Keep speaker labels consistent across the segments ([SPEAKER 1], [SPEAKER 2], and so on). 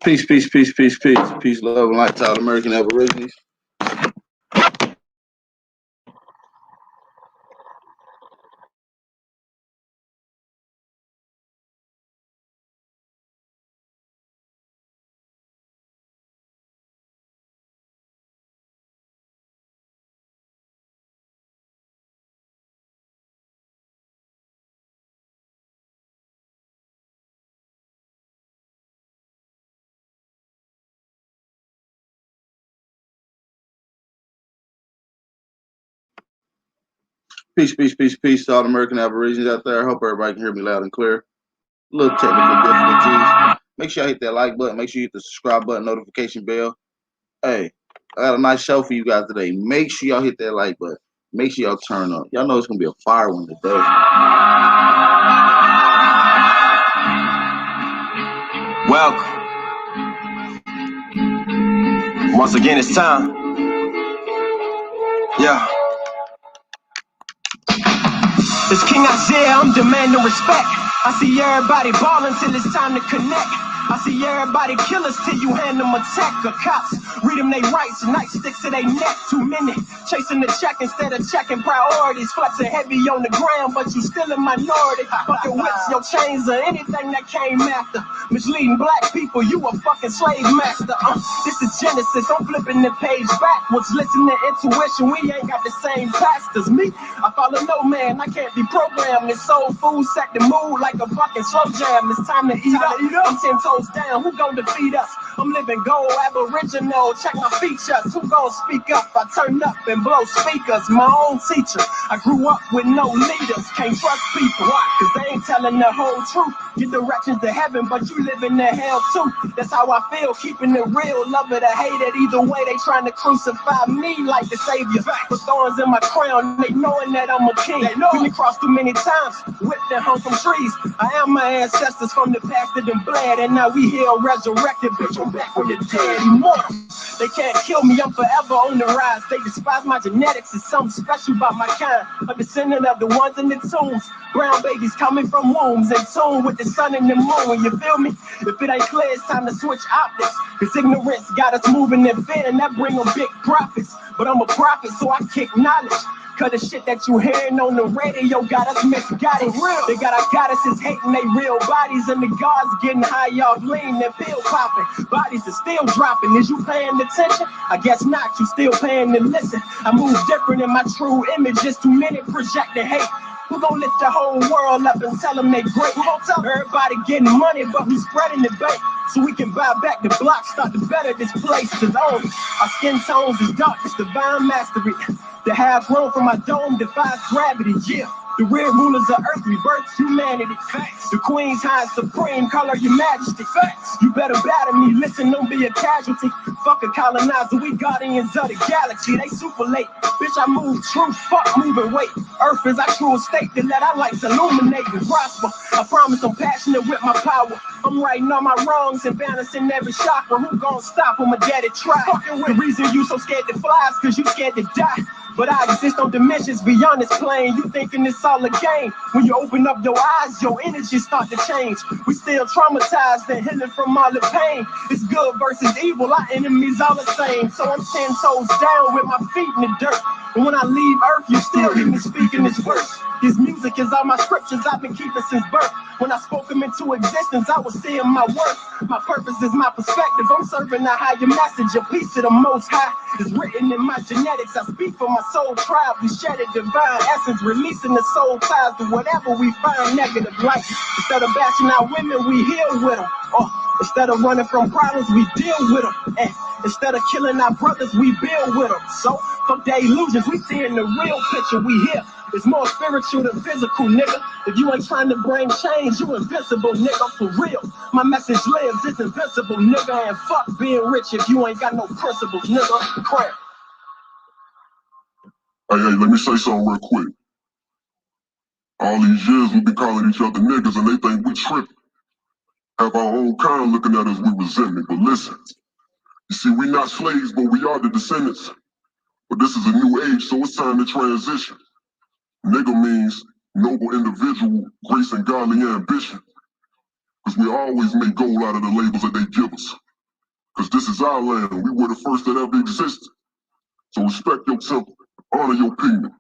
[SPEAKER 1] Peace, peace, peace, peace, peace. Peace, love, and light to all American Aborigines. Peace, peace, peace, peace to all American Aborigines out there. I hope everybody can hear me loud and clear. Little technical difficulties. Make sure you hit that like button. Make sure you hit the subscribe button, notification bell. Hey, I got a nice show for you guys today. Make sure y'all hit that like button. Make sure y'all turn up. Y'all know it's gonna be a fire one today.
[SPEAKER 2] Welcome. Once again, it's time. Yeah. It's King Isaiah, I'm demanding respect. I see everybody ballin' till it's time to connect. I see everybody kill us till you hand them a tech. Or cops read them they rights, nightsticks to they neck. Too many chasing the check instead of checking priorities. Flexing heavy on the ground, but you still a minority. Fucking whips, your chains, or anything that came after. Misleading black people, you a fucking slave master. This is Genesis, I'm flipping the page backwards. Listen to intuition, we ain't got the same pastors. Me, I follow no man, I can't be programmed. This soul food set the mood like a fucking slow jam. It's time to eat up. I'm 10 toes down, who gon' defeat us? I'm living gold, Aboriginal, check my features. Who gon' speak up? I turn up and blow speakers. My own teacher, I grew up with no leaders. Can't trust people, cause they ain't telling the whole truth. Get directions to heaven, but you live in the hell too. That's how I feel, keeping it real. Love it or hate it, either way they trying to crucify me like the savior. Put thorns in my crown, they knowing that I'm a king. We been crossed too many times, whipped and hung from trees. I am my ancestors from the past that done bled, and now we here resurrected, bitch, I'm back from the dead, immortal. They can't kill me, I'm forever on the rise. They despise my genetics, it's something special about my kind. A descendant of the ones in the tombs. Brown babies coming from wombs, in tune with the sun and the moon, you feel me? If it ain't clear, it's time to switch optics. Cause ignorance got us moving in fear, and that bring them big profits. But I'm a prophet, so I kick knowledge. Cause the shit that you hearing on the radio got us misguided. They got our goddesses hating they real bodies, and the gods getting high off lean and pill popping. Bodies are still dropping. Is you paying attention? I guess not. You still paying to listen. I move different in my true image. Just too many projecting hate. Who gon' lift the whole world up and tell them they great? Who gon' tell everybody getting money, but we spreading the bait so we can buy back the block, start to better this place. Cause our skin tones is dark, it's divine mastery. The half grown from my dome defies gravity, yeah. The real rulers of earth rebirth humanity. Facts. The queen's high supreme, call her your majesty. Facts. You better batter me, listen, don't be a casualty. Fuck a colonizer, we guardians of the galaxy. They super late, bitch, I move true, fuck moving weight. Earth is our true estate, to let our lights illuminate and prosper. I promise I'm passionate with my power. I'm writing all my wrongs and balancing every chakra. Who gon' stop when my daddy try? The reason you so scared to fly is cause you scared to die. But I exist on dimensions beyond this plane. You thinking it's all a game. When you open up your eyes, your energy start to change. We still traumatized and healing from all the pain. It's good versus evil, our enemies all the same. So I'm 10 toes down with my feet in the dirt. And when I leave earth, you still hear me speaking this verse. This music is all my scriptures I've been keeping since birth. When I spoke them into existence, I was seeing my worth. My purpose is my perspective. I'm serving a higher message. A piece of the most high is written in my genetics. I speak for my soul tribe. We shed a divine essence, releasing the soul ties to whatever we find negative light. Instead of bashing our women, we heal with them. Instead of running from problems, we deal with them. And instead of killing our brothers, we build with them. So, fuck the illusions, we seeing the real picture. We here. It's more spiritual than physical, nigga. If you ain't trying to bring change, you invincible, nigga, for real. My message lives, it's invincible, nigga. And fuck being rich if you ain't got no principles, nigga. Crap.
[SPEAKER 3] Hey, let me say something real quick. All these years we've been calling each other niggas and they think we tripping. Have our own kind looking at us with resentment. But listen, you see, we not slaves, but we are the descendants. But this is a new age, so it's time to transition. Nigga means noble individual, grace and godly ambition. Because we always make gold out of the labels that they give us. Cause this is our land. We were the first that ever existed. So respect your temple, honor your people.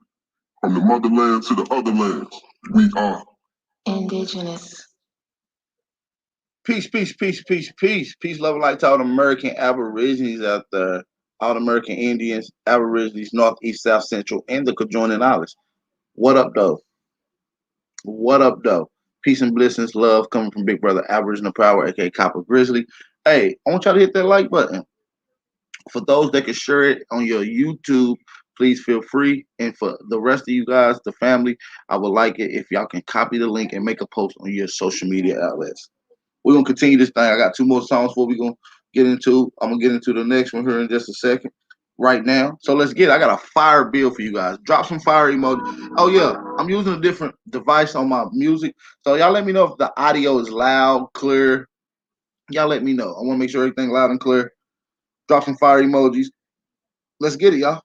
[SPEAKER 3] From the motherland to the other lands, we are
[SPEAKER 2] indigenous.
[SPEAKER 1] Peace, peace, peace, peace, peace. Peace, love, and light to all the American Aborigines out there, all the American Indians, Aborigines, North, East, South, Central, and the conjoining islands. What up, though? What up, though? Peace and blessings, love coming from Big Brother Aboriginal Power, aka Copper Grizzly. Hey, I want y'all to hit that like button. For those that can share it on your YouTube, please feel free. And for the rest of you guys, the family, I would like it if y'all can copy the link and make a post on your social media outlets. We're gonna continue this thing. I got two more songs before we're gonna get into. I'm gonna get into the next one here in just a second. Right now. So let's get it. I got a fire bill for you guys. Drop some fire emoji. Oh yeah, I'm using a different device on my music. So y'all let me know if the audio is loud, clear. Y'all let me know. I want to make sure everything loud and clear. Drop some fire emojis. Let's get it, y'all.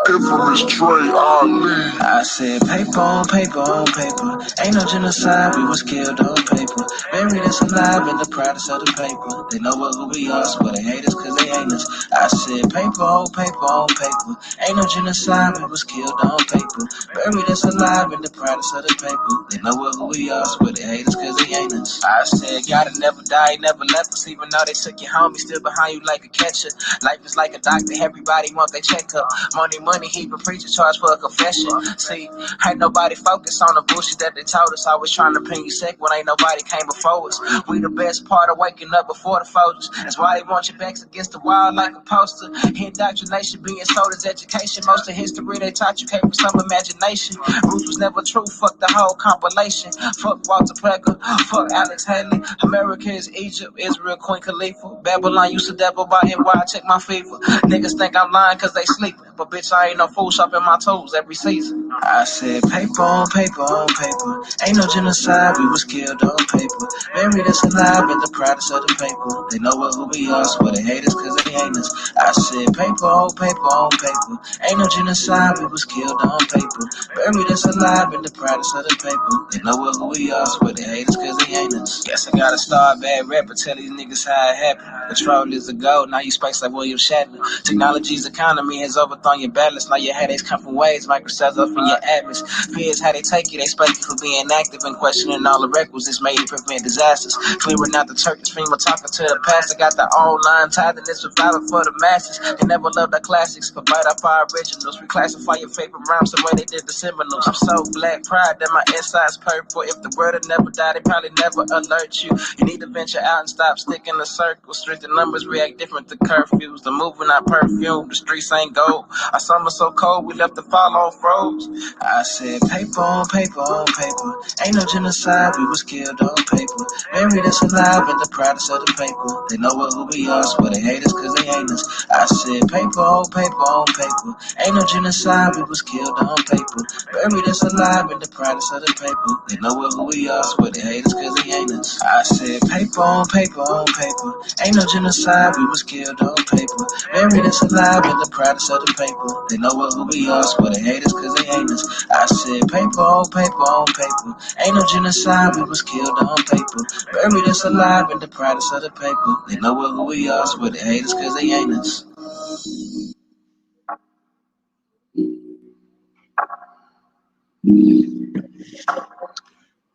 [SPEAKER 3] infamous Trey Ali.
[SPEAKER 2] I said paper on paper on paper. Ain't no genocide, we was killed on paper. Buried us alive in the proudest of the paper. They know what who we are, so they hate us cause they ain't us. I said paper on paper on paper. Ain't no genocide, we was killed on paper. Buried us alive in the proudest of the paper. They know what who we are, so they hate us cause they ain't us. I said gotta never die, never left us. Even though they took your homie, still behind you like a catcher. Life is like a doctor, everybody want their checkup. Money, money, he been preaching, charge for a confession. See, ain't nobody focused on the bullshit that they told us. I was trying to pin you sick when ain't nobody came before us. We the best part of waking up before the Folgers. That's why they want your backs against the wall like a poster. Indoctrination being sold as education. Most of history they taught you came from some imagination. Roots was never true, fuck the whole compilation. Fuck Walter Plecker, fuck Alex Haley. America is Egypt, Israel, Queen Khalifa. Babylon used to devil by NY, check my fever. Niggas think I'm lying cause they sleeping. But bitch, I ain't no fool shopping my toes every season. I said paper on paper on paper. Ain't no genocide, we was killed on paper. Buried us alive in the proudest of the paper. They know what who we are, so they hate us cause they ain't us. I said paper on paper on paper. Ain't no genocide, we was killed on paper. Buried us alive in the proudest of the paper. They know what who we are, so they hate us cause they ain't us. Guess I gotta start bad rapper, tell these niggas how it happened. Control is the goal, now you space like William Shatner. Technology's economy has overthrown your balance. Now your headaches come from waves, microcells up in your atmospheres. How they take you, they spank you for being active and questioning all the requisites made to prevent disasters. Clearing out the Turkish FEMA, talking to the pastor. Got the online tithing, it's survival for the masses. They never loved our classics, but bite off our originals. We classify your favorite rhymes the way they did the Seminoles. I'm so black pride that my inside's purple. If the world had never died, they probably never alert you. You need to venture out and stop sticking the circle. Strength and numbers react different to curfews. The movement, not perfume. The streets ain't gold. Our summer so cold, we left the fall on froze. I said paper on paper on paper. Ain't no genocide, we was killed on paper. Buried us alive in the proudest of the paper. They know what who we are, so they hate us cause they ain't us. I said paper on paper on paper. Ain't no genocide, we was killed on paper. Buried us alive in the proudest of the paper. They know what who we are, so they hate us cause they ain't us. I said paper on paper on paper. Ain't no genocide, we was killed on paper. Buried us alive in the proudest of the paper. They know what who we are, so they hate us cause they ain't us. I said paper on paper on paper. Ain't no genocide, we was killed on paper. Buried us alive in the proudest of the paper. They know what who we are, so they hate us cause they ain't us.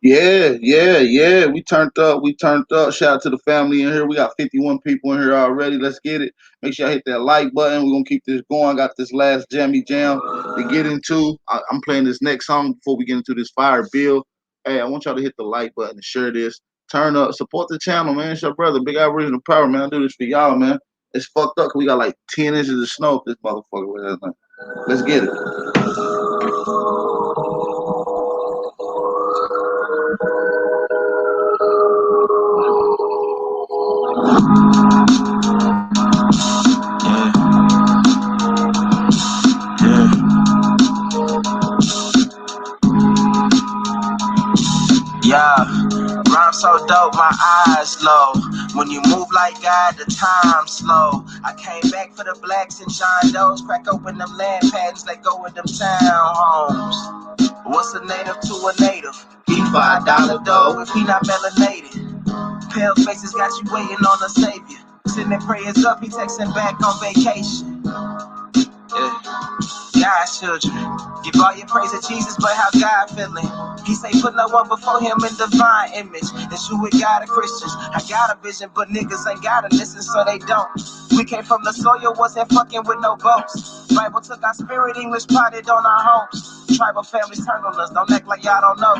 [SPEAKER 1] Yeah. We turned up. We turned up. Shout out to the family in here. We got 51 people in here already. Let's get it. Make sure I hit that like button. We're going to keep this going. I got this last jammy jam to get into. I'm playing this next song before we get into this fire bill. Hey, I want y'all to hit the like button and share this. Turn up. Support the channel, man. It's your brother. Big Aboriginal Power, man. I do this for y'all, man. It's fucked up because we got like 10 inches of snow up this motherfucker last night. Let's get it.
[SPEAKER 2] Yeah. Rhyme so dope, my eyes low. When you move like God, the time slow. I came back for the blacks and John Doe's. Crack open them land patents, let go of them townhomes. What's a native to a native? He $5 dough if he not melanated. Pale faces got you waiting on a savior. Sending prayers up, he texting back on vacation. Yeah. God's children, give all your praise to Jesus, but how God feeling? He say put no one before him in divine image. It's you with God and Christians. I got a vision, but niggas ain't gotta listen, so they don't. We came from the soil, wasn't fucking with no boats. Bible took our spirit, English plotted on our homes. Tribal families turned on us, don't act like y'all don't know.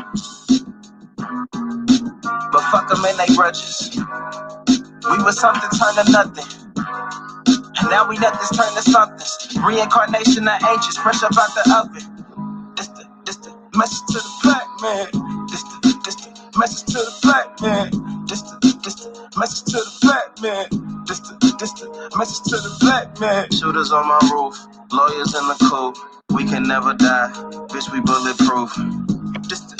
[SPEAKER 2] But fuck them and they grudges. We was something turned to nothing. And now we nothing's turned to something. Reincarnation of ancients, fresh up out the oven. This the message to the black man. This the message to the black man. This the message to the black man. This the message to the black man. Shooters on my roof, lawyers in the coop. We can never die, bitch, we bulletproof. This the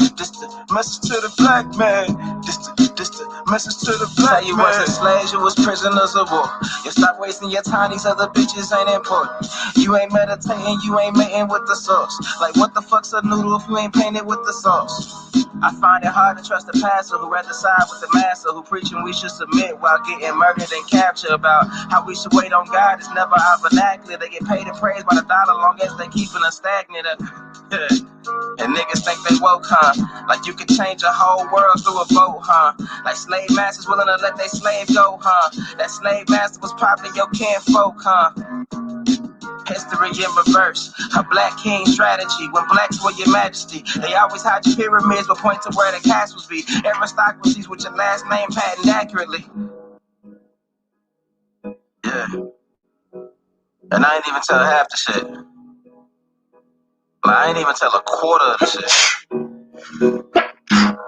[SPEAKER 2] message to the black man. This the message to the black man. You wasn't slaves, you was prisoners of war. You stop wasting your time, these other bitches ain't important. You ain't meditating, you ain't mating with the sauce. Like what the fuck's a noodle if you ain't painted with the sauce? I find it hard to trust the pastor who rather side with the master who preaching we should submit while getting murdered and captured. About how we should wait on God is never our vernacular. They get paid and praised by the dollar long as they keeping us stagnant. And niggas think they woke, huh? Like you could change a whole world through a vote, huh? Like slave masters willing to let their slave go, huh? That slave master was probably your kinfolk, huh? History in reverse, a black king strategy. When blacks were your majesty, they always hide your pyramids but point to where the castles be. Aristocracies with your last name patent accurately. Yeah. And I ain't even tell half the shit. I ain't even tell a quarter of the shit.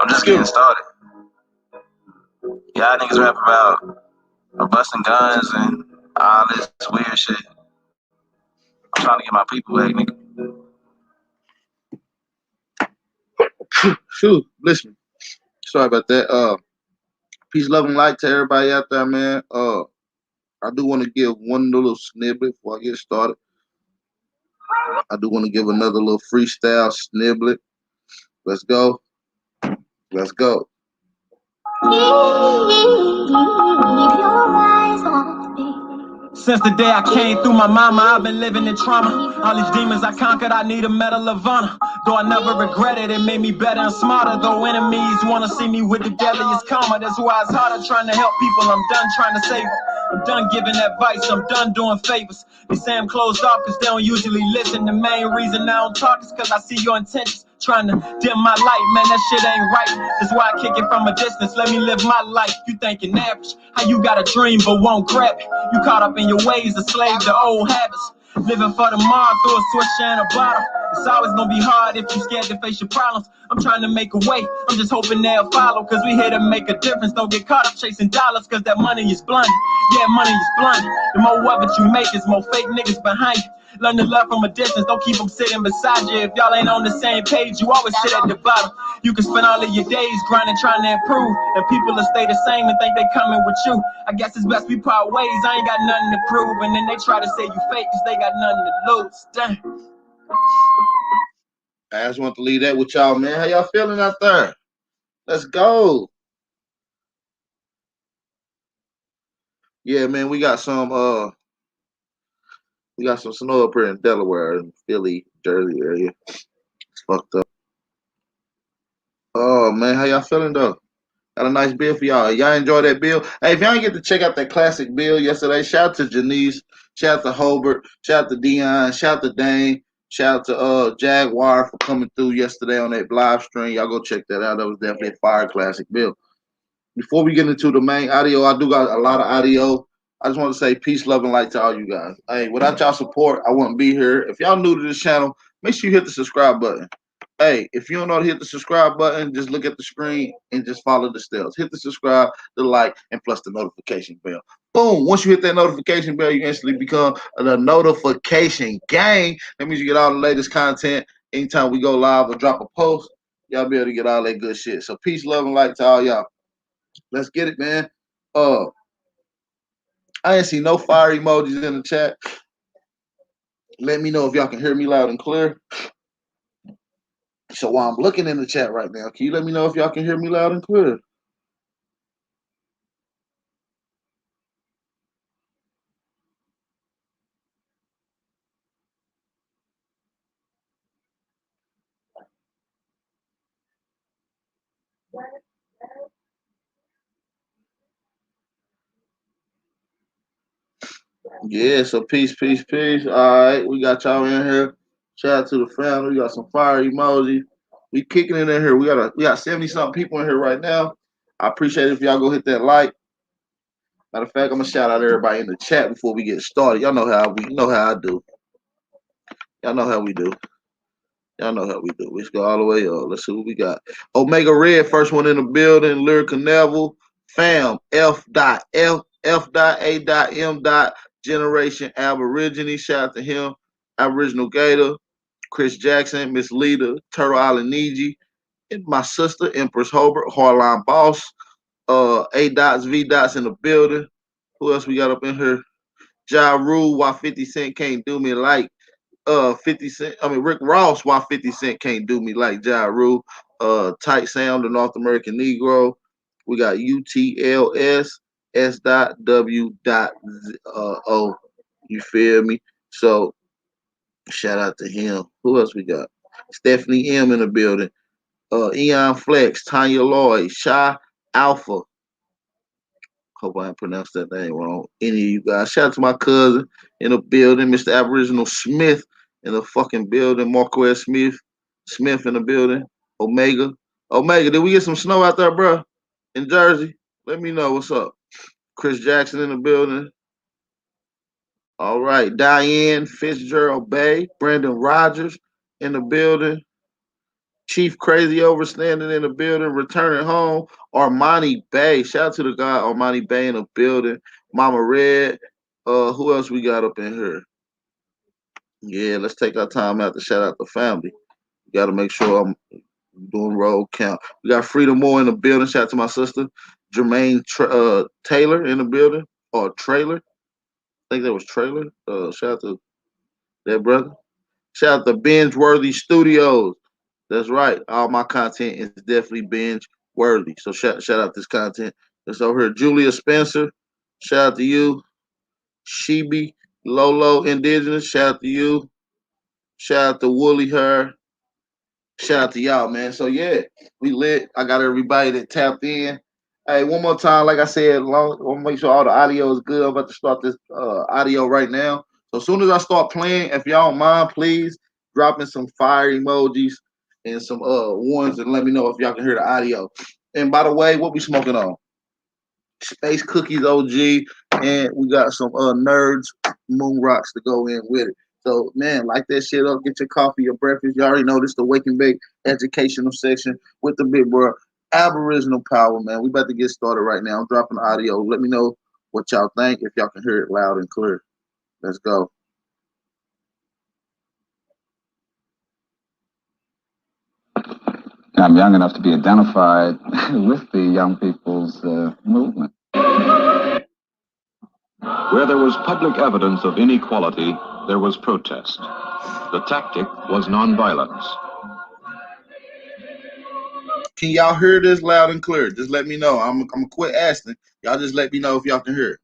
[SPEAKER 2] I'm just getting started. Y'all niggas rap about busting guns and all this weird shit. I'm trying to get my people back, nigga.
[SPEAKER 1] Shoot, listen. Sorry about that. Peace, love, and light to everybody out there, man. I do want to give one little snippet before I get started. I do want to give another little freestyle snippet. Let's go. Let's go.
[SPEAKER 2] Since the day I came through my mama, I've been living in trauma. All these demons I conquered, I need a medal of honor. Though I never regret it made me better and smarter. Though enemies wanna see me with the deadliest karma. That's why it's harder trying to help people. I'm done trying to save them. I'm done giving advice, I'm done doing favors. They say I'm closed off cause they don't usually listen. The main reason I don't talk is cause I see your intentions. Trying to dim my light, man, that shit ain't right. That's why I kick it from a distance, let me live my life. You thinking average, how you got a dream but won't grab it. You caught up in your ways, a slave to old habits. Living for tomorrow through a switch and a bottle. It's always gonna be hard if you scared to face your problems. I'm trying to make a way, I'm just hoping they'll follow. Cause we here to make a difference, don't get caught up chasing dollars. Cause that money is blind, yeah, money is blind. The more weapons you make, there's more fake niggas behind you. Learn to love from a distance, don't keep them sitting beside you. If y'all ain't on the same page, you always sit at the bottom. You can spend all of your days grinding, trying to improve, and people will stay the same and think they coming with you. I guess it's best we part ways, I ain't got nothing to prove. And then they try to say you fake cause they got nothing to lose. Damn.
[SPEAKER 1] I just want to leave that with y'all, man. How y'all feeling out there? Let's go. Yeah, man, we got some snow up here in Delaware and Philly, Jersey area. It's fucked up. Oh man, how y'all feeling though? Got a nice bill for y'all. Y'all enjoy that bill? Hey, if y'all ain't get to check out that classic bill yesterday, shout out to Janice, shout out to Hobart, shout out to Dion, shout out to Dane, shout out to Jaguar for coming through yesterday on that live stream. Y'all go check that out. That was definitely a fire classic bill. Before we get into the main audio, I do got a lot of audio. I just want to say peace, love, and light to all you guys. Hey, without y'all support, I wouldn't be here. If y'all new to this channel, make sure you hit the subscribe button. Hey, if you don't know how to hit the subscribe button, just look at the screen and just follow the steps. Hit the subscribe, the like, and plus the notification bell. Boom. Once you hit that notification bell, you instantly become the notification gang. That means you get all the latest content anytime we go live or drop a post. Y'all be able to get all that good shit. So peace, love, and light to all y'all. Let's get it, man. I ain't see no fire emojis in the chat. Let me know if y'all can hear me loud and clear. So while I'm looking in the chat right now, can you let me know if y'all can hear me loud and clear? Yeah, so peace, peace, peace. All right, we got y'all in here. Shout out to the family. We got some fire emojis. We kicking it in here. We got 70 something people in here right now. I appreciate it if y'all go hit that like. Matter of fact, I'm gonna shout out everybody in the chat before we get started. Y'all know how I do. Y'all know how we do. Y'all know how we do. Let's go all the way up. Let's see what we got. Omega Red, first one in the building. Lyrical Neville, fam, F.A.M. Generation Aborigine. Shout out to him. Aboriginal Gator, Chris Jackson, Miss Lita, Turtle Island Niji, and my sister, Empress Hobart, Hardline Boss, A dots, V dots in the building. Who else we got up in here? Ja Rule, why 50 Cent can't do me like 50 Cent. I mean Rick Ross, why 50 Cent can't do me like Ja Rule. Tight Sound, the North American Negro. We got UTLS S dot W dot O. You feel me? So shout out to him. Who else we got? Stephanie M in the building. Eon Flex, Tanya Lloyd, Shy Alpha. Hope I didn't pronounce that name wrong. Any of you guys. Shout out to my cousin in the building, Mr. Aboriginal Smith in the fucking building, Marquez Smith in the building, Omega. Omega, did we get some snow out there, bro? In Jersey? Let me know what's up. Chris Jackson in the building. All right. Diane Fitzgerald Bay, Brandon Rogers in the building. Chief Crazy Overstanding in the building, returning home. Armani Bay. Shout out to the guy Armani Bay in the building. Mama Red. Who else we got up in here? Yeah, let's take our time out to shout out the family. Got to make sure I'm doing roll count. We got Freedom Moore in the building. Shout out to my sister. Jermaine Taylor in the building. Or Trailer. I think that was Trailer. Shout out to that brother. Shout out to Binge Worthy Studios. That's right. All my content is definitely binge worthy. So shout out this content that's over here. Julia Spencer, shout out to you. Shebi Lolo Indigenous, shout out to you. Shout out to Woolly Her. Shout out to y'all, man. So yeah, we lit. I got everybody that tapped in. Hey, one more time, like I said, want to make sure all the audio is good. I'm about to start this audio right now. So as soon as I start playing, if y'all don't mind, please drop in some fire emojis and some ones and let me know if y'all can hear the audio. And by the way, what we smoking on? Space Cookies OG, and we got some Nerds Moon Rocks to go in with it. So, man, light that shit up. Get your coffee, your breakfast. You already know this the Wake and Bake educational section with the big bro. Aboriginal power, man. We about to get started right now. I'm dropping the audio. Let me know what y'all think, if y'all can hear it loud and clear. Let's go.
[SPEAKER 4] I'm young enough to be identified with the young people's movement.
[SPEAKER 5] Where there was public evidence of inequality, there was protest. The tactic was nonviolence.
[SPEAKER 1] Can y'all hear this loud and clear? Just let me know. I'm gonna quit asking. Y'all just let me know if y'all can hear it.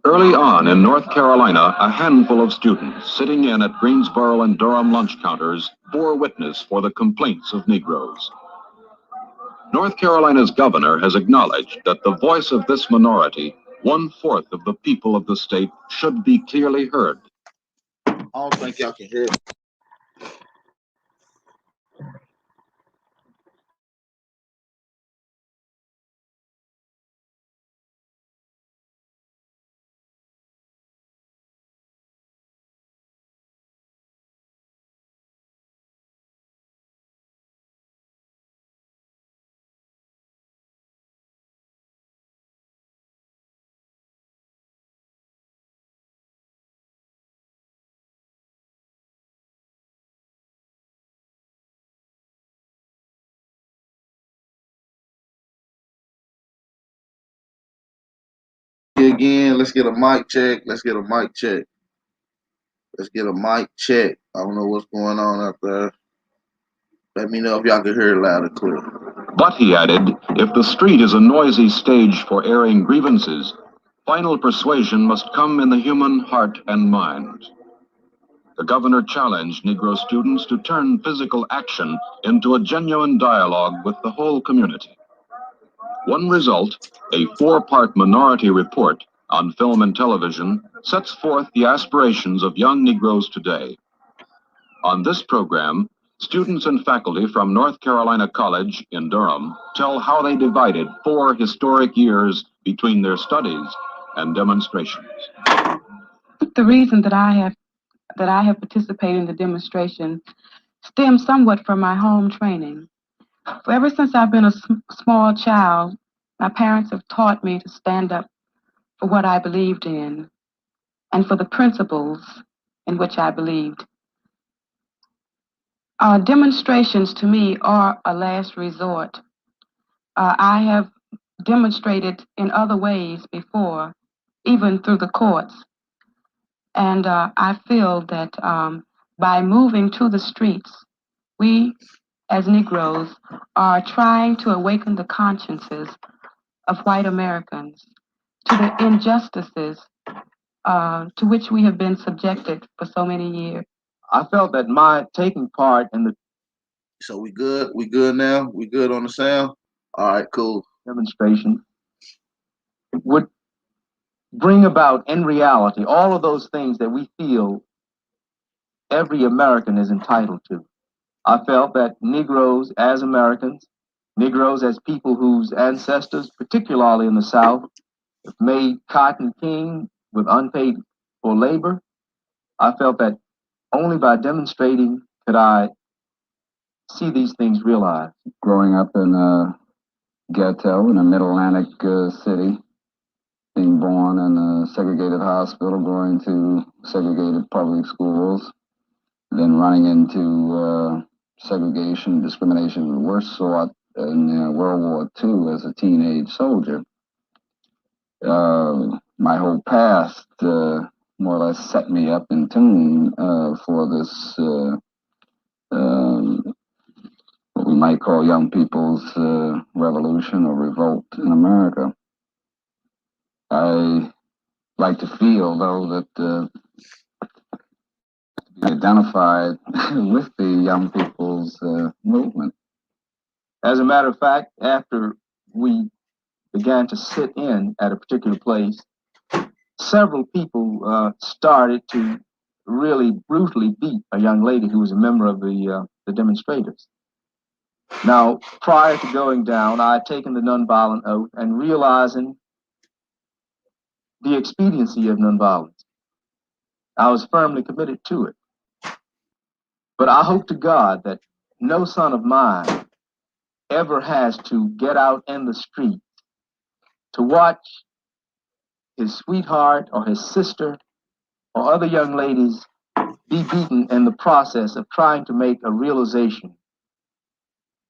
[SPEAKER 5] Early on in North Carolina, a handful of students sitting in at Greensboro and Durham lunch counters bore witness for the complaints of Negroes. North Carolina's governor has acknowledged that the voice of this minority, 1/4 of the people of the state, should be clearly heard.
[SPEAKER 1] I don't think y'all can hear it. me again. Let's get a mic check. Let's get a mic check. Let's get a mic check. I don't know what's going on out there. Let me know if y'all can hear it loud and clear.
[SPEAKER 5] But, he added, if the street is a noisy stage for airing grievances, final persuasion must come in the human heart and mind. The governor challenged Negro students to turn physical action into a genuine dialogue with the whole community. One result, a 4-part minority report on film and television, sets forth the aspirations of young Negroes today. On this program, students and faculty from North Carolina College in Durham tell how they divided 4 historic years between their studies and demonstrations.
[SPEAKER 6] The reason that I have participated in the demonstration stems somewhat from my home training. For ever since I've been a small child, my parents have taught me to stand up for what I believed in and for the principles in which I believed. Demonstrations to me are a last resort. I have demonstrated in other ways before, even through the courts. And I feel that by moving to the streets, we as Negroes are trying to awaken the consciences of white Americans to the injustices to which we have been subjected for so many years. I felt that my taking part in the
[SPEAKER 1] So we good? We good now? We good on the sound? All right, cool.
[SPEAKER 6] demonstration would bring about in reality all of those things that we feel every American is entitled to. I felt that Negroes as Americans, Negroes as people whose ancestors, particularly in the South, have made cotton king with unpaid for labor, I felt that only by demonstrating could I see these things realized.
[SPEAKER 4] Growing up in a ghetto in a mid-Atlantic city, being born in a segregated hospital, going to segregated public schools, then running into segregation, discrimination of the worst sort in World War II as a teenage soldier. My whole past more or less set me up in tune for this, what we might call young people's revolution or revolt in America. I like to feel, though, that to be identified with the young people's movement.
[SPEAKER 6] As a matter of fact, after we began to sit in at a particular place, several people started to really brutally beat a young lady who was a member of the demonstrators. Now, prior to going down, I had taken the nonviolent oath and realizing the expediency of nonviolence, I was firmly committed to it. But I hope to God that no son of mine ever has to get out in the street to watch his sweetheart or his sister or other young ladies be beaten in the process of trying to make a realization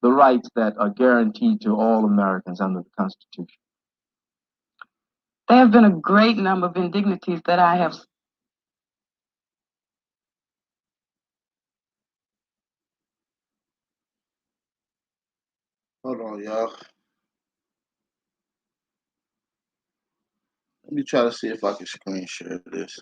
[SPEAKER 6] the rights that are guaranteed to all Americans under the Constitution. There have been a great number of indignities that I have.
[SPEAKER 1] Hold on, y'all. Let me try to see if I can screen share this.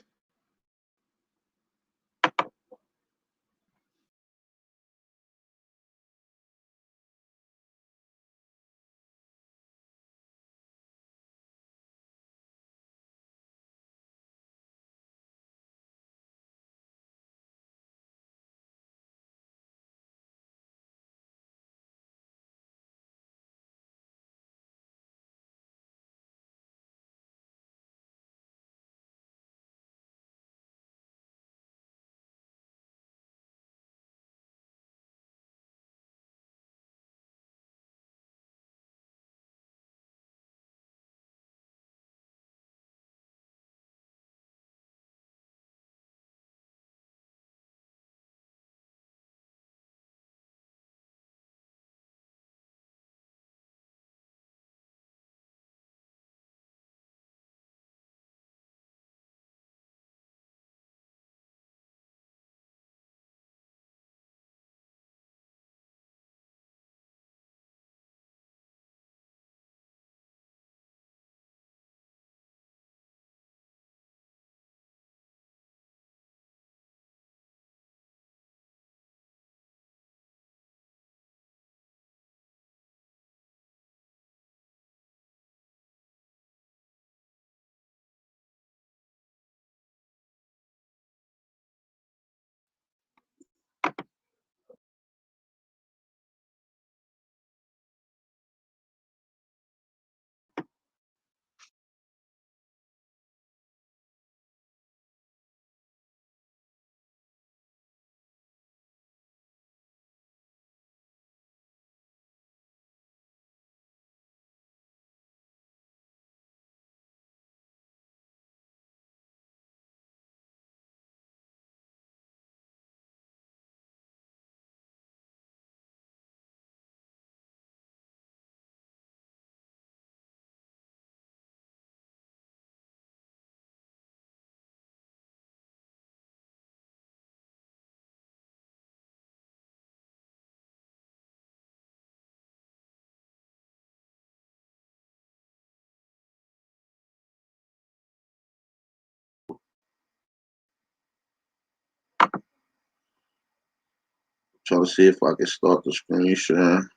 [SPEAKER 1] Trying to see if I can start the screen sharing.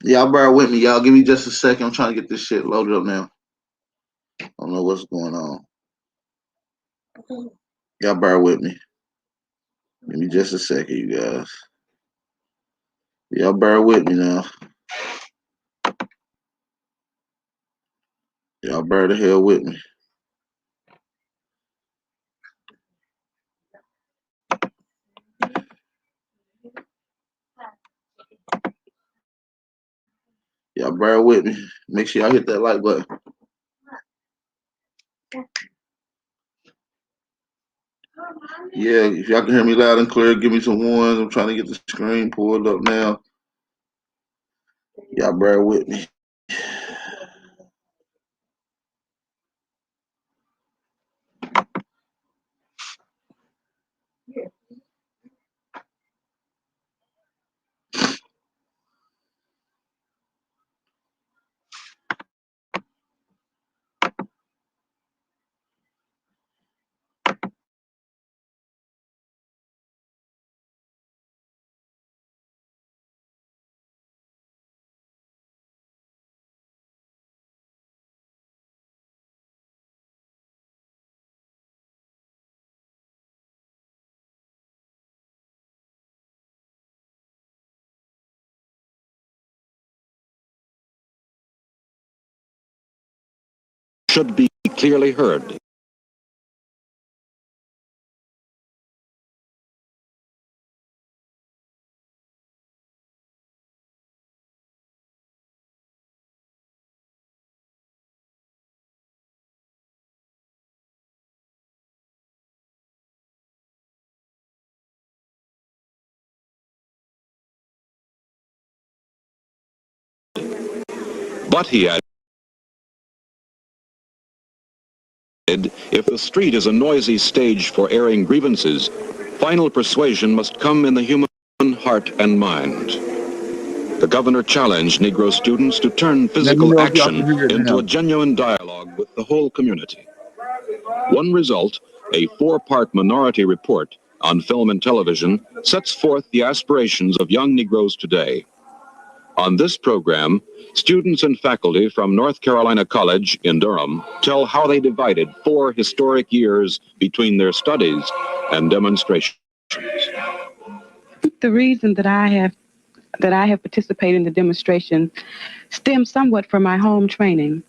[SPEAKER 1] Y'all bear with me, y'all. Give me just a second. I'm trying to get this shit loaded up now. I don't know what's going on. Y'all bear with me. Give me just a second, you guys. Y'all bear with me now. Y'all bear the hell with me. Y'all bear with me. Make sure y'all hit that like button. Yeah, if y'all can hear me loud and clear, give me some ones. I'm trying to get the screen pulled up now. Y'all bear with me.
[SPEAKER 5] Should be clearly heard. But he added, if the street is a noisy stage for airing grievances, final persuasion must come in the human heart and mind. The governor challenged Negro students to turn physical action into a genuine dialogue with the whole community. One result, a 4-part minority report on film and television, sets forth the aspirations of young Negroes today. On this program, students and faculty from North Carolina College in Durham tell how they divided 4 historic years between their studies and demonstrations.
[SPEAKER 7] The reason that I have participated in the demonstration stems somewhat from my home training.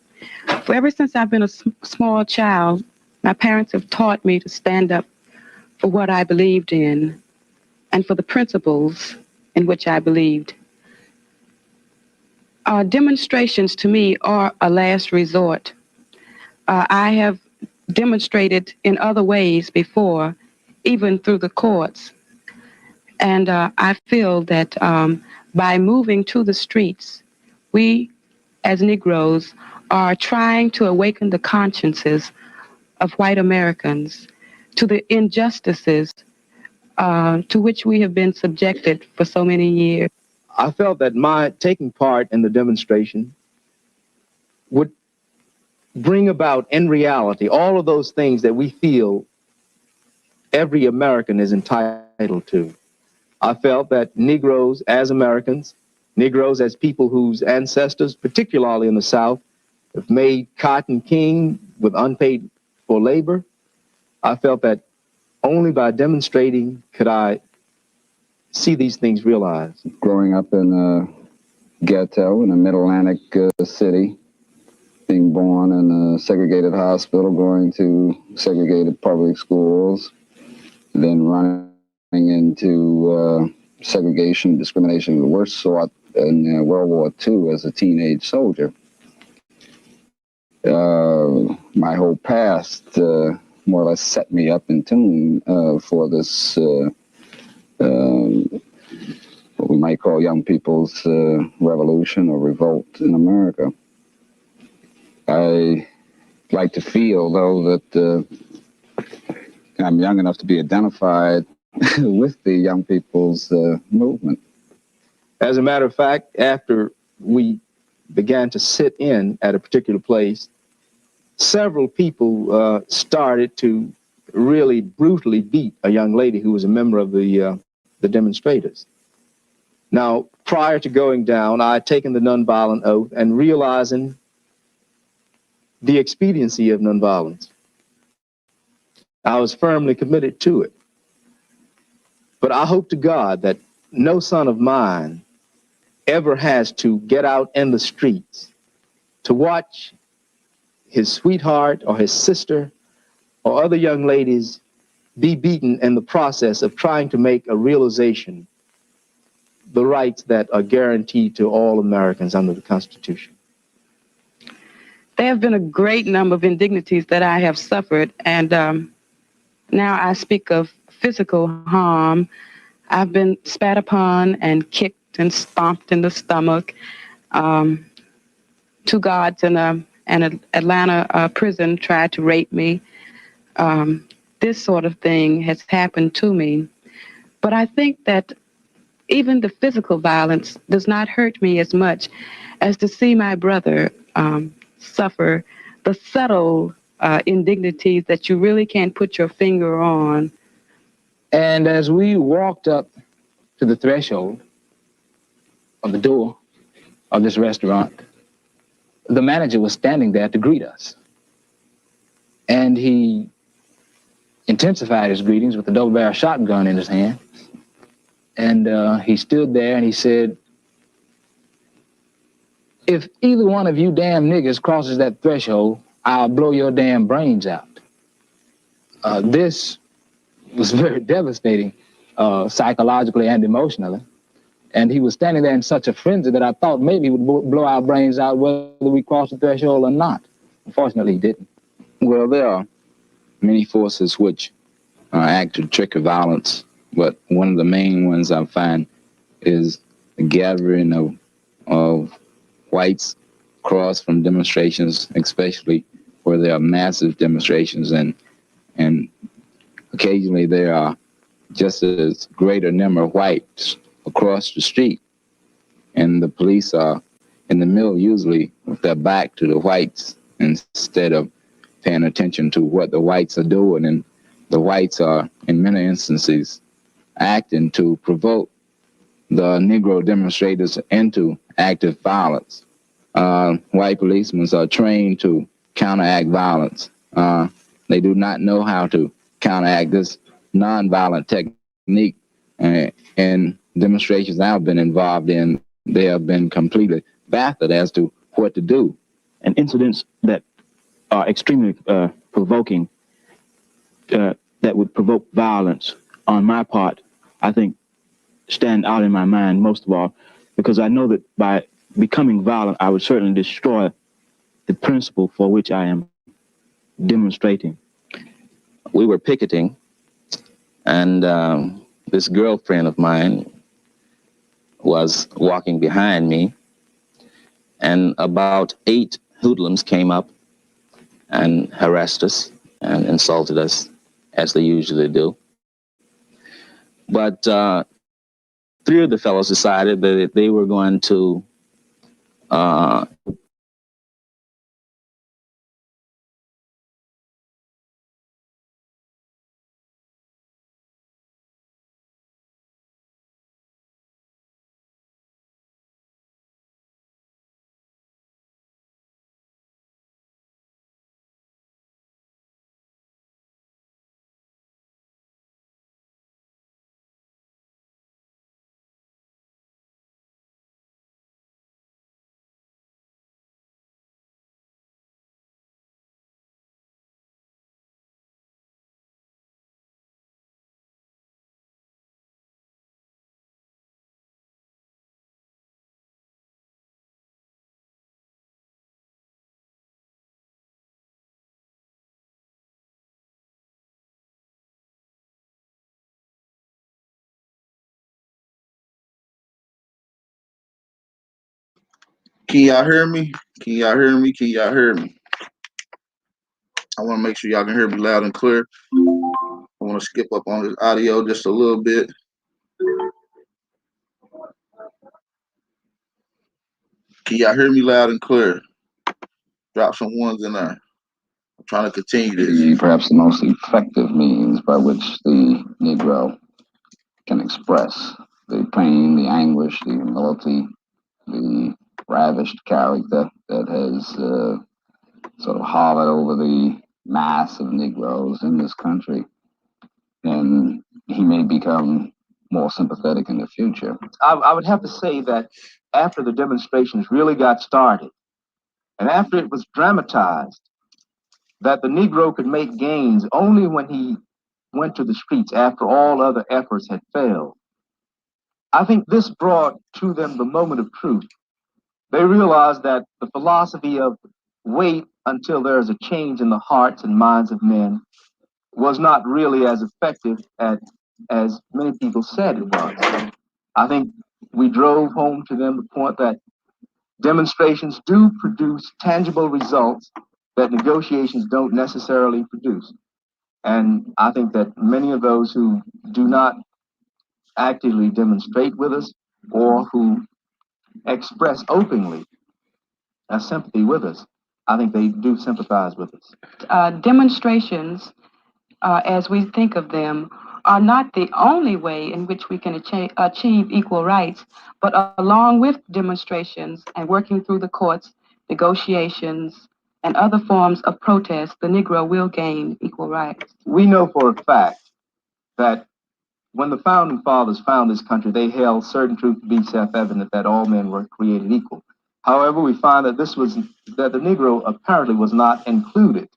[SPEAKER 7] For ever since I've been a small child, my parents have taught me to stand up for what I believed in and for the principles in which I believed. Demonstrations to me are a last resort. I have demonstrated in other ways before, even through the courts. And I feel that by moving to the streets, we as Negroes are trying to awaken the consciences of white Americans to the injustices to which we have been subjected for so many years.
[SPEAKER 6] I felt that my taking part in the demonstration would bring about, in reality, all of those things that we feel every American is entitled to. I felt that Negroes as Americans, Negroes as people whose ancestors, particularly in the South, have made cotton king with unpaid for labor, I felt that only by demonstrating could I see these things realized.
[SPEAKER 4] Growing up in a ghetto in a mid-Atlantic city, being born in a segregated hospital, going to segregated public schools, then running into segregation, discrimination of the worst sort in World War II as a teenage soldier. My whole past more or less set me up in tune for this, what we might call young people's revolution or revolt in America. I like to feel, though, that I'm young enough to be identified with the young people's movement.
[SPEAKER 6] As a matter of fact, after we began to sit in at a particular place, several people started to really brutally beat a young lady who was a member of the demonstrators. Now, prior to going down, I had taken the nonviolent oath and realizing the expediency of nonviolence, I was firmly committed to it. But I hope to God that no son of mine ever has to get out in the streets to watch his sweetheart or his sister or other young ladies be beaten in the process of trying to make a realization the rights that are guaranteed to all Americans under the Constitution.
[SPEAKER 7] There have been a great number of indignities that I have suffered, and now I speak of physical harm. I've been spat upon and kicked and stomped in the stomach. Two guards in an Atlanta prison tried to rape me. This sort of thing has happened to me. But I think that even the physical violence does not hurt me as much as to see my brother suffer the subtle indignities that you really can't put your finger on.
[SPEAKER 8] And as we walked up to the threshold of the door of this restaurant, the manager was standing there to greet us. And he intensified his greetings with a double-barrel shotgun in his hand. And he stood there and he said, "If either one of you damn niggas crosses that threshold, I'll blow your damn brains out." This was very devastating, psychologically and emotionally. And he was standing there in such a frenzy that I thought maybe he would blow our brains out whether we crossed the threshold or not. Unfortunately, he didn't.
[SPEAKER 4] Well, there are many forces which act to trigger violence, but one of the main ones I find is the gathering of whites across from demonstrations, especially where there are massive demonstrations, and occasionally there are just as great a number of whites across the street, and the police are in the middle usually with their back to the whites instead of paying attention to what the whites are doing. And the whites are, in many instances, acting to provoke the Negro demonstrators into active violence. White policemen are trained to counteract violence. They do not know how to counteract this nonviolent technique. And demonstrations I've been involved in, they have been completely baffled as to what to do.
[SPEAKER 9] And incidents that are extremely provoking, that would provoke violence on my part, I think stand out in my mind most of all, because I know that by becoming violent, I would certainly destroy the principle for which I am demonstrating.
[SPEAKER 10] We were picketing, and this girlfriend of mine was walking behind me, and about 8 hoodlums came up and harassed us and insulted us, as they usually do. But 3 of the fellows decided that they were going to
[SPEAKER 1] Can y'all hear me? Can y'all hear me? Can y'all hear me? I want to make sure y'all can hear me loud and clear. I want to skip up on this audio just a little bit. Can y'all hear me loud and clear? Drop some ones in there. I'm trying to continue this.
[SPEAKER 4] Perhaps the most effective means by which the Negro can express the pain, the anguish, the humility, the ravished character that has sort of hovered over the mass of Negroes in this country. And he may become more sympathetic in the future.
[SPEAKER 6] I would have to say that after the demonstrations really got started, and after it was dramatized, that the Negro could make gains only when he went to the streets after all other efforts had failed. I think this brought to them the moment of truth. They realized that the philosophy of wait until there is a change in the hearts and minds of men was not really as effective as many people said it was. I think we drove home to them the point that demonstrations do produce tangible results that negotiations don't necessarily produce. And I think that many of those who do not actively demonstrate with us or who express openly a sympathy with us, I think they do sympathize with us.
[SPEAKER 7] Demonstrations, as we think of them, are not the only way in which we can achieve equal rights, but along with demonstrations and working through the courts, negotiations, and other forms of protest, the Negro will gain equal rights.
[SPEAKER 6] We know for a fact that when the founding fathers found this country, they held certain truth to be self-evident that all men were created equal. However, we find that the Negro apparently was not included.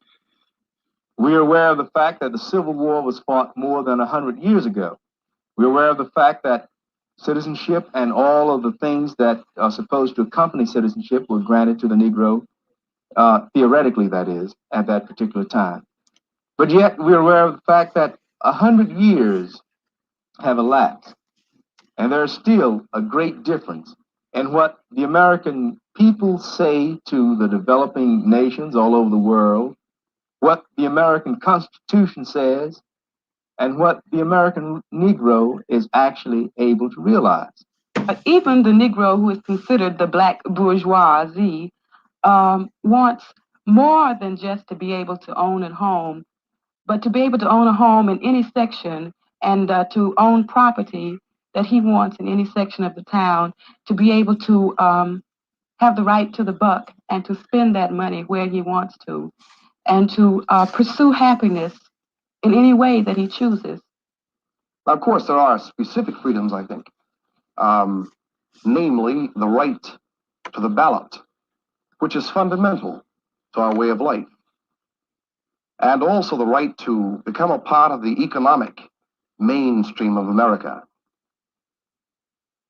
[SPEAKER 6] We are aware of the fact that the Civil War was fought more than 100 years ago. We're aware of the fact that citizenship and all of the things that are supposed to accompany citizenship were granted to the Negro, theoretically that is, at that particular time. But yet we're aware of the fact that 100 years have elapsed, and there's still a great difference in what the American people say to the developing nations all over the world, what the American Constitution says, and what the American Negro is actually able to realize.
[SPEAKER 7] Even the Negro who is considered the black bourgeoisie wants more than just to be able to own a home, but to be able to own a home in any section and to own property that he wants in any section of the town, to be able to have the right to the buck and to spend that money where he wants to, and to pursue happiness in any way that he chooses.
[SPEAKER 11] Of course, there are specific freedoms, I think, namely the right to the ballot, which is fundamental to our way of life, and also the right to become a part of the economic mainstream of America.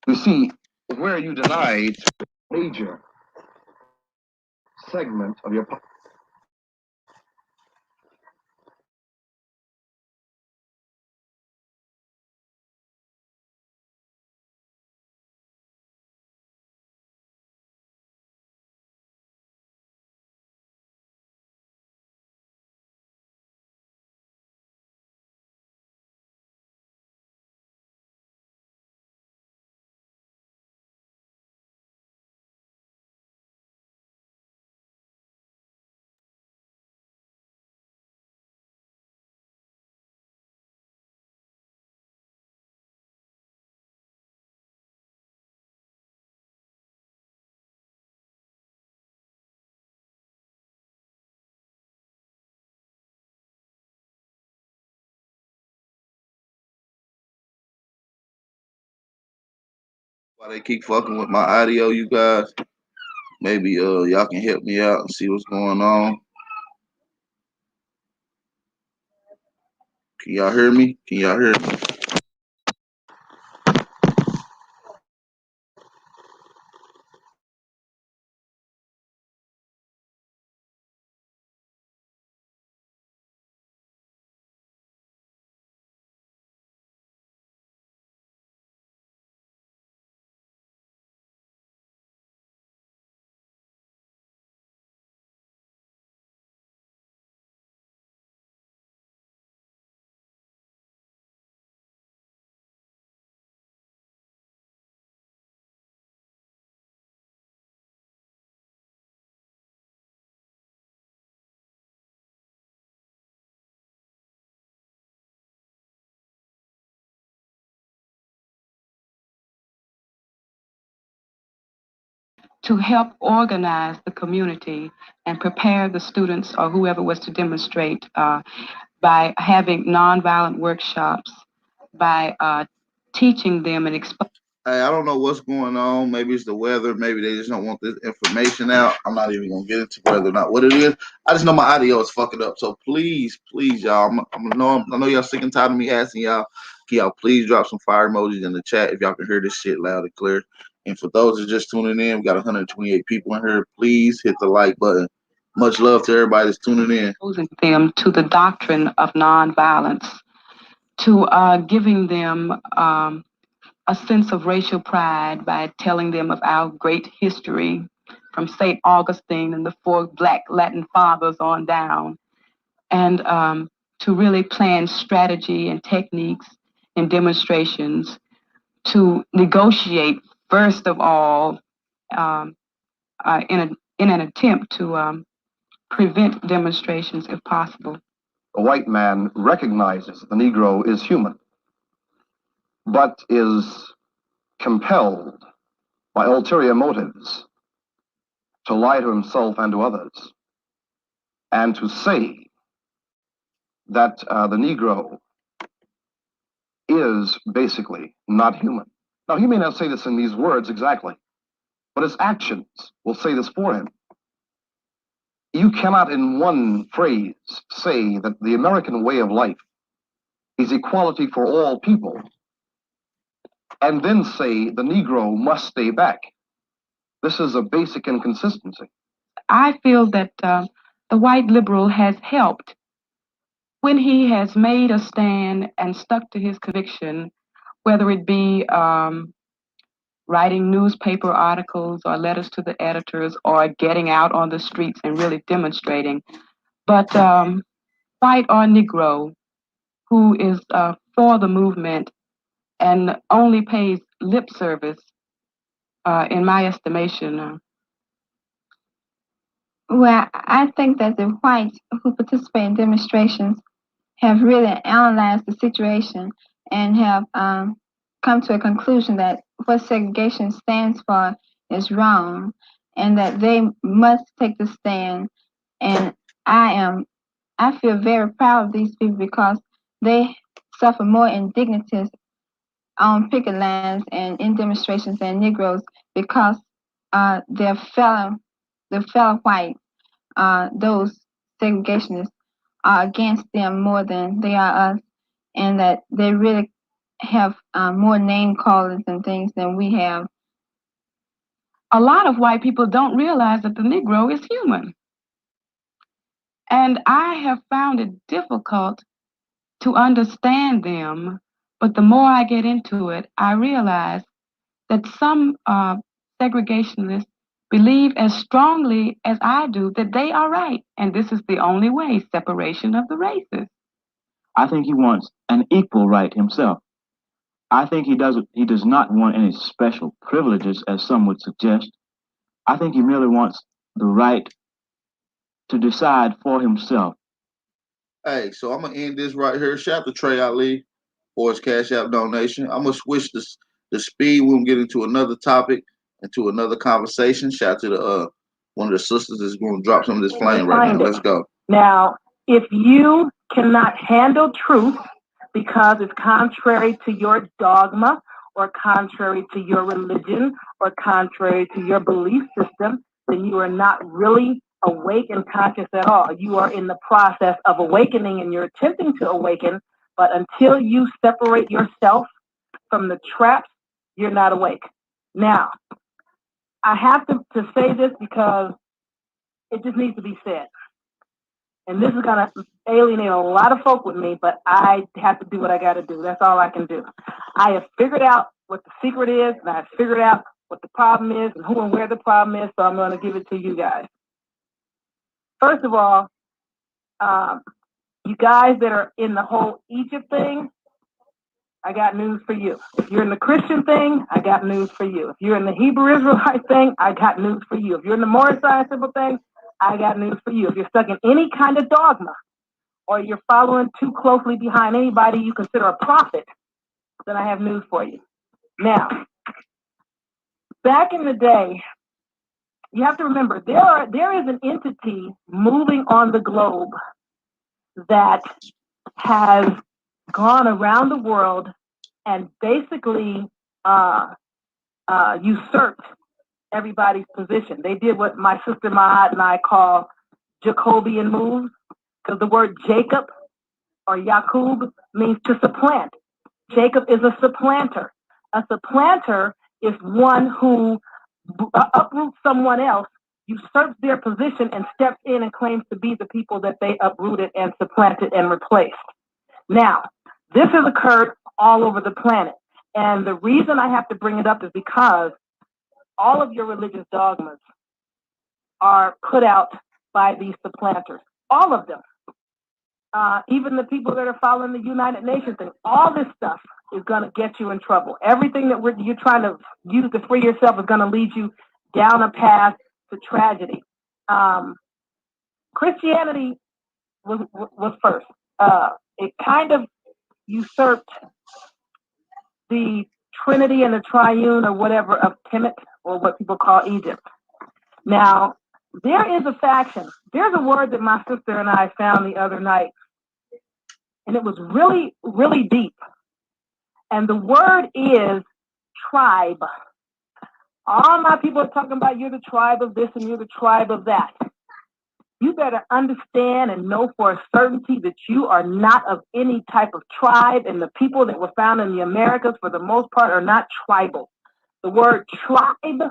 [SPEAKER 11] You see, where you denied a major segment of your
[SPEAKER 1] Why they keep fucking with my audio, you guys? Maybe y'all can help me out and see what's going on. Can y'all hear me? Can y'all hear me?
[SPEAKER 7] to help organize the community and prepare the students or whoever was to demonstrate by having nonviolent workshops, by teaching them and explaining.
[SPEAKER 1] Hey, I don't know what's going on. Maybe it's the weather. Maybe they just don't want this information out. I'm not even gonna get into whether or not what it is. I just know my audio is fucking up. So please, please, y'all. I know y'all sick and tired of me asking y'all. Can y'all please drop some fire emojis in the chat if y'all can hear this shit loud and clear. And for those that are just tuning in, we got 128 people in here. Please hit the like button. Much love to everybody that's tuning in.
[SPEAKER 7] Exposing them to the doctrine of nonviolence, to giving them a sense of racial pride by telling them of our great history from St. Augustine and the four Black Latin fathers on down, and to really plan strategy and techniques and demonstrations to negotiate, first of all, in an attempt to prevent demonstrations if possible.
[SPEAKER 11] A white man recognizes the Negro is human, but is compelled by ulterior motives to lie to himself and to others, and to say that the Negro is basically not human. Now, he may not say this in these words exactly, but his actions will say this for him. You cannot in one phrase say that the American way of life is equality for all people, and then say the Negro must stay back. This is a basic inconsistency.
[SPEAKER 7] I feel that the white liberal has helped when he has made a stand and stuck to his conviction, whether it be writing newspaper articles or letters to the editors or getting out on the streets and really demonstrating. But white or Negro who is for the movement and only pays lip service, in my estimation.
[SPEAKER 12] Well, I think that the whites who participate in demonstrations have really analyzed the situation and have come to a conclusion that what segregation stands for is wrong, and that they must take the stand. And I feel very proud of these people because they suffer more indignities on picket lines and in demonstrations than Negroes because their fellow whites, those segregationists, are against them more than they are us, and that they really have more name callers and things than we have.
[SPEAKER 7] A lot of white people don't realize that the Negro is human. And I have found it difficult to understand them, but the more I get into it, I realize that some segregationists believe as strongly as I do that they are right, and this is the only way, separation of the races.
[SPEAKER 9] I think he wants an equal right himself. I think he does not want any special privileges, as some would suggest. I think he merely wants the right to decide for himself.
[SPEAKER 1] Hey, so I'm gonna end this right here. Shout out to Trey Ali for his Cash App donation. I'm gonna switch the speed. We'll get into another topic, into another conversation. Shout out to the one of the sisters that's gonna drop some of this flame right now. Let's go.
[SPEAKER 13] Now, if you cannot handle truth because it's contrary to your dogma or contrary to your religion or contrary to your belief system, then you are not really awake and conscious at all. You are in the process of awakening and you're attempting to awaken, but until you separate yourself from the traps, you're not awake. Now, I have to say this because it just needs to be said. And this is going to alienate a lot of folk with me, but I have to do what I got to do. That's all I can do. I have figured out what the secret is, and I've figured out what the problem is and who and where the problem is, so I'm going to give it to you guys. First of all, you guys that are in the whole Egypt thing, I got news for you. If you're in the Christian thing, I got news for you. If you're in the Hebrew Israelite thing, I got news for you. If you're in the Morris Science Simple thing, I got news for you. If you're stuck in any kind of dogma, or you're following too closely behind anybody you consider a prophet, then I have news for you. Now, back in the day, you have to remember there is an entity moving on the globe that has gone around the world and basically usurped everybody's position. They did what my sister Mahat and I call Jacobian moves, because the word Jacob or Yakub means to supplant. Jacob is a supplanter. A supplanter is one who uproots someone else, usurps their position, and steps in and claims to be the people that they uprooted and supplanted and replaced. Now, this has occurred all over the planet. And the reason I have to bring it up is because all of your religious dogmas are put out by these supplanters. All of them. Even the people that are following the United Nations thing, all this stuff is going to get you in trouble. Everything that you're trying to use to free yourself is going to lead you down a path to tragedy. Christianity was first. It kind of usurped the Trinity and the Triune or whatever of Kemet, or what people call Egypt. Now, there is a faction. There's a word that my sister and I found the other night, and it was really, really deep. And the word is tribe. All my people are talking about you're the tribe of this and you're the tribe of that. You better understand and know for a certainty that you are not of any type of tribe, and the people that were found in the Americas, for the most part, are not tribal. The word tribe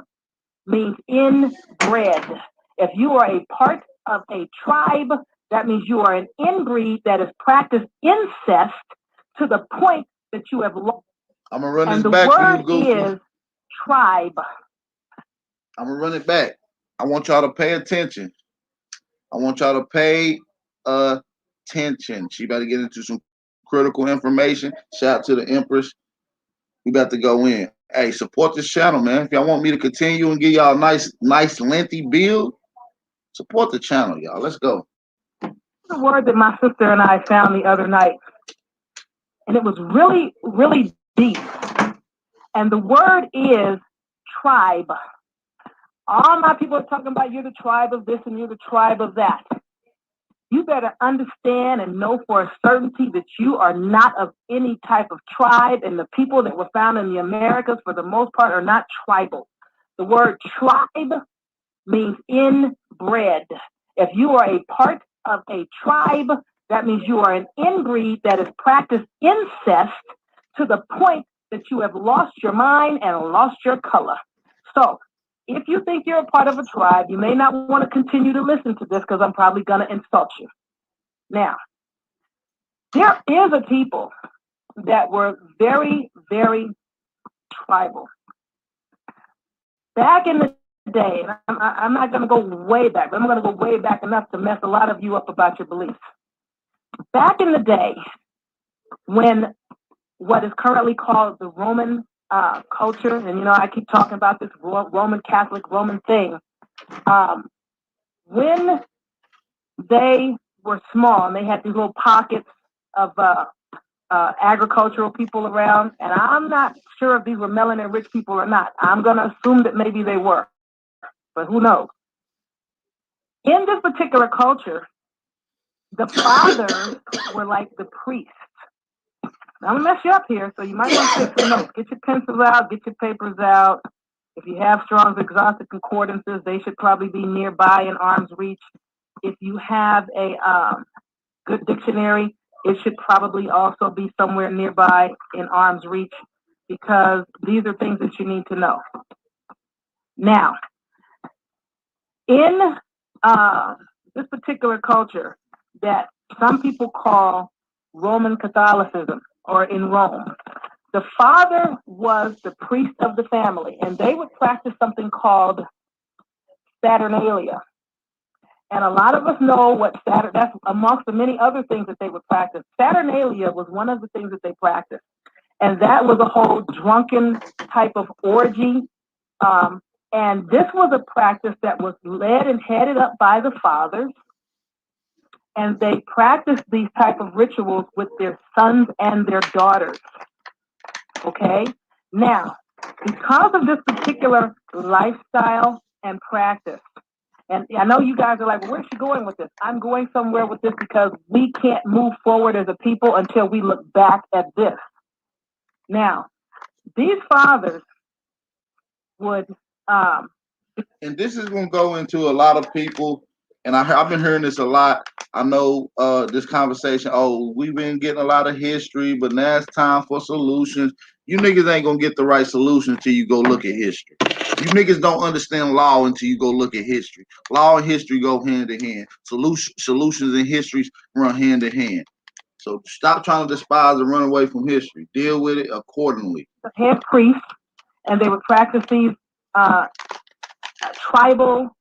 [SPEAKER 13] means inbred. If you are a part of a tribe, that means you are an inbreed that has practiced incest to the point that you have lost.
[SPEAKER 1] I'm gonna run this back for you, Goofy.
[SPEAKER 13] Is tribe.
[SPEAKER 1] I'm gonna run it back. I want y'all to pay attention. I want y'all to pay attention. She better get into some critical information. Shout out to the Empress. We about to go in. Hey, support this channel, man. If y'all want me to continue and give y'all a nice lengthy build, support the channel, y'all. Let's go.
[SPEAKER 13] The word that my sister and I found the other night, and it was really, really deep. And the word is tribe. All my people are talking about you're the tribe of this and you're the tribe of that. You better understand and know for a certainty that you are not of any type of tribe, and the people that were found in the Americas, for the most part, are not tribal. The word tribe means inbred. If you are a part of a tribe, that means you are an inbreed that has practiced incest to the point that you have lost your mind and lost your color. So, if you think you're a part of a tribe, you may not want to continue to listen to this, because I'm probably going to insult you. Now, there is a people that were very, very tribal. Back in the day, and I'm not going to go way back, but I'm going to go way back enough to mess a lot of you up about your beliefs. Back in the day, when what is currently called the Roman culture, and I keep talking about this Roman Catholic Roman thing, when they were small and they had these little pockets of agricultural people around, and I'm not sure if these were melanin rich people or not. I'm going to assume that maybe they were, but who knows? In this particular culture, the fathers were like the priests. I'm going to mess you up here, so you might want to take some notes. Get your pencils out, get your papers out. If you have Strong's Exhaustive Concordances, they should probably be nearby in arm's reach. If you have a good dictionary, it should probably also be somewhere nearby in arm's reach, because these are things that you need to know. Now, in this particular culture that some people call Roman Catholicism, or in Rome, the father was the priest of the family, and they would practice something called Saturnalia. And a lot of us know what that's amongst the many other things that they would practice. Saturnalia was one of the things that they practiced. And that was a whole drunken type of orgy. And this was a practice that was led and headed up by the fathers. And they practiced these type of rituals with their sons and their daughters. Okay? Now, because of this particular lifestyle and practiced. And I know you guys are like, well, where's she going with this? I'm going somewhere with this because we can't move forward as a people until we look back at this. Now, these fathers would
[SPEAKER 1] and this is going to go into a lot of people, and I've been hearing this a lot. I know this conversation, oh, we've been getting a lot of history, but now it's time for solutions. You niggas ain't going to get the right solution until you go look at history. You niggas don't understand law until you go look at history. Law and history go hand in hand. Solutions and histories run hand in hand. So stop trying to despise and run away from history. Deal with it accordingly.
[SPEAKER 13] Head priests, and they would practice these tribal,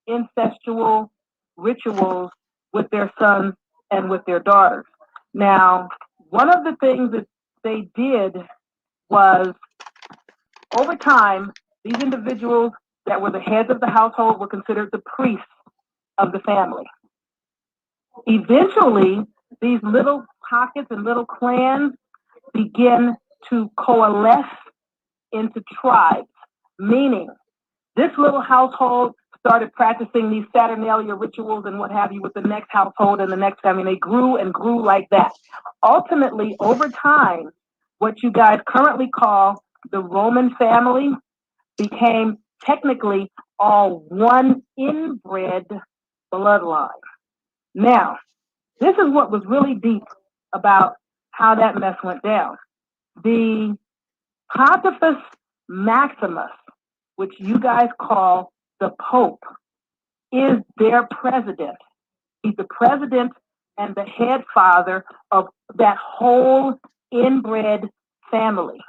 [SPEAKER 13] incestual rituals with their sons and with their daughters. Now, one of the things that they did was, over time, these individuals that were the heads of the household were considered the priests of the family. Eventually, these little pockets and little clans begin to coalesce into tribes, meaning this little household started practicing these Saturnalia rituals and what have you with the next household and the next family. They grew and grew like that. Ultimately, over time, what you guys currently call the Roman family became technically all one inbred bloodline. Now, this is what was really deep about how that mess went down. The Pontifex Maximus, which you guys call the Pope, is their president. He's the president and the head father of that whole inbred family.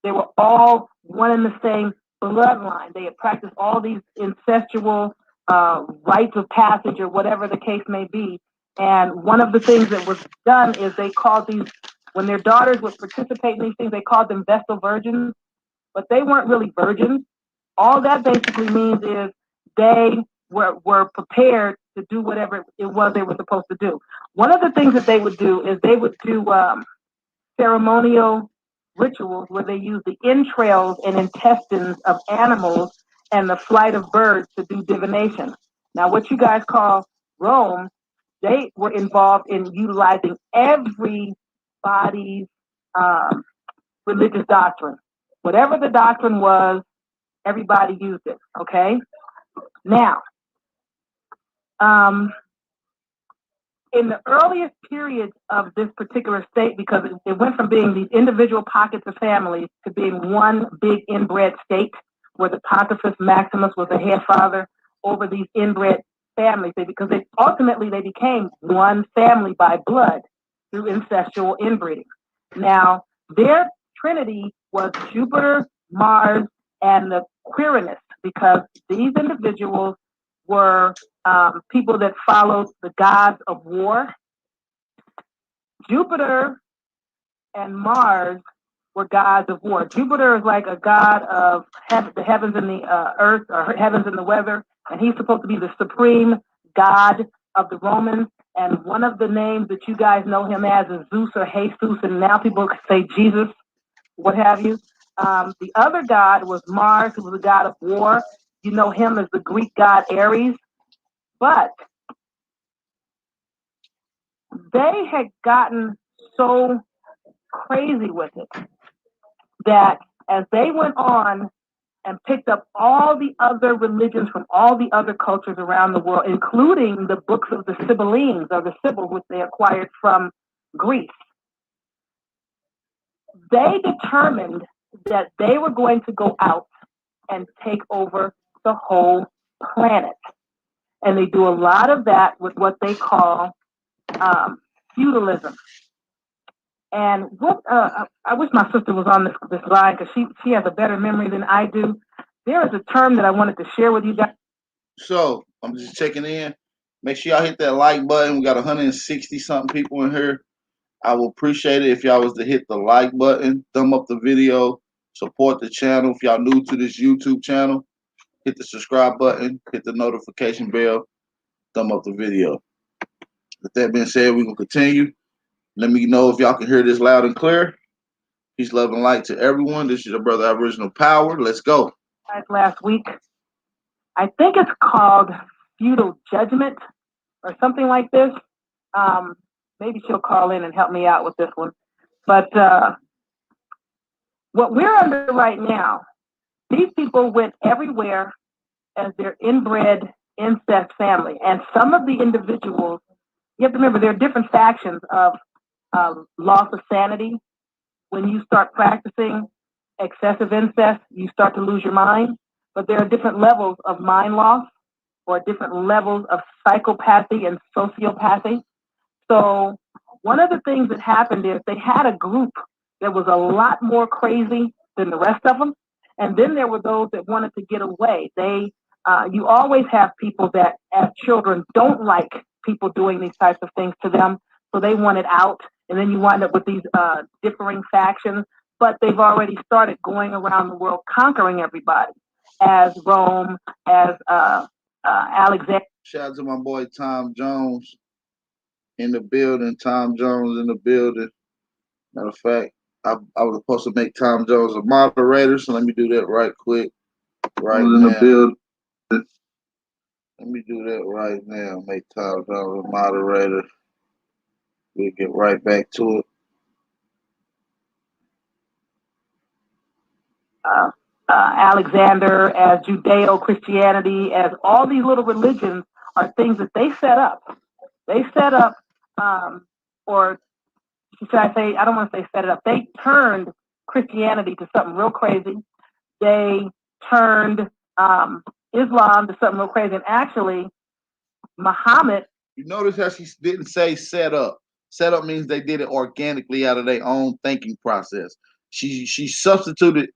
[SPEAKER 13] They were all one and the same bloodline. They had practiced all these incestual rites of passage or whatever the case may be. And one of the things that was done is they called these, when their daughters would participate in these things, they called them Vestal Virgins, but they weren't really virgins. All that basically means is they were prepared to do whatever it was they were supposed to do. One of the things that they would do is they would do ceremonial rituals where they use the entrails and intestines of animals and the flight of birds to do divination. Now, what you guys call Rome, they were involved in utilizing everybody's religious doctrine. Whatever the doctrine was, everybody used it, okay? Now, in the earliest periods of this particular state, because it went from being these individual pockets of families to being one big inbred state, where the Pontifex Maximus was the head father over these inbred families, because ultimately they became one family by blood through incestual inbreeding. Now, their trinity was Jupiter, Mars, and the Quirinus, because these individuals were people that followed the gods of war. Jupiter and Mars were gods of war. Jupiter is like a god of the heavens and the earth, or heavens and the weather, and he's supposed to be the supreme god of the Romans. And one of the names that you guys know him as is Zeus or Jesus, and now people say Jesus, what have you. The other god was Mars, who was a god of war. You know him as the Greek god Ares. But they had gotten so crazy with it that as they went on and picked up all the other religions from all the other cultures around the world, including the books of the Sibyllines, or the Sibyl, which they acquired from Greece, they determined that they were going to go out and take over the whole planet. And they do a lot of that with what they call feudalism. And what I wish my sister was on this line, because she has a better memory than I do. There is a term that I wanted to share with you guys.
[SPEAKER 1] So I'm just checking in. Make sure y'all hit that like button. We got 160 something people in here. I will appreciate it if y'all was to hit the like button, thumb up the video, support the channel. If y'all new to this YouTube channel, hit the subscribe button, hit the notification bell, thumb up the video. With that being said, we're going to continue. Let me know if y'all can hear this loud and clear. Peace, love, and light to everyone. This is your brother Aboriginal Power. Let's go.
[SPEAKER 13] Last week, I think it's called Feudal Judgment or something like this. Maybe she'll call in and help me out with this one. But what we're under right now, these people went everywhere as their inbred incest family. And some of the individuals, you have to remember, there are different factions of loss of sanity. When you start practicing excessive incest, you start to lose your mind. But there are different levels of mind loss or different levels of psychopathy and sociopathy. So one of the things that happened is they had a group that was a lot more crazy than the rest of them. And then there were those that wanted to get away. You always have people that as children don't like people doing these types of things to them. So they wanted out. And then you wind up with these differing factions, but they've already started going around the world conquering everybody, as Rome, as Alexander.
[SPEAKER 1] Shout out to my boy Tom Jones in the building. Tom Jones in the building. Matter of fact, I was supposed to make Tom Jones a moderator, so let me do that right quick. Right in the building. Let me do that right now. Make Tom Jones a moderator. We'll get right back to it.
[SPEAKER 13] Alexander, as Judeo-Christianity, as all these little religions are things that they set up. They set up, or should I say, I don't want to say set it up. They turned Christianity to something real crazy. They turned Islam to something real crazy. And actually, Muhammad.
[SPEAKER 1] You notice how she didn't say set up. Set up means they did it organically out of their own thinking process. She substituted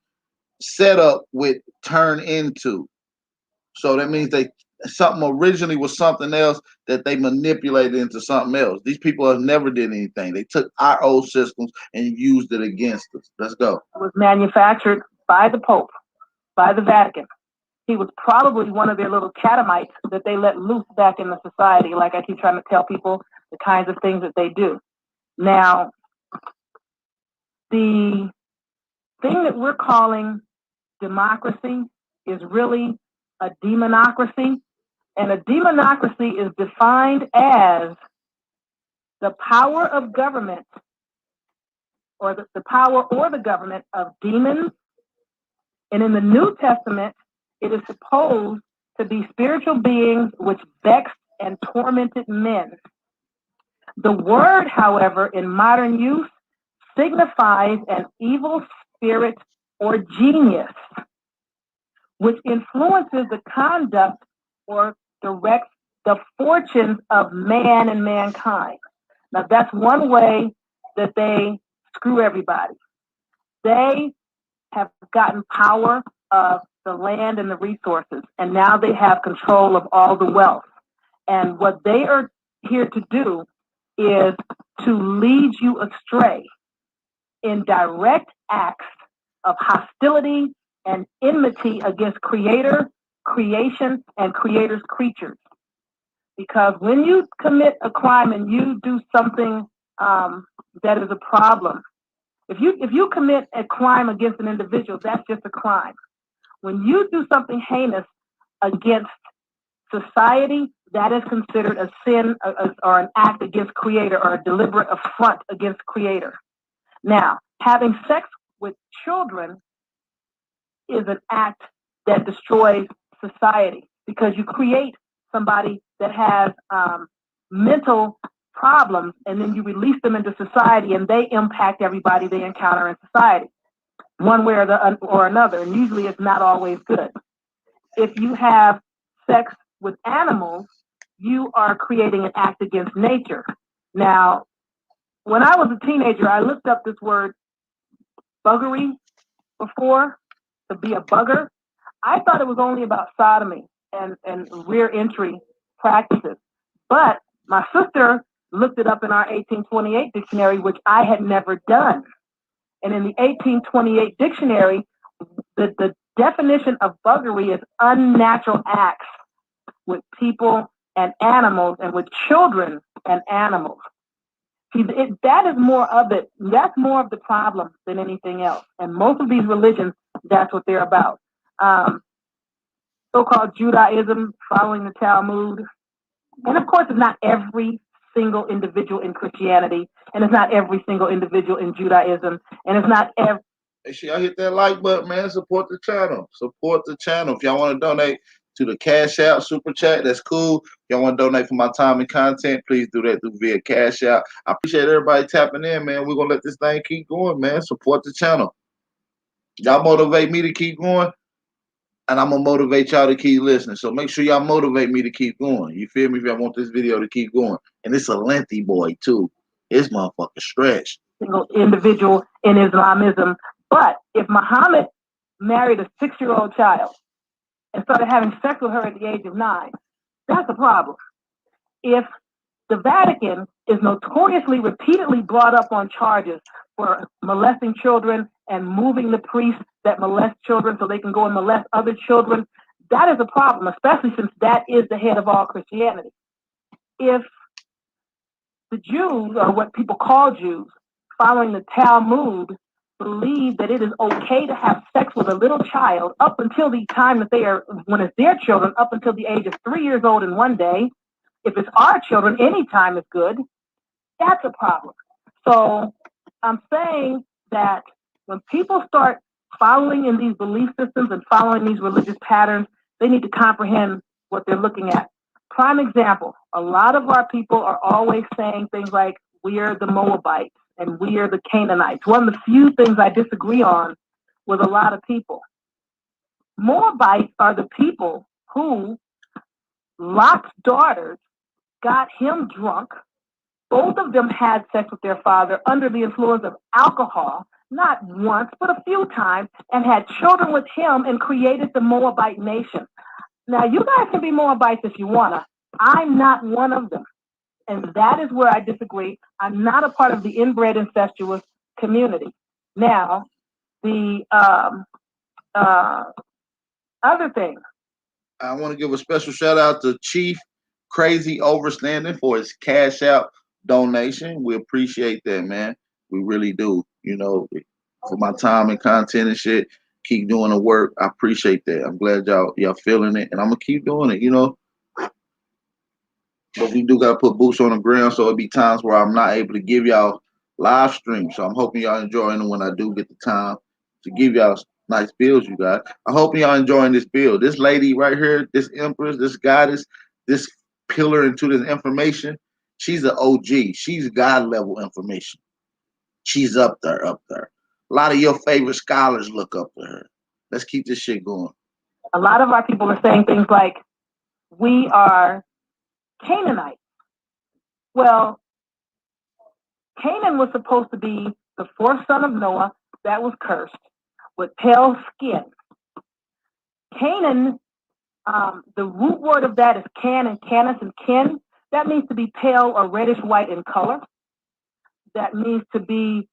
[SPEAKER 1] set up with turn into. So that means something originally was something else that they manipulated into something else. These people have never did anything. They took our old systems and used it against us. Let's go.
[SPEAKER 13] It was manufactured by the Pope, by the Vatican. He was probably one of their little catamites that they let loose back in the society. Like I keep trying to tell people the kinds of things that they do. Now, the thing that we're calling democracy is really a demonocracy. And a demonocracy is defined as the power of government or the power or the government of demons. And in the New Testament, it is supposed to be spiritual beings which vexed and tormented men. The word, however, in modern use signifies an evil spirit or genius, which influences the conduct or directs the fortunes of man and mankind. Now, that's one way that they screw everybody. They have gotten power of the land and the resources, and now they have control of all the wealth. And what they are here to do is to lead you astray in direct acts of hostility and enmity against creator, creation, and creator's creatures. Because when you commit a crime and you do something that is a problem, if you commit a crime against an individual, that's just a crime. When you do something heinous against society, that is considered a sin or an act against creator or a deliberate affront against creator. Now, having sex with children is an act that destroys society because you create somebody that has mental problems and then you release them into society and they impact everybody they encounter in society one way or another, and usually it's not always good. If you have sex with animals, you are creating an act against nature. Now, when I was a teenager, I looked up this word buggery before, to be a bugger. I thought it was only about sodomy and rear entry practices. But my sister looked it up in our 1828 dictionary, which I had never done. And in the 1828 dictionary, the definition of buggery is unnatural acts with people and animals and with children and animals. See, that is more of it. That's more of the problem than anything else. And most of these religions, that's what they're about. so-called Judaism, following the Talmud. And of course, it's not every single individual in Christianity, and it's not every single individual in Judaism, and it's not every.
[SPEAKER 1] Make sure y'all hit that like button, man. Support the channel. Support the channel. If y'all want to donate to the Cash App, Super Chat, that's cool. If y'all want to donate for my time and content, please do that via Cash App. I appreciate everybody tapping in, man. We're going to let this thing keep going, man. Support the channel. Y'all motivate me to keep going, and I'm going to motivate y'all to keep listening. So make sure y'all motivate me to keep going. You feel me? If y'all want this video to keep going. And it's a lengthy boy, too. It's motherfucking stretch.
[SPEAKER 13] Single individual in Islamism. But if Muhammad married a 6-year-old child and started having sex with her at the age of 9, that's a problem. If the Vatican is notoriously repeatedly brought up on charges for molesting children and moving the priests that molest children so they can go and molest other children, that is a problem, especially since that is the head of all Christianity. If the Jews, or what people call Jews, following the Talmud, believe that it is okay to have sex with a little child up until the time that they are, when it's their children, up until the age of 3 years old in one day. If it's our children, any time is good. That's a problem. So I'm saying that when people start following in these belief systems and following these religious patterns, they need to comprehend what they're looking at. Prime example, a lot of our people are always saying things like, we are the Moabites and we are the Canaanites. One of the few things I disagree on with a lot of people. Moabites are the people who Lot's daughters got him drunk. Both of them had sex with their father under the influence of alcohol, not once, but a few times, and had children with him and created the Moabite nation. Now, you guys can be Moabites if you want to. I'm not one of them. And that is where I disagree. I'm not a part of the inbred incestuous community. Now, the other thing.
[SPEAKER 1] I want to give a special shout out to Chief Crazy Overstanding for his Cash App donation. We appreciate that, man. We really do. You know, for my time and content and shit, keep doing the work. I appreciate that. I'm glad y'all feeling it, and I'm gonna keep doing it. You know, but we do gotta put boots on the ground, so it'll be times where I'm not able to give y'all live stream. So I'm hoping y'all enjoying it when I do get the time to give y'all nice builds, you guys. I hope y'all enjoying this build. This lady right here, this empress, this goddess, this pillar into this information, she's an OG. She's God level information. She's up there, up there. A lot of your favorite scholars look up to her. Let's keep this shit going.
[SPEAKER 13] A lot of our people are saying things like, we are Canaanites. Well, Canaan was supposed to be the fourth son of Noah that was cursed with pale skin. Canaan, the root word of that is can and canis and kin. That means to be pale or reddish white in color. That means to be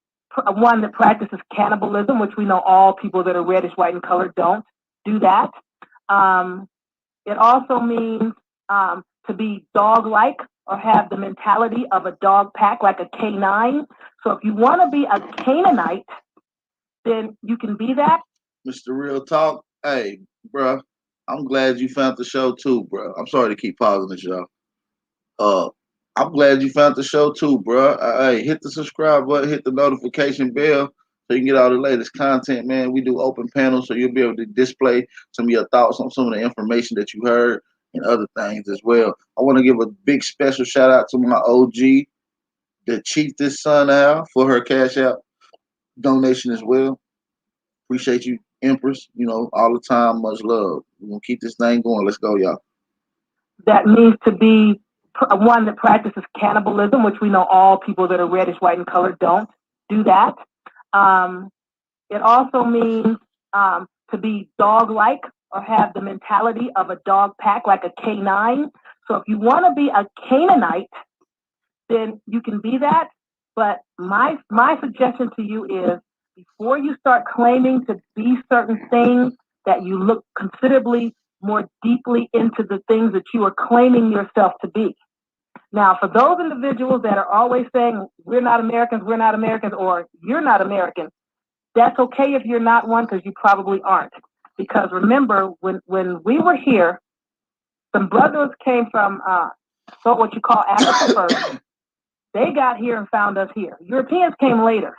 [SPEAKER 13] one that practices cannibalism, which we know all people that are reddish white in color don't do that. It also means to be dog-like or have the mentality of a dog pack, like a canine. So if you want to be a Canaanite, then you can be that.
[SPEAKER 1] Mr. Real Talk, hey, bro, I'm glad you found the show too, bro. I'm sorry to keep pausing this, y'all. I'm glad you found the show too, bro. Hey, hit the subscribe button, hit the notification bell so you can get all the latest content, man. We do open panels, so you'll be able to display some of your thoughts on some of the information that you heard and other things as well. I want to give a big special shout out to my OG, the Chief this son Al, for her Cash App donation as well. Appreciate you, Empress. You know, all the time. Much love. We're going to keep this thing going. Let's go, y'all.
[SPEAKER 13] That means to be one that practices cannibalism, which we know all people that are reddish white in color don't do that. It also means to be dog-like or have the mentality of a dog pack, like a canine. So if you want to be a Canaanite, then you can be that. But my suggestion to you is, before you start claiming to be certain things, that you look considerably more deeply into the things that you are claiming yourself to be. Now, for those individuals that are always saying, we're not Americans, or you're not American, that's okay if you're not one, because you probably aren't. Because remember, when we were here, some brothers came from what you call Africa first. They got here and found us here. Europeans came later.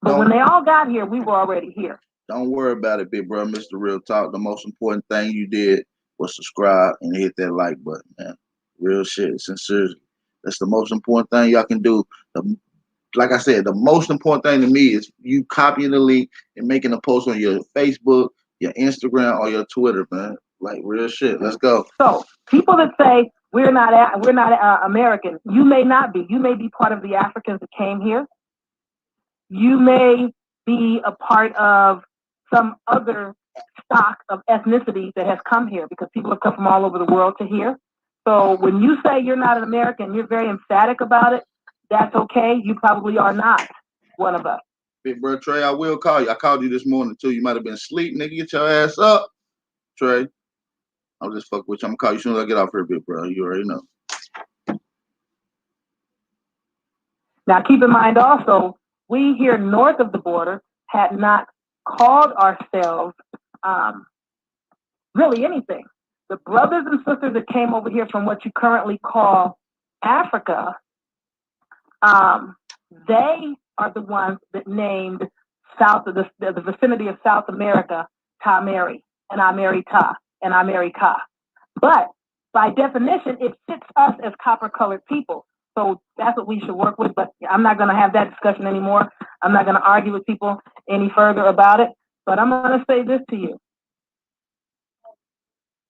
[SPEAKER 13] But when they all got here, we were already here.
[SPEAKER 1] Don't worry about it, big bro. Mr. Real Talk. The most important thing you did was subscribe and hit that like button, man. Real shit. Sincerely. That's the most important thing y'all can do. Like I said, the most important thing to me is you copying the link and making a post on your Facebook, your Instagram, or your Twitter, man. Like real shit. Let's go.
[SPEAKER 13] So people that say we're not American, you may not be. You may be part of the Africans that came here. You may be a part of some other stock of ethnicity that has come here, because people have come from all over the world to here. So when you say you're not an American, you're very emphatic about it. That's okay. You probably are not one of us.
[SPEAKER 1] Big bro Trey, I will call you. I called you this morning too. You might have been asleep, nigga. Get your ass up, Trey. I'll just fuck with you. I'm gonna call you as soon as I get off here, big bro. You already know.
[SPEAKER 13] Now keep in mind also, we here north of the border had not called ourselves really anything. The brothers and sisters that came over here from what you currently call Africa, they are the ones that named south of the vicinity of South America, Tamari, and America, and America. But by definition, it fits us as copper-colored people. So that's what we should work with. But I'm not going to have that discussion anymore. I'm not going to argue with people any further about it. But I'm going to say this to you.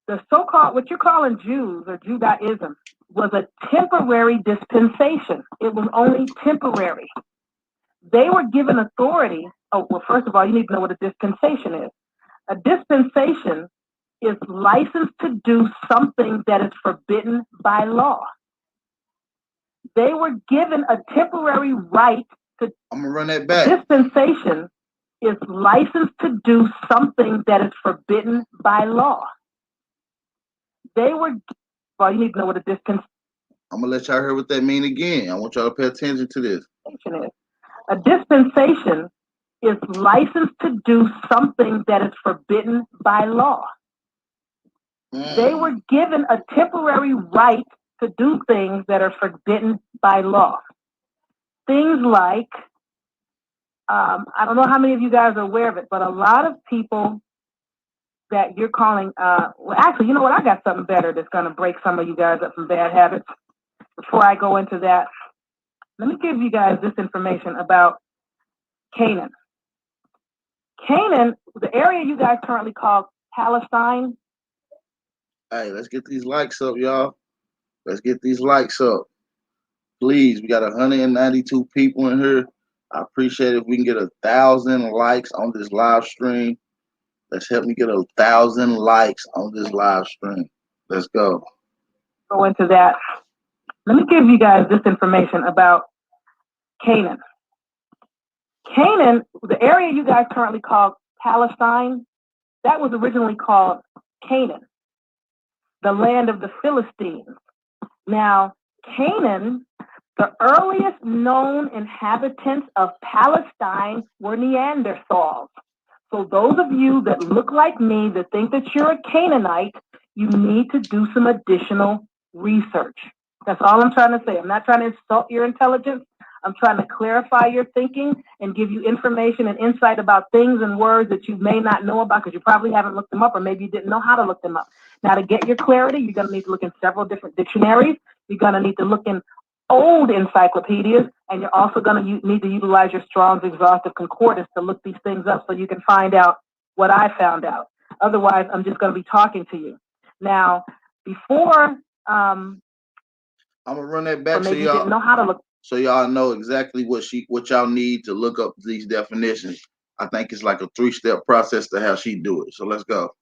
[SPEAKER 13] The so-called, what you're calling Jews or Judaism, was a temporary dispensation. It was only temporary. They were given authority. Oh, well, first of all, you need to know what a dispensation is. A dispensation is licensed to do something that is forbidden by law. They were given a temporary right to.
[SPEAKER 1] I'm gonna run that back.
[SPEAKER 13] Dispensation is licensed to do something that is forbidden by law. They were. Well, you need to know what a dispensation.
[SPEAKER 1] I'm gonna let y'all hear what that mean again. I want y'all to pay attention to this.
[SPEAKER 13] A dispensation is licensed to do something that is forbidden by law. They were given a temporary right to do things that are forbidden by law. Things like, I don't know how many of you guys are aware of it, but a lot of people that you're calling, well, actually, you know what? I got something better that's going to break some of you guys up from bad habits. Before I go into that, let me give you guys this information about Canaan. Canaan, the area you guys currently call Palestine.
[SPEAKER 1] Hey, let's get these likes up, y'all. Let's get these likes up. Please, we got 192 people in here. I appreciate it if we can get 1,000 likes on this live stream. Let's help me get 1,000 likes on this live stream. Let's go.
[SPEAKER 13] Go into that. Let me give you guys this information about Canaan. Canaan, the area you guys currently call Palestine, that was originally called Canaan, the land of the Philistines. Now, Canaan, the earliest known inhabitants of Palestine were Neanderthals. So those of you that look like me, that think that you're a Canaanite, you need to do some additional research. That's all I'm trying to say. I'm not trying to insult your intelligence. I'm trying to clarify your thinking and give you information and insight about things and words that you may not know about because you probably haven't looked them up, or maybe you didn't know how to look them up. Now, to get your clarity, you're going to need to look in several different dictionaries. You're going to need to look in old encyclopedias, and you're also going to need to utilize your Strong's Exhaustive Concordance to look these things up so you can find out what I found out. Otherwise, I'm just going to be talking to you. Now, before I'm
[SPEAKER 1] gonna run that back
[SPEAKER 13] so y'all didn't know how to look.
[SPEAKER 1] So y'all know exactly what y'all need to look up these definitions. I think it's like a 3-step process to how she do it. So let's go.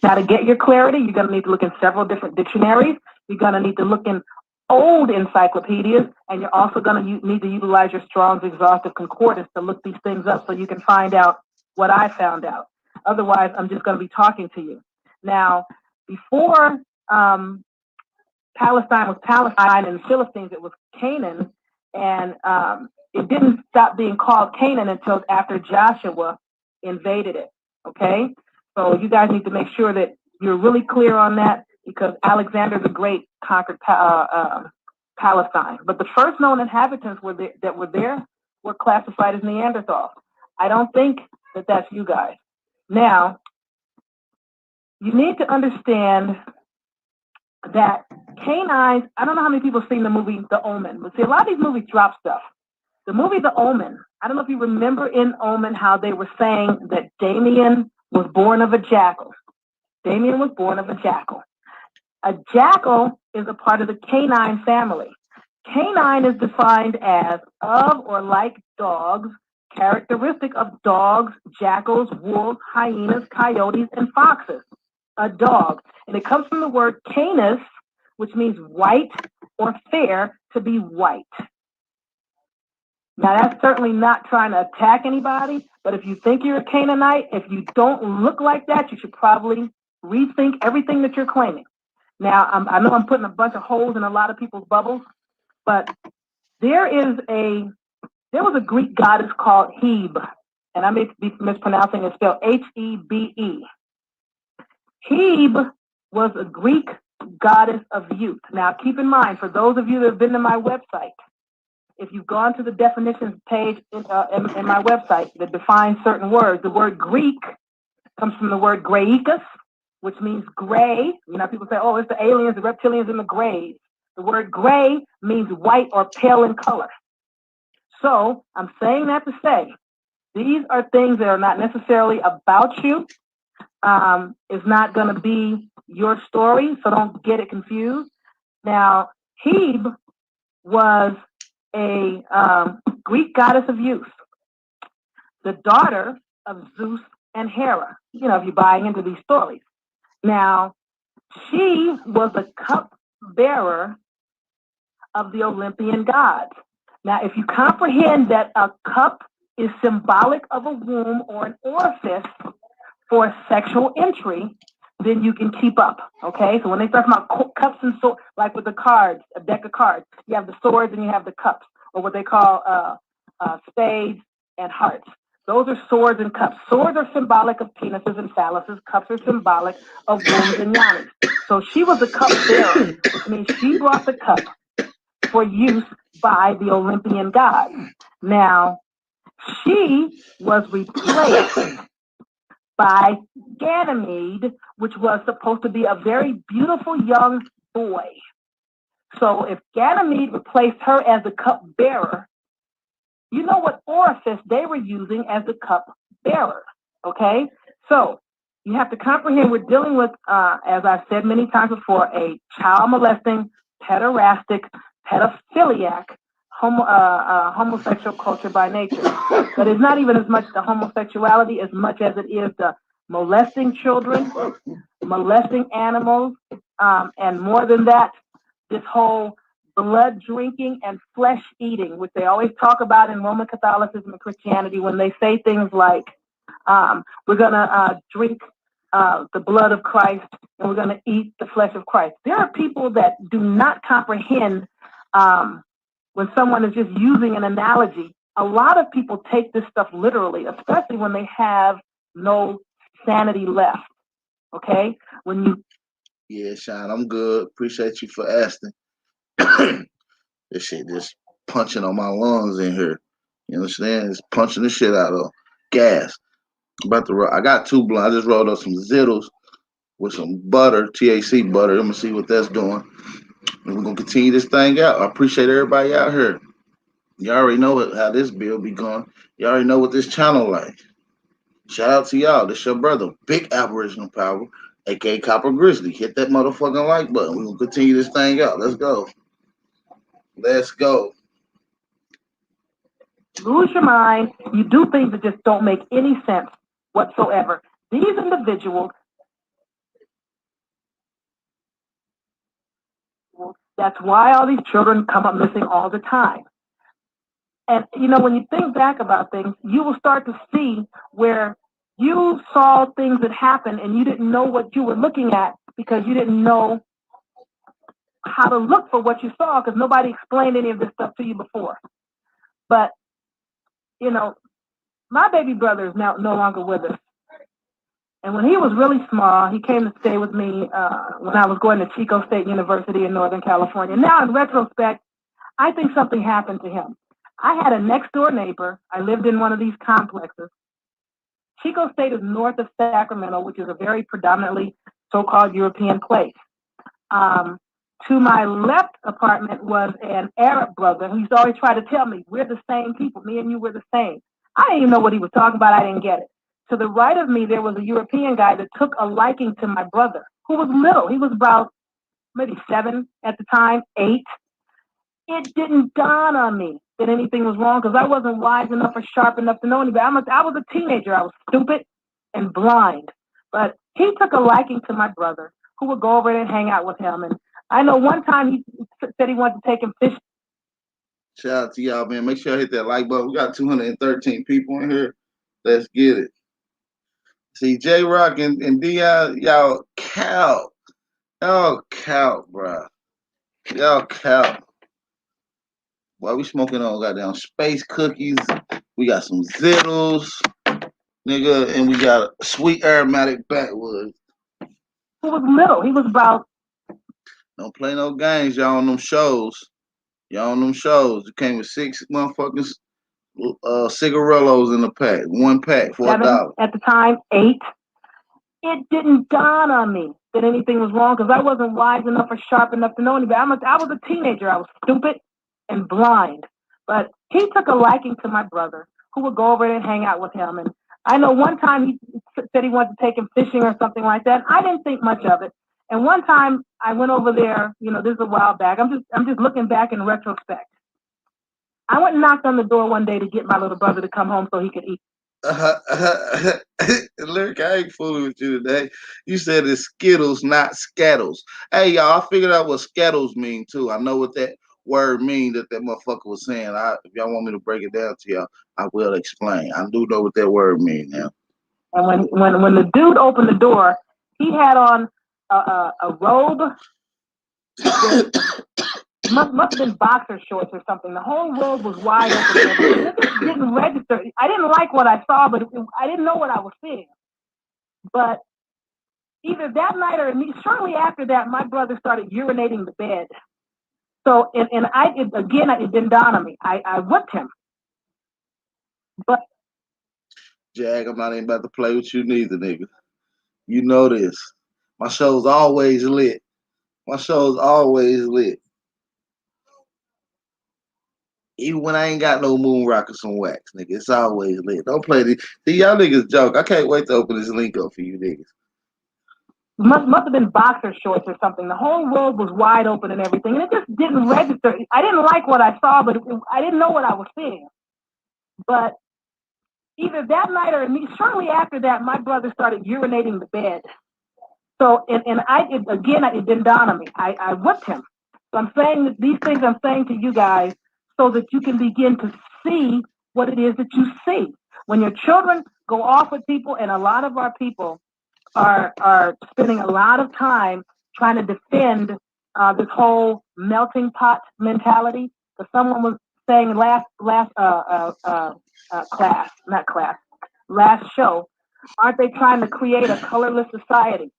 [SPEAKER 13] Now, to get your clarity, you're going to need to look in several different dictionaries. You're going to need to look in old encyclopedias, and you're also going to need to utilize your Strong's Exhaustive Concordance to look these things up so you can find out what I found out. Otherwise, I'm just going to be talking to you. Now, before Palestine was Palestine and the Philistines, it was Canaan, and it didn't stop being called Canaan until after Joshua invaded it, okay? So you guys need to make sure that you're really clear on that, because Alexander the Great conquered Palestine. But the first known inhabitants that were there were classified as Neanderthals. I don't think that that's you guys. Now, you need to understand that canines, I don't know how many people have seen the movie The Omen, but see, a lot of these movies drop stuff. The movie The Omen, I don't know if you remember in Omen how they were saying that Damien was born of a jackal. Damien was born of a jackal. A jackal is a part of the canine family. Canine is defined as of or like dogs, characteristic of dogs, jackals, wolves, hyenas, coyotes, and foxes. A dog. And it comes from the word canis, which means white or fair, to be white. Now, that's certainly not trying to attack anybody, but if you think you're a Canaanite, if you don't look like that, you should probably rethink everything that you're claiming. Now, I know I'm putting a bunch of holes in a lot of people's bubbles, but there was a Greek goddess called Hebe, and I may be mispronouncing it, spelled Hebe. Hebe was a Greek goddess of youth. Now, keep in mind, for those of you that have been to my website, if you've gone to the definitions page in my website that defines certain words, the word Greek comes from the word graicus, which means gray. You know, people say, oh, it's the aliens, the reptilians, and the grays. The word gray means white or pale in color. So I'm saying that to say, these are things that are not necessarily about you. It's not going to be your story, so don't get it confused. Now, Hebe was a Greek goddess of youth, the daughter of Zeus and Hera, you know, if you're buying into these stories. Now, she was the cup bearer of the Olympian gods. Now, if you comprehend that a cup is symbolic of a womb or an orifice for sexual entry, then you can keep up, okay? So when they start talking about cups and swords, like with the cards, a deck of cards, you have the swords and you have the cups, or what they call spades and hearts. Those are swords and cups. Swords are symbolic of penises and phalluses. Cups are symbolic of wombs and yonis. So she was a cup bearer, which means she brought the cup for use by the Olympian gods. Now, she was replaced by Ganymede, which was supposed to be a very beautiful young boy. So if Ganymede replaced her as the cup bearer, you know what orifice they were using as the cup bearer, okay? So you have to comprehend we're dealing with, as I've said many times before, a child molesting, pederastic, pedophiliac, homosexual culture by nature. But it's not even as much the homosexuality as much as it is the molesting children, molesting animals, and more than that, this whole blood drinking and flesh eating, which they always talk about in Roman Catholicism and Christianity when they say things like, we're going to drink the blood of Christ and we're going to eat the flesh of Christ. There are people that do not comprehend when someone is just using an analogy. A lot of people take this stuff literally, especially when they have no sanity left. Okay? When you
[SPEAKER 1] Yeah, Sean, I'm good. Appreciate you for asking. This shit just punching on my lungs in here. You understand? It's punching the shit out of gas. I got two blunt. I just rolled up some Zittles with some butter, THC butter. I'm gonna see what that's doing. And we're gonna continue this thing out. I appreciate everybody out here. You already know how this bill be going. You already know what this channel like. Shout out to y'all. This your brother, Big Aboriginal Power, aka Copper Grizzly. Hit that motherfucking like button. We're gonna continue this thing out. Let's go. Let's go.
[SPEAKER 13] lose your mind, you do things that just don't make any sense whatsoever. These individuals, that's why all these children come up missing all the time. And, you know, when you think back about things, you will start to see where you saw things that happened and you didn't know what you were looking at because you didn't know how to look for what you saw because nobody explained any of this stuff to you before. But, you know, my baby brother is now no longer with us. And when he was really small, he came to stay with me when I was going to Chico State University in Northern California. Now, in retrospect, I think something happened to him. I had a next door neighbor. I lived in one of these complexes. Chico State is north of Sacramento, which is a very predominantly so-called European place. To my left apartment was an Arab brother who used to always try to tell me, we're the same people, me and you were the same. I didn't even know what he was talking about. I didn't get it. To the right of me, there was a European guy that took a liking to my brother, who was little. He was about maybe 7 at the time, 8. It didn't dawn on me that anything was wrong because I wasn't wise enough or sharp enough to know anything. I was a teenager. I was stupid and blind. But he took a liking to my brother, who would go over there and hang out with him. And I know one time he said he wanted to take him fishing.
[SPEAKER 1] Shout out to y'all, man. Make sure I hit that like button. We got 213 people in here. Let's get it. See, J Rock and Dion, y'all cow. Y'all cow, bro. Y'all cow. Boy, we smoking on goddamn space cookies. We got some Zittles, nigga, and we got a sweet aromatic backwoods.
[SPEAKER 13] He was little. He was about.
[SPEAKER 1] Don't play no games, y'all on them shows. Y'all on them shows. You came with 6 motherfucking cigarillos in the pack. 1 pack for $1.
[SPEAKER 13] At the time, 8. It didn't dawn on me that anything was wrong because I wasn't wise enough or sharp enough to know anything. I was a teenager. I was stupid and blind. But he took a liking to my brother, who would go over there and hang out with him. And I know one time he said he wanted to take him fishing or something like that. I didn't think much of it. And one time I went over there, this is a while back. I'm just looking back in retrospect. I went and knocked on the door one day to get my little brother to come home so he could eat.
[SPEAKER 1] Lyric, I ain't fooling with you today. You said it's Skittles, not Scattles. Hey, y'all, I figured out what Scattles mean too. I know what that word mean that motherfucker was saying. If y'all want me to break it down to y'all, I will explain. I do know what that word mean now.
[SPEAKER 13] And when the dude opened the door, he had on a robe. Must have been boxer shorts or something. The whole robe was wide open. It just didn't register. I didn't like what I saw, but I didn't know what I was seeing. But either that night or shortly after that, my brother started urinating the bed. So, it didn't dawn on me. I whipped him. But
[SPEAKER 1] Jag, I'm not even about to play with you neither, nigga. You know this. My show's always lit. My show's always lit. Even when I ain't got no moon rock or some wax, nigga, it's always lit. Don't play this. See, y'all niggas joke. I can't wait to open this link up for you niggas.
[SPEAKER 13] Must have been boxer shorts or something. The whole robe was wide open and everything. And it just didn't register. I didn't like what I saw, but I didn't know what I was seeing. But either that night or shortly after that, my brother started urinating the bed. So, it didn't dawn on me. I whipped him. So I'm saying that these things I'm saying to you guys so that you can begin to see what it is that you see. When your children go off with people, and a lot of our people are spending a lot of time trying to defend this whole melting pot mentality. So someone was saying last show, aren't they trying to create a colorless society?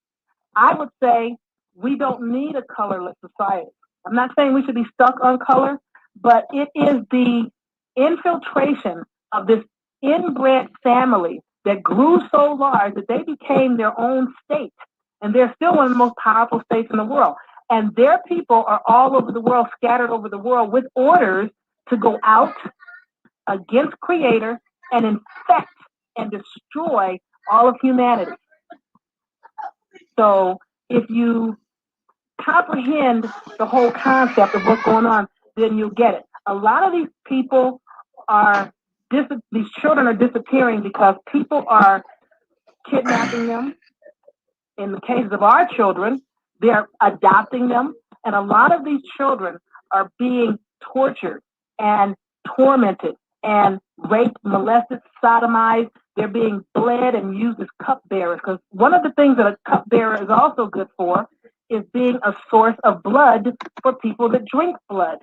[SPEAKER 13] I would say we don't need a colorless society. I'm not saying we should be stuck on color, but it is the infiltration of this inbred family that grew so large that they became their own state. And they're still one of the most powerful states in the world. And their people are all over the world, scattered over the world with orders to go out against Creator and infect and destroy all of humanity. So if you comprehend the whole concept of what's going on, then you'll get it. A lot of these people these children are disappearing because people are kidnapping them. In the cases of our children, they're adopting them. And a lot of these children are being tortured and tormented and raped, molested, sodomized. They're being bled and used as cupbearers. Because one of the things that a cupbearer is also good for is being a source of blood for people that drink blood.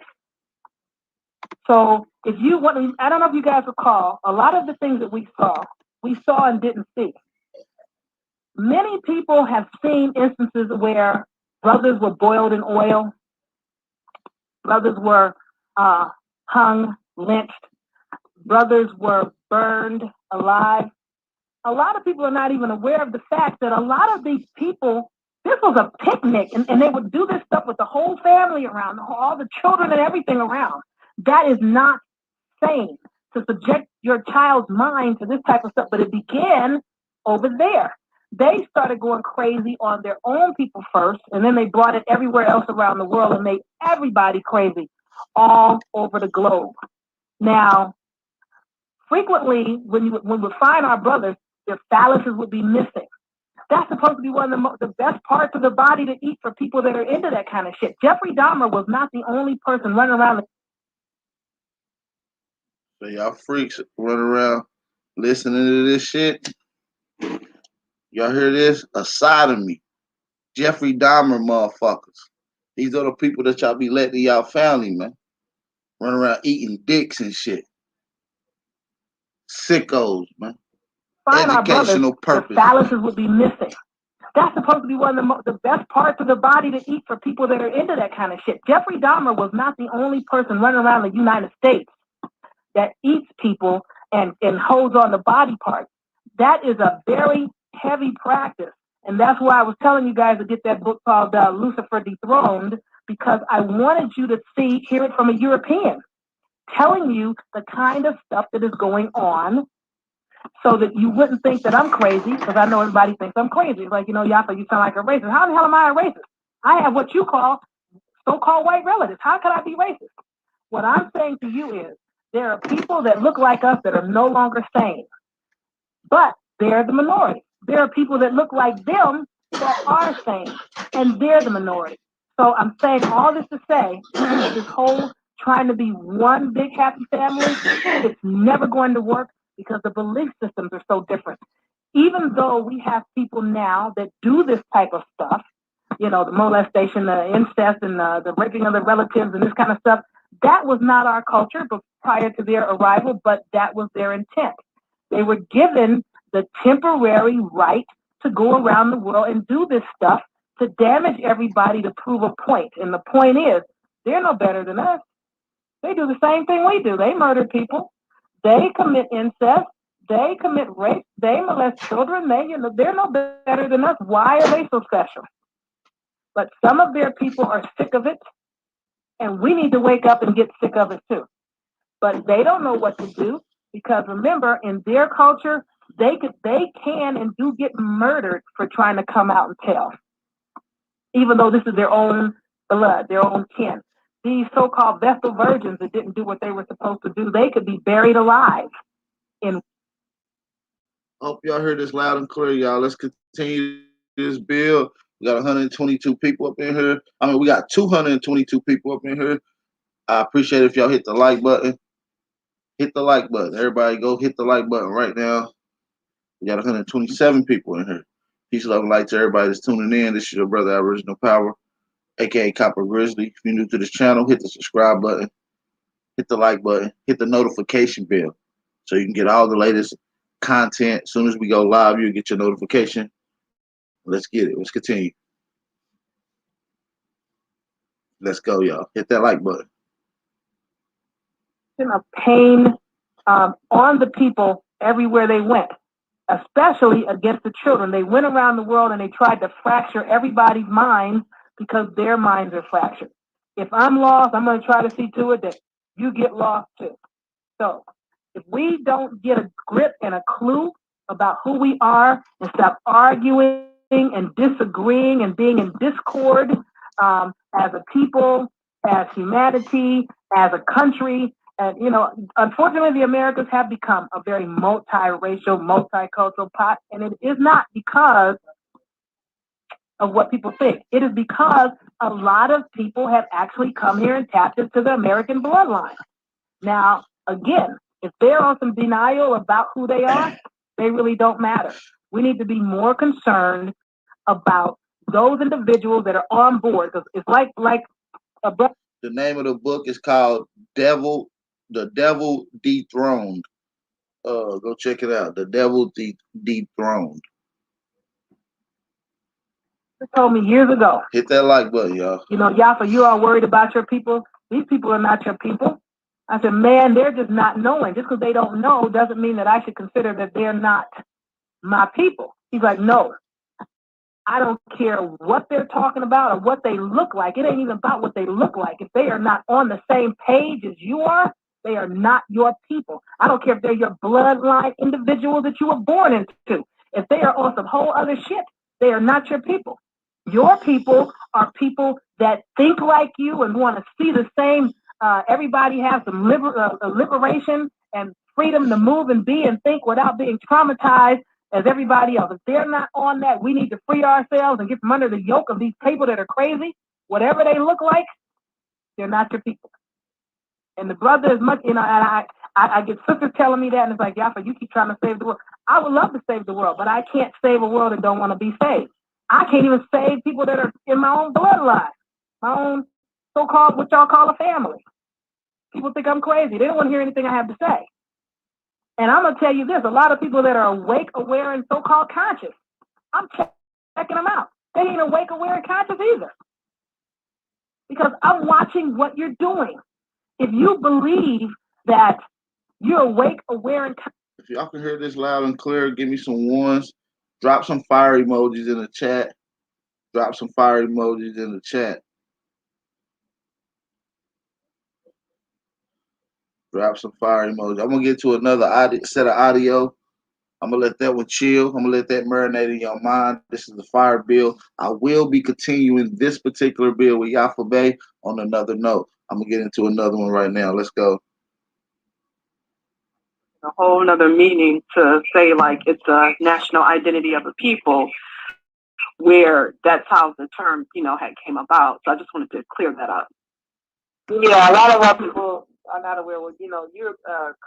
[SPEAKER 13] So if you want, I don't know if you guys recall, a lot of the things that we saw and didn't see. Many people have seen instances where brothers were boiled in oil, brothers were hung, lynched, brothers were burned alive. A lot of people are not even aware of the fact that a lot of these people, this was a picnic, and they would do this stuff with the whole family around, all the children and everything around. That is not sane to subject your child's mind to this type of stuff, but it began over there. They started going crazy on their own people first, and then they brought it everywhere else around the world and made everybody crazy all over the globe. Now, frequently, when we find our brothers, their phalluses would be missing. That's supposed to be one of the best parts of the body to eat for people that are into that kind of shit. Jeffrey Dahmer was not the only person running around.
[SPEAKER 1] So y'all freaks running around listening to this shit. Y'all hear this? A sodomy. Jeffrey Dahmer motherfuckers. These are the people that y'all be letting y'all family, man. Run around eating dicks and shit. Sickos, man.
[SPEAKER 13] Find
[SPEAKER 1] Educational purpose.
[SPEAKER 13] The phalluses would be missing. That's supposed to be one of the best parts of the body to eat for people that are into that kind of shit. Jeffrey Dahmer was not the only person running around the United States that eats people and holds on the body parts. That is a very heavy practice. And that's why I was telling you guys to get that book called Lucifer Dethroned, because I wanted you to hear it from a European, telling you the kind of stuff that is going on, so that you wouldn't think that I'm crazy, because I know everybody thinks I'm crazy. It's like, Yapa, you sound like a racist. How the hell am I a racist? I have what you call so-called white relatives. How could I be racist? What I'm saying to you is, there are people that look like us that are no longer sane, but they're the minority. There are people that look like them that are sane, and they're the minority. So I'm saying all this to say, this whole trying to be one big happy family, it's never going to work, because the belief systems are so different. Even though we have people now that do this type of stuff, the molestation, the incest, and the raping of the relatives and this kind of stuff, that was not our culture but prior to their arrival, but that was their intent. They were given the temporary right to go around the world and do this stuff to damage everybody to prove a point. And the point is, they're no better than us. They do the same thing we do. They murder people. They commit incest. They commit rape. They molest children. They're no better than us. Why are they so special? But some of their people are sick of it, and we need to wake up and get sick of it too. But they don't know what to do, because remember, in their culture, they can and do get murdered for trying to come out and tell, even though this is their own blood, their own kin. These so-called Vestal virgins that didn't do what they were supposed to do, they could be buried alive.
[SPEAKER 1] Hope y'all heard this loud and clear, y'all. Let's continue this bill. We got 122 people up in here. We got 222 people up in here. I appreciate it if y'all hit the like button. Hit the like button. Everybody go hit the like button right now. We got 127 people in here. Peace, love, and light to everybody that's tuning in. This is your brother, Aboriginal Power, a.k.a. Copper Grizzly. If you're new to this channel, hit the subscribe button. Hit the like button. Hit the notification bell so you can get all the latest content. As soon as we go live, you'll get your notification. Let's get it. Let's continue. Let's go, y'all. Hit that like button.
[SPEAKER 13] Of pain on the people everywhere they went, especially against the children. They went around the world and they tried to fracture everybody's minds because their minds are fractured. If I'm lost, I'm going to try to see to it that you get lost too. So if we don't get a grip and a clue about who we are and stop arguing and disagreeing and being in discord as a people, as humanity, as a country, and unfortunately, the Americas have become a very multiracial, multicultural pot, and it is not because of what people think. It is because a lot of people have actually come here and tapped into the American bloodline. Now, again, if they're on some denial about who they are, they really don't matter. We need to be more concerned about those individuals that are on board. Because it's like a brother.
[SPEAKER 1] The name of the book is called The Devil Dethroned. Go check it out. The Devil Dethroned.
[SPEAKER 13] told me years ago.
[SPEAKER 1] Hit that like button, y'all.
[SPEAKER 13] You know, Yafa, you are worried about your people. These people are not your people. I said, man, they're just not knowing. Just because they don't know doesn't mean that I should consider that they're not my people. He's like, no, I don't care what they're talking about or what they look like. It ain't even about what they look like. If they are not on the same page as you are, they are not your people. I don't care if they're your bloodline individual that you were born into. If they are on some whole other shit, they are not your people. Your people are people that think like you and want to see the same. Everybody has some liberation and freedom to move and be and think without being traumatized as everybody else. If they're not on that, we need to free ourselves and get from under the yoke of these people that are crazy. Whatever they look like, they're not your people. And the brother is much, you know, and I get sisters telling me that, and it's like, Yafa, you keep trying to save the world. I would love to save the world, but I can't save a world that don't want to be saved. I can't even save people that are in my own bloodline, my own so-called, what y'all call a family. People think I'm crazy. They don't want to hear anything I have to say. And I'm going to tell you this, a lot of people that are awake, aware, and so-called conscious, I'm checking them out. They ain't awake, aware, and conscious either. Because I'm watching what you're doing. If you believe that you're awake, aware, and conscious.
[SPEAKER 1] If y'all can hear this loud and clear, give me some ones. Drop some fire emojis in the chat. Drop some fire emojis in the chat. Drop some fire emojis. I'm going to get to another set of audio. I'm going to let that one chill. I'm going to let that marinate in your mind. This is the fire bill. I will be continuing this particular bill with Yafa Bay on another note. I'm going to get into another one right now. Let's go.
[SPEAKER 14] A whole nother meaning to say like it's a national identity of a people, where that's how the term, you know, had came about. So I just wanted to clear that up.
[SPEAKER 13] Yeah, a lot of our people are not aware. Well, you know,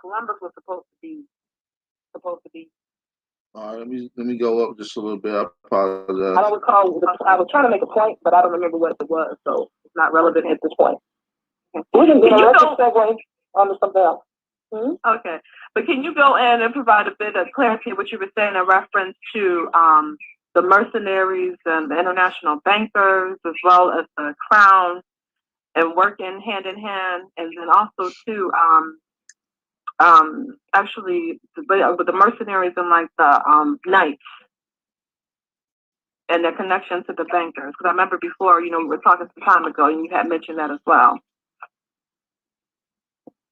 [SPEAKER 13] Columbus was supposed to be.
[SPEAKER 1] All right, let me go up just a little bit. I apologize.
[SPEAKER 13] I don't recall. I was trying to make a point, but I don't remember what it was, so it's not relevant at this point. We can get a segue onto something else.
[SPEAKER 14] Okay, but can you go in and provide a bit of clarity of what you were saying in reference to the mercenaries and the international bankers, as well as the crown, and working hand in hand, and then also too, actually, with the mercenaries and like the knights and their connection to the bankers? Because I remember before, you know, we were talking some time ago, and you had mentioned that as well.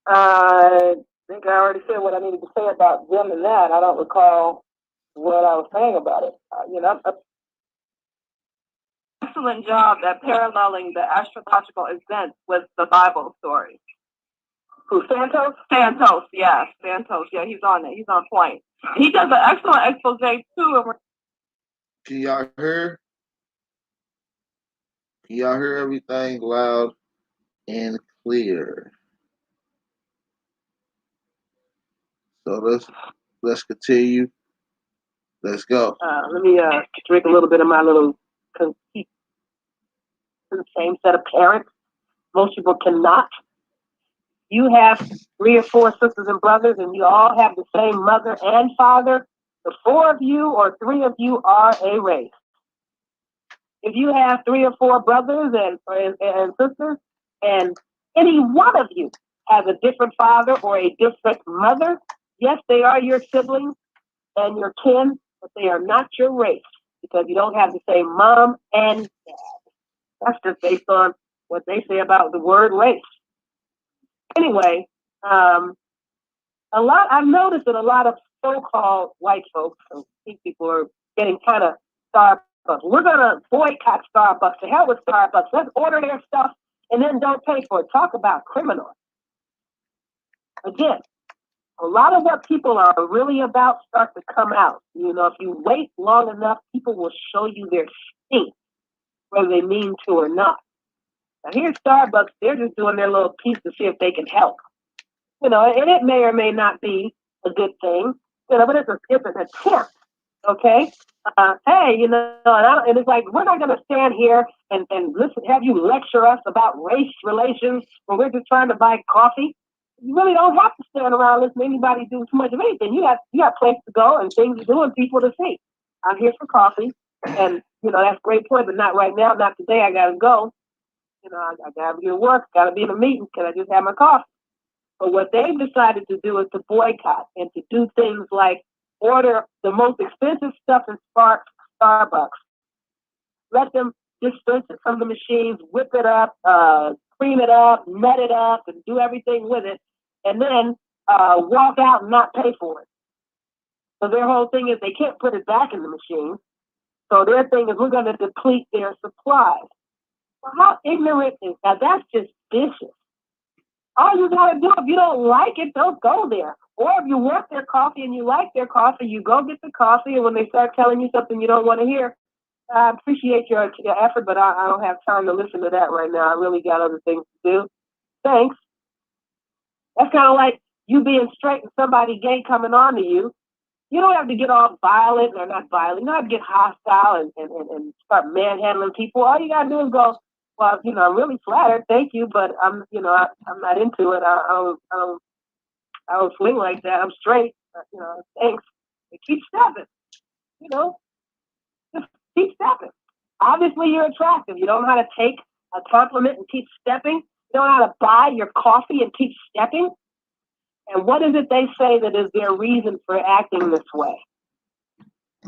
[SPEAKER 13] I think I already said what I needed to say about them and that. I don't recall what I was saying about it.
[SPEAKER 14] Excellent job at paralleling the astrological events with the Bible story.
[SPEAKER 13] Who, Santos?
[SPEAKER 14] Santos, yes, Santos. Yeah, he's on it. He's on point. He does an excellent expose too.
[SPEAKER 1] Can y'all hear? Can y'all hear everything loud and clear? So let's continue. Let's go.
[SPEAKER 13] Let me drink a little bit of my little conceit. The same set of parents. Most people cannot. You have 3 or 4 sisters and brothers, and you all have the same mother and father. The 4 of you or 3 of you are a race. If you have 3 or 4 brothers and sisters, and any one of you has a different father or a different mother, yes, they are your siblings and your kin, but they are not your race because you don't have the same mom and dad. That's just based on what they say about the word race. Anyway, I've noticed that a lot of so-called white folks, so people are getting kind of Starbucks. We're gonna boycott Starbucks. To hell with Starbucks. Let's order their stuff and then don't pay for it. Talk about criminal. Again, a lot of what people are really about starts to come out. You know, if you wait long enough, people will show you their stink, whether they mean to or not. Now here's Starbucks, they're just doing their little piece to see if they can help. You know, and it may or may not be a good thing, you know, but it's an attempt, okay? Hey, you know, and it's like, we're not going to stand here and listen, have you lecture us about race relations when we're just trying to buy coffee. You really don't have to stand around listening to anybody do too much of anything. You got places to go and things to do and people to see. I'm here for coffee, and That's a great point, but not right now, not today. I gotta go. I gotta be at work, gotta be in a meeting. Can I just have my coffee? But what they've decided to do is to boycott and to do things like order the most expensive stuff in Starbucks. Let them dispense it from the machines, whip it up, cream it up, nut it up, and do everything with it, and then walk out and not pay for it. So their whole thing is they can't put it back in the machine. So their thing is we're going to deplete their supplies. Well, how ignorant is that? That's just vicious. All you got to do, if you don't like it, don't go there. Or if you want their coffee and you like their coffee, you go get the coffee, and when they start telling you something you don't want to hear, I appreciate your effort, but I don't have time to listen to that right now. I really got other things to do. Thanks. That's kind of like you being straight and somebody gay coming on to you. You don't have to get all violent, or not violent. You don't have to get hostile and start manhandling people. All you got to do is go, well, I'm really flattered. Thank you, but I'm not into it. I don't swing like that. I'm straight. Thanks. And keep stepping. Just keep stepping. Obviously, you're attractive. You don't know how to take a compliment and keep stepping. You don't know how to buy your coffee and keep stepping. And what is it they say that is their reason for acting this way?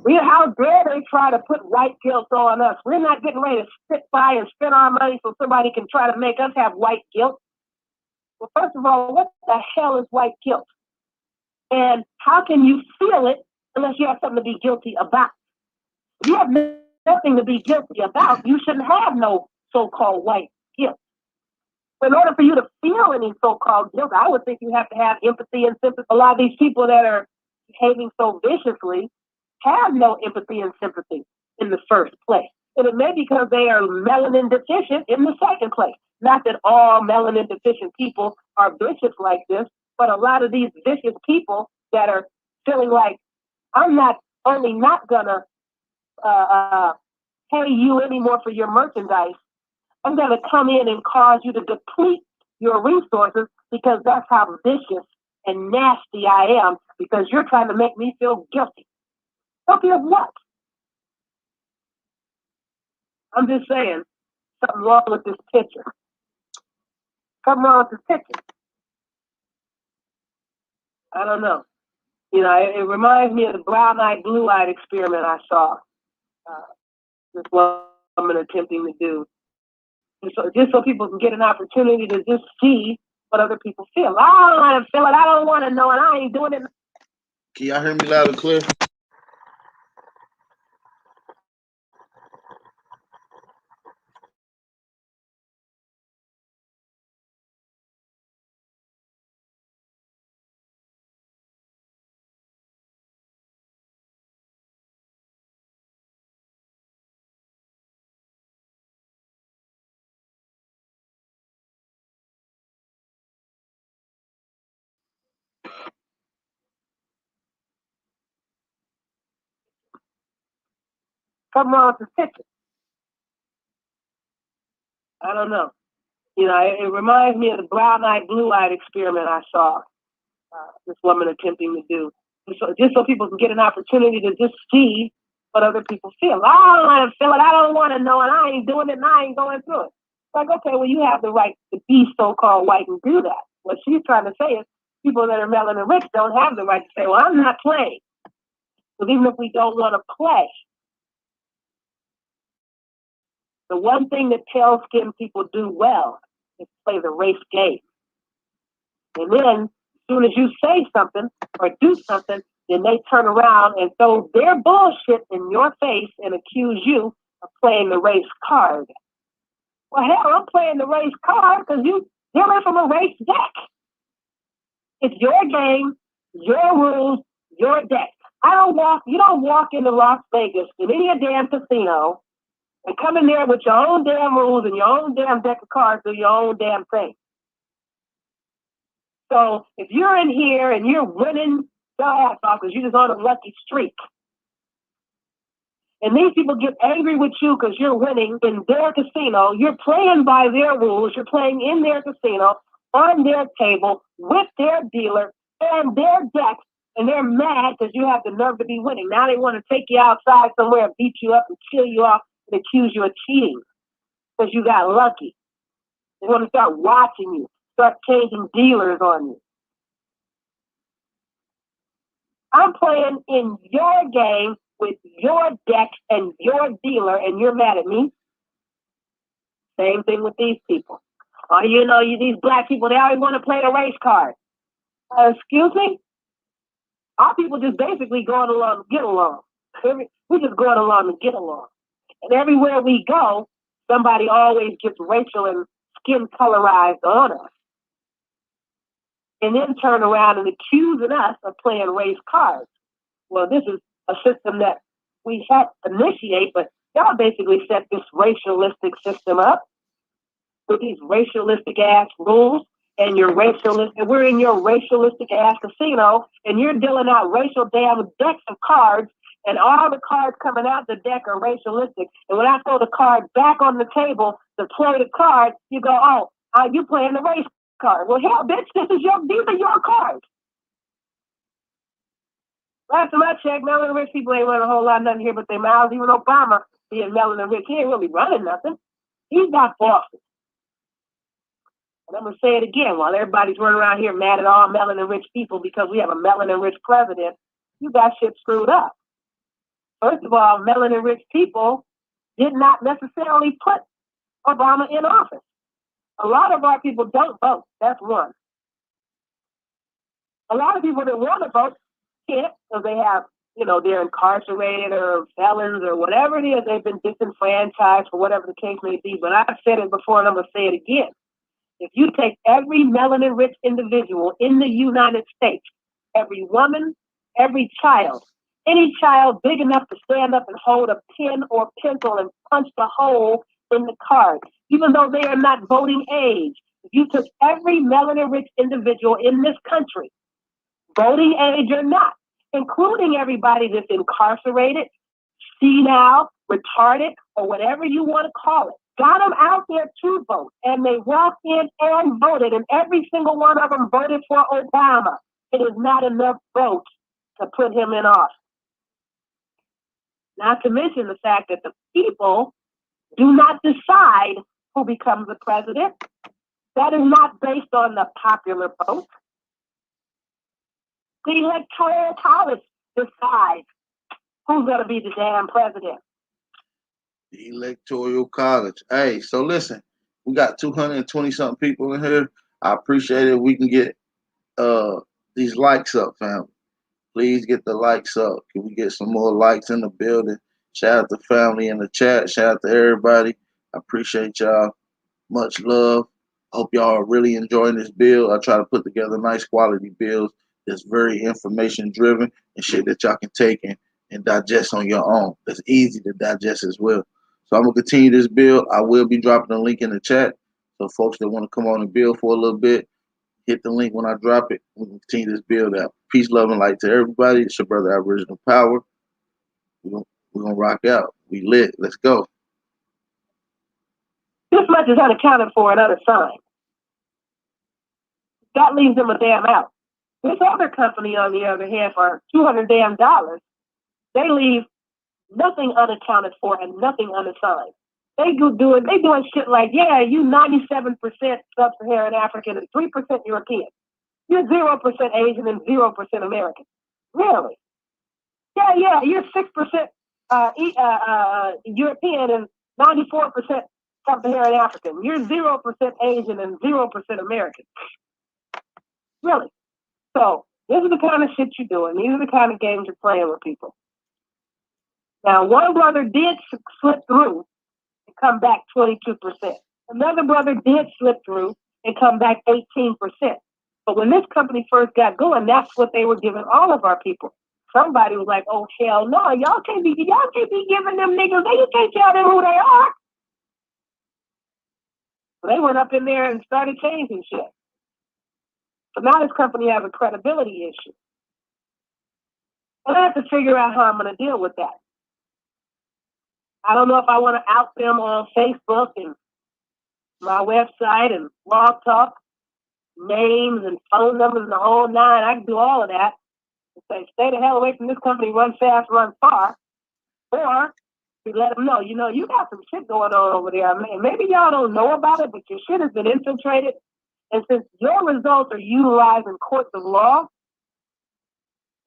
[SPEAKER 13] How dare they try to put white guilt on us? We're not getting ready to sit by and spend our money so somebody can try to make us have white guilt. Well, first of all, what the hell is white guilt? And how can you feel it unless you have something to be guilty about? If you have nothing to be guilty about, you shouldn't have no so-called white guilt. In order for you to feel any so-called guilt, I would think you have to have empathy and sympathy. A lot of these people that are behaving so viciously have no empathy and sympathy in the first place. And it may be because they are melanin deficient in the second place. Not that all melanin deficient people are vicious like this, but a lot of these vicious people that are feeling like, I'm not only not gonna pay you anymore for your merchandise, I'm going to come in and cause you to deplete your resources because that's how vicious and nasty I am, because you're trying to make me feel guilty. Guilty of what? I'm just saying, something wrong with this picture. Something wrong with this picture. I don't know. It reminds me of the brown-eyed, blue-eyed experiment I saw this woman attempting to do. Just so people can get an opportunity to just see what other people feel. I don't want to feel it. I don't want to know it. I ain't doing it.
[SPEAKER 1] Can y'all hear me loud and clear?
[SPEAKER 13] Something wrong with this picture. I don't know. It reminds me of the brown-eyed, blue-eyed experiment I saw this woman attempting to do. Just so people can get an opportunity to just see what other people feel. I don't want to feel it. I don't want to know it. I ain't doing it, and I ain't going through it. It's like, okay, well, you have the right to be so-called white and do that. What she's trying to say is people that are melanin rich don't have the right to say, well, I'm not playing. Because even if we don't want to play, the one thing that pale-skinned people do well is play the race game. And then, as soon as you say something or do something, then they turn around and throw their bullshit in your face and accuse you of playing the race card. Well, hell, I'm playing the race card because you're from a race deck. It's your game, your rules, your deck. You don't walk into Las Vegas in any damn casino and come in there with your own damn rules and your own damn deck of cards, do your own damn thing. So if you're in here and you're winning your ass off because you're just on a lucky streak, and these people get angry with you because you're winning in their casino, you're playing by their rules, you're playing in their casino, on their table, with their dealer, and their deck, And they're mad because you have the nerve to be winning. Now they want to take you outside somewhere and beat you up and kill you off and accuse you of cheating because you got lucky. They want to start watching you, start changing dealers on you. I'm playing in your game with your deck and your dealer, and you're mad at me. Same thing with these people. You know, these black people, they always want to play the race card. Excuse me? Our people just basically going along to get along. We're just going along to get along. And everywhere we go, somebody always gets racial and skin colorized on us. And then turn around and accusing us of playing race cards. Well, this is a system that we helped initiate, but y'all basically set this racialistic system up with these racialistic ass rules. And we're in your racialistic ass casino, and you're dealing out racial damn decks of cards, and all the cards coming out the deck are racialistic. And when I throw the card back on the table to play the card, you go, oh, you playing the race card. Well, hell, bitch, these are your cards. Last time I checked, melanin rich people ain't running a whole lot of nothing here but their mouths. Even Obama being melanin rich, he ain't really running nothing. He's got bosses. And I'm going to say it again, while everybody's running around here mad at all melanin-rich people because we have a melanin-rich president, you got shit screwed up. First of all, melanin-rich people did not necessarily put Obama in office. A lot of our people don't vote. That's one. A lot of people that want to vote can't because they have, they're incarcerated or felons or whatever it is. They've been disenfranchised for whatever the case may be. But I've said it before and I'm going to say it again. If you take every melanin-rich individual in the United States, every woman, every child, any child big enough to stand up and hold a pen or pencil and punch the hole in the card, even though they are not voting age, if you took every melanin-rich individual in this country, voting age or not, including everybody that's incarcerated, senile, retarded, or whatever you want to call it, got them out there to vote, and they walked in and voted, and every single one of them voted for Obama. It is not enough votes to put him in office. Not to mention the fact that the people do not decide who becomes the president. That is not based on the popular vote. The Electoral College decides who's going to be the damn president.
[SPEAKER 1] The Electoral College. Hey, so listen, we got 220 something people in here. I appreciate it. We can get these likes up, family. Please get the likes up. Can we get some more likes in the building? Shout out to family in the chat. Shout out to everybody. I appreciate y'all. Much love. Hope y'all are really enjoying this build. I try to put together nice quality builds that's very information driven and shit that y'all can take and digest on your own. That's easy to digest as well. So I'm gonna continue this build. I will be dropping a link in the chat. So folks that want to come on and build for a little bit, hit the link when I drop it. We can continue this build out. Peace, love, and light to everybody. It's your brother Aboriginal Power. We're gonna rock out. We lit. Let's go.
[SPEAKER 13] This much is unaccounted for in other signs. That leaves them a damn out. This other company, on the other hand, for $200 damn, they leave nothing unaccounted for and nothing unassigned. They doing shit like, yeah, you 97% sub-Saharan African and 3% European. You're 0% Asian and 0% American. Really? Yeah, you're 6% European and 94% sub-Saharan African. You're 0% Asian and 0% American. Really? So this is the kind of shit you're doing. These are the kind of games you're playing with people. Now, one brother did slip through and come back 22%. Another brother did slip through and come back 18%. But when this company first got going, that's what they were giving all of our people. Somebody was like, oh, hell no, y'all can't be giving them niggas, you can't tell them who they are. So they went up in there and started changing shit. So now this company has a credibility issue. And I have to figure out how I'm going to deal with that. I don't know if I want to out them on Facebook and my website and blog talk, names and phone numbers and the whole nine. I can do all of that. say, stay the hell away from this company, run fast, run far. Or we let them know, you know, you got some shit going on over there. Man, maybe y'all don't know about it, but your shit has been infiltrated. And since your results are utilized in courts of law,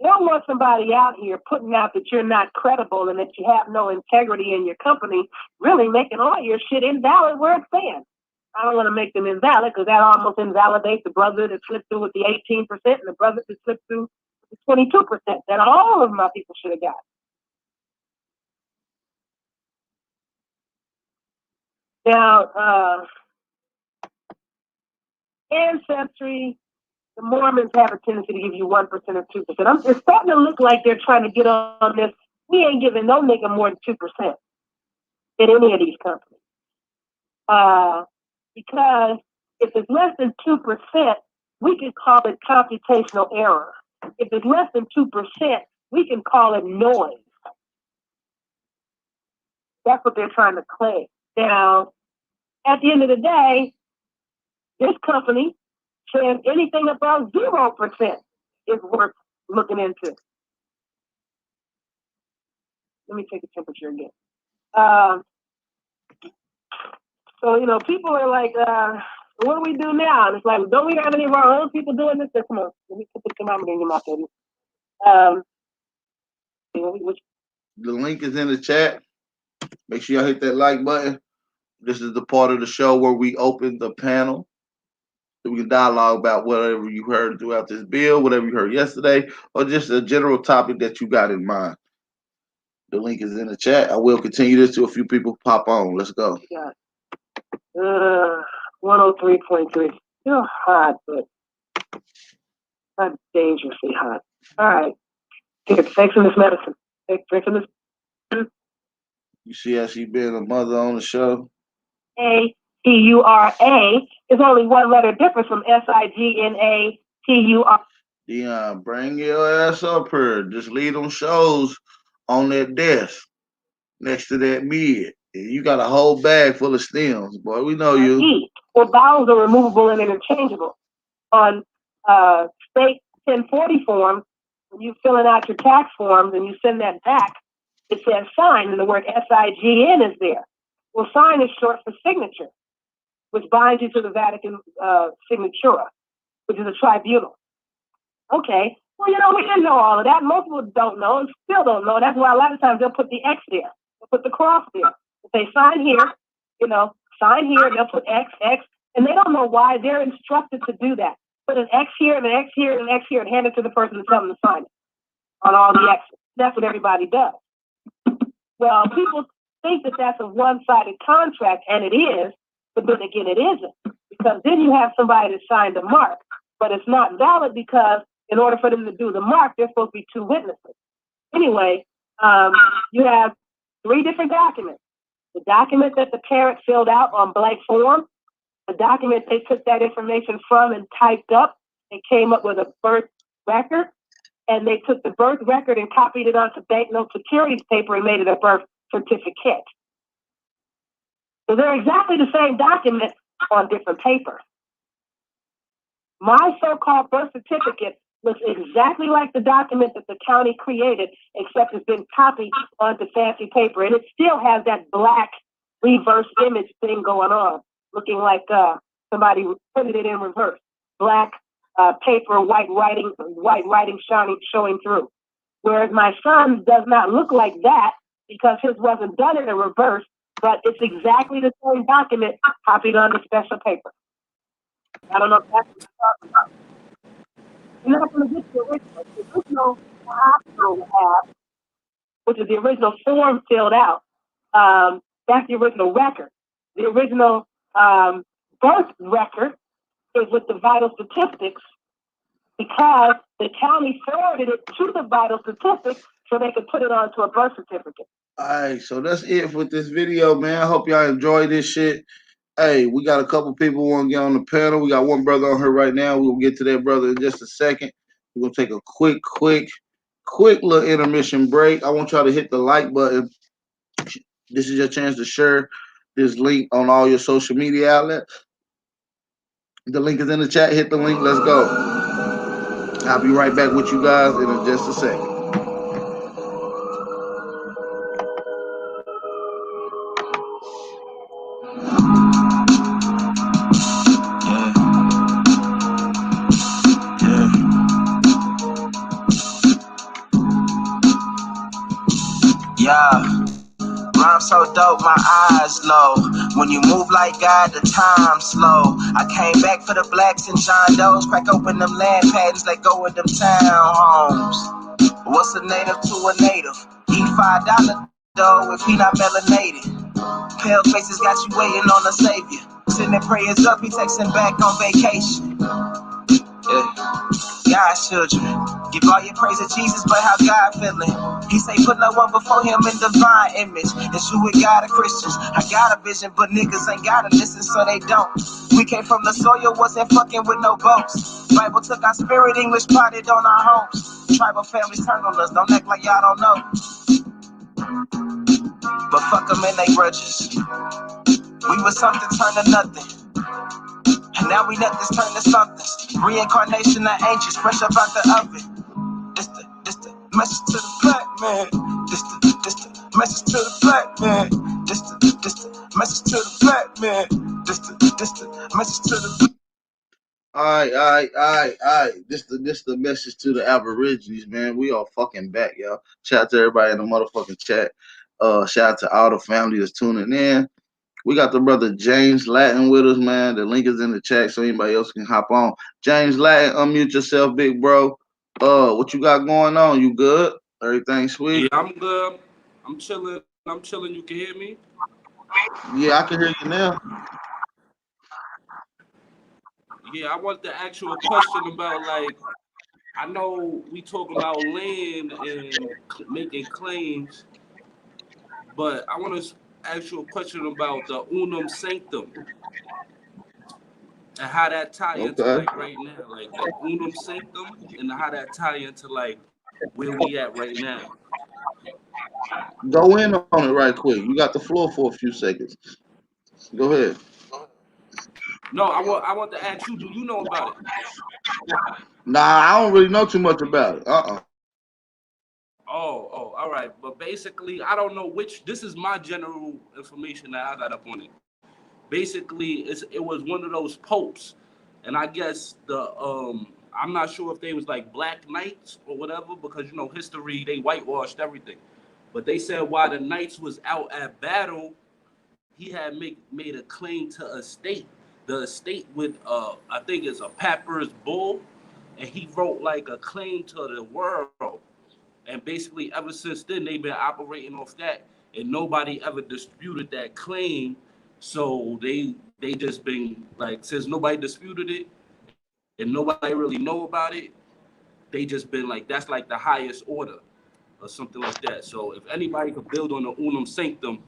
[SPEAKER 13] you don't want somebody out here putting out that you're not credible and that you have no integrity in your company, really making all your shit invalid where it stands. I don't want to make them invalid because that almost invalidates the brother that slipped through with the 18% and the brother that slipped through with the 22% that all of my people should have got. Now, Ancestry, the Mormons have a tendency to give you 1% or 2%. It's starting to look like they're trying to get on this. We ain't giving no nigga more than 2% in any of these companies. Because if it's less than 2%, we can call it computational error. If it's less than 2%, we can call it noise. That's what they're trying to claim. Now, at the end of the day, this company says anything above 0% is worth looking into. Let me take a temperature again. So, you know, people are like, what do we do now? And it's like, don't we have any of our own people doing this? Come on, let me put the thermometer in your mouth, baby.
[SPEAKER 1] The link is in the chat. Make sure y'all hit that like button. This is the part of the show where we open the panel so we can dialogue about whatever you heard throughout this bill, whatever you heard yesterday, or just a general topic that you got in mind. The link is in the chat. I will continue this till a few people pop on. Let's go.
[SPEAKER 13] Yeah. 103.3. Still hot, but not dangerously hot. All right. Here, take some of this medicine. Take some of this.
[SPEAKER 1] You see how she being a mother on the show?
[SPEAKER 13] A-T-U-R-A is only one letter different from S-I-G-N-A-T-U-R.
[SPEAKER 1] Dion, bring your ass up here. Just leave them shows on that desk next to that mid. You got a whole bag full of stems, boy. We know you.
[SPEAKER 13] Well, vowels are removable and interchangeable. On state 1040 forms, when you're filling out your tax forms and you send that back, it says sign, and the word S-I-G-N is there. Well, sign is short for signature, which binds you to the Vatican signatura, which is a tribunal. Okay, well, you know, we didn't know all of that. Most people don't know and still don't know. That's why a lot of times they'll put the X there. They'll put the cross there. If they sign here, you know, sign here, they'll put X, and they don't know why. They're instructed to do that. Put an X here and an X here and an X here and hand it to the person and tell them to sign it on all the X's. That's what everybody does. Well, people think that that's a one-sided contract, and it is, but then again, it isn't. Because then you have somebody that signed a mark, but it's not valid because in order for them to do the mark, there's supposed to be two witnesses. Anyway, you have three different documents. The document that the parent filled out on blank form, the document they took that information from and typed up and came up with a birth record, and they took the birth record and copied it onto banknote securities paper and made it a birth certificate. So they're exactly the same document on different paper. My so-called birth certificate looks exactly like the document that the county created, except it's been copied onto fancy paper, and it still has that black reverse image thing going on, looking like somebody put it in reverse. Black paper, white writing showing through. Whereas my son's does not look like that because his wasn't done in a reverse, but it's exactly the same document copied onto special paper. I don't know if that's what you're talking about. You're not going to get the original. The original hospital have, which is the original form filled out. That's the original record. The original birth record is with the vital statistics because the county forwarded it to the vital statistics so they could put it onto a birth certificate.
[SPEAKER 1] All right, so that's it with this video, man. I hope y'all enjoy this shit. Hey, we got a couple people who want to get on the panel. We got one brother on here right now. We'll get to that brother in just a second. We're going to take a quick little intermission break. I want y'all to hit the like button. This is your chance to share this link on all your social media outlets. The link is in the chat. Hit the link. Let's go. I'll be right back with you guys in just a second.
[SPEAKER 2] Yeah, rhyme so dope, my eyes low. When you move like God, the time slow. I came back for the blacks and John Doe's. Crack open them land patents, let go of them townhomes. What's a native to a native? Eat $5 though if he not melanated. Pale faces got you waiting on a savior. Sending prayers up, he texting back on vacation. Yeah. God's children, give all your praise to Jesus, but how God feeling? He say put no one before him in divine image. It's you with God of Christians. I got a vision, but niggas ain't gotta listen, so they don't. We came from the soil, wasn't fucking with no boats. Bible took our spirit, English potted on our homes. Tribal families turned on us, don't act like y'all don't know. But fuck them and they grudges. We was something turned to nothing. And now we nothing's turned to something. Reincarnation of angels, fresh up out the oven. This the message to the black man. This the message to the black man. This the message to the black man. This the message to the.
[SPEAKER 1] All right. This the message to the Aborigines, man. We are fucking back, y'all. Shout out to everybody in the motherfucking chat. Shout out to all the family that's tuning in. We got the brother James Latin with us, man. The link is in the chat so anybody else can hop on. James Latin, unmute yourself, big bro. What you got going on? You good? Everything sweet?
[SPEAKER 15] Yeah, I'm good. I'm chilling. You can hear me?
[SPEAKER 1] Yeah, I can hear you now.
[SPEAKER 15] Yeah, I want to ask you a question about, like, I know we talking about land and making claims, but I want to ask you a question about the unum sanctum and how that tie into, like, right now, like the unum sanctum, and how that tie into, like, where we at right now.
[SPEAKER 1] Go in on it right quick. You got the floor for a few seconds. Go ahead.
[SPEAKER 15] No, I want to ask you, do you know about it?
[SPEAKER 1] Nah, I don't really know too much about it.
[SPEAKER 15] Oh, all right. But basically, I don't know which. This is my general information that I got up on it. Basically, it was one of those popes, and I guess I'm not sure if they was like black knights or whatever, because history, they whitewashed everything. But they said while the knights was out at battle, he had made a claim to a state. The estate with I think it's a papyrus bull, and he wrote like a claim to the world. And basically, ever since then, they've been operating off that, and nobody ever disputed that claim. So they just been like, since nobody disputed it, and nobody really know about it, they just been like, that's like the highest order, or something like that. So if anybody could build on the unum sanctum.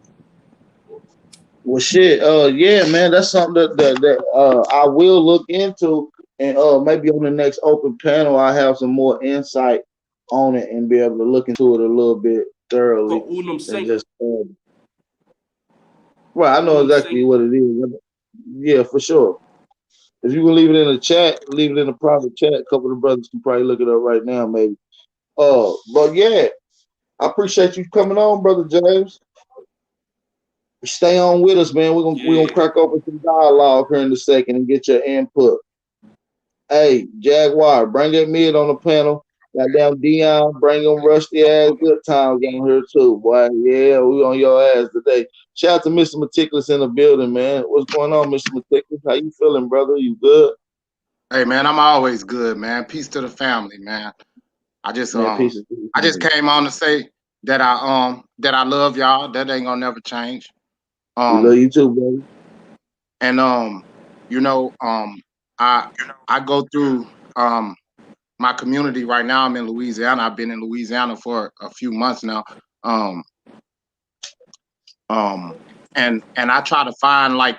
[SPEAKER 1] Well, shit. Yeah, man, that's something that I will look into, and maybe on the next open panel, I have some more insight on it and be able to look into it a little bit thoroughly.
[SPEAKER 15] Unum
[SPEAKER 1] And
[SPEAKER 15] sanctum.
[SPEAKER 1] just well, I know exactly what it is. Yeah, for sure. If you can leave it in the chat, leave it in the private chat. A couple of the brothers can probably look it up right now, maybe. But yeah, I appreciate you coming on, brother James. Stay on with us, man. We're gonna crack open some dialogue here in a second and get your input. Hey, Jaguar, bring that mid on the panel. Goddamn Dion, bring them rusty ass good times on here too, boy. Yeah, we on your ass today. Shout out to Mr. Meticulous in the building, man. What's going on, Mr. Meticulous? How you feeling, brother? You good?
[SPEAKER 16] Hey man, I'm always good, man. Peace to the family, man. I just came on to say that I love y'all. That ain't gonna never change.
[SPEAKER 1] We love you too, brother.
[SPEAKER 16] And I go through my community right now. I'm in Louisiana. I've been in Louisiana for a few months now. And I try to find like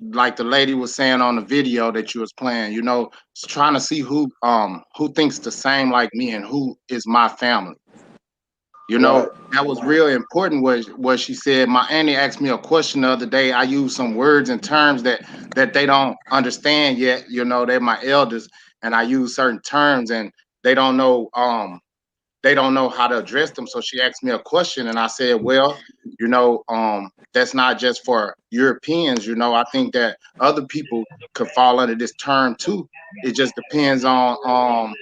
[SPEAKER 16] like the lady was saying on the video that you was playing, trying to see who thinks the same like me and who is my family. That was really important was she said. My auntie asked me a question the other day. I used some words and terms that they don't understand yet. They're my elders, and I use certain terms and they don't know how to address them. So she asked me a question and I said, well, that's not just for Europeans. I think that other people could fall under this term too. It just depends on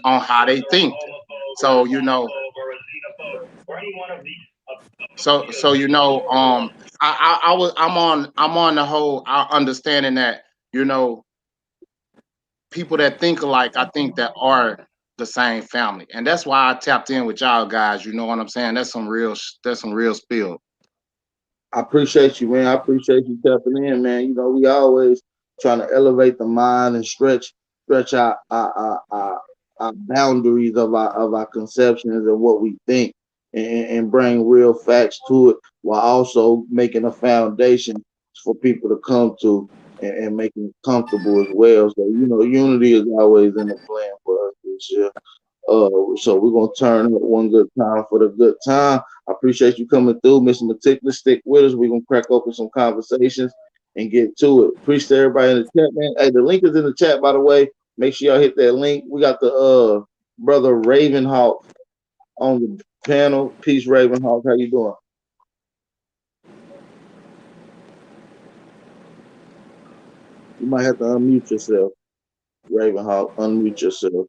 [SPEAKER 16] how they think. So I'm on the whole understanding that people that think alike, I think that are the same family, and that's why I tapped in with y'all guys. You know what I'm saying? That's some real spill.
[SPEAKER 1] I appreciate you, man. I appreciate you tapping in, man. We always trying to elevate the mind and stretch our boundaries of our conceptions and what we think, and bring real facts to it, while also making a foundation for people to come to, and making it comfortable as well. So unity is always in the plan for us this year. So we're gonna turn up one good time for the good time. I appreciate you coming through, Mr. Meticulous. Stick with us. We're gonna crack open some conversations and get to it. Appreciate everybody in the chat, man. Hey, the link is in the chat, by the way. Make sure y'all hit that link. We got the brother Ravenhawk on the panel. Peace, Ravenhawk. How you doing? You might have to unmute yourself, Ravenhawk. Unmute yourself.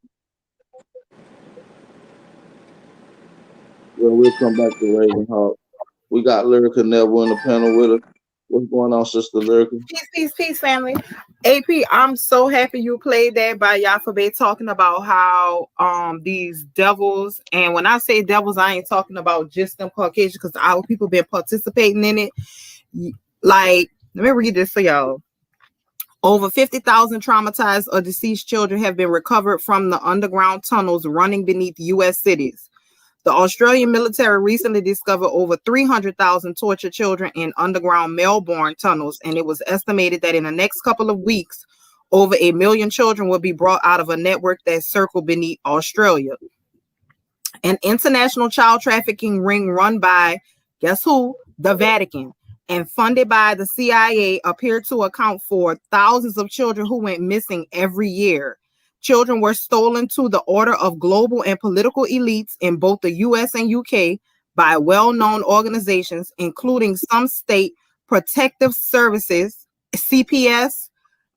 [SPEAKER 1] Well, we'll come back to Ravenhawk. We got Lyrica Neville in the panel with us. What's going on, Sister Lyrica?
[SPEAKER 17] Peace, family. AP, I'm so happy you played that by Yafabe talking about how these devils, and when I say devils, I ain't talking about just them Caucasians, because our people been participating in it. Like, let me read this for y'all. Over 50,000 traumatized or deceased children have been recovered from the underground tunnels running beneath U.S. cities. The Australian military recently discovered over 300,000 tortured children in underground Melbourne tunnels, and it was estimated that in the next couple of weeks, over 1 million children will be brought out of a network that circled beneath Australia. An international child trafficking ring run by, guess who? The Vatican, and funded by the CIA appeared to account for thousands of children who went missing every year. Children were stolen to the order of global and political elites in both the US and UK by well-known organizations, including some state protective services, CPS,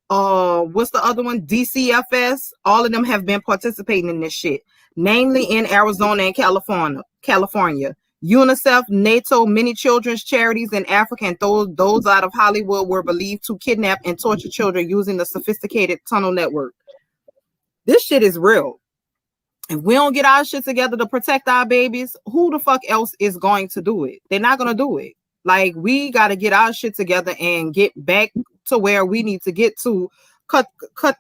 [SPEAKER 17] what's the other one? DCFS. All of them have been participating in this shit, namely in Arizona and California. UNICEF, NATO, many children's charities in Africa, and those out of Hollywood were believed to kidnap and torture children using the sophisticated tunnel network. This shit is real. If we don't get our shit together to protect our babies, who the fuck else is going to do it? They're not going to do it. Like, we got to get our shit together and get back to where we need to get to. Cut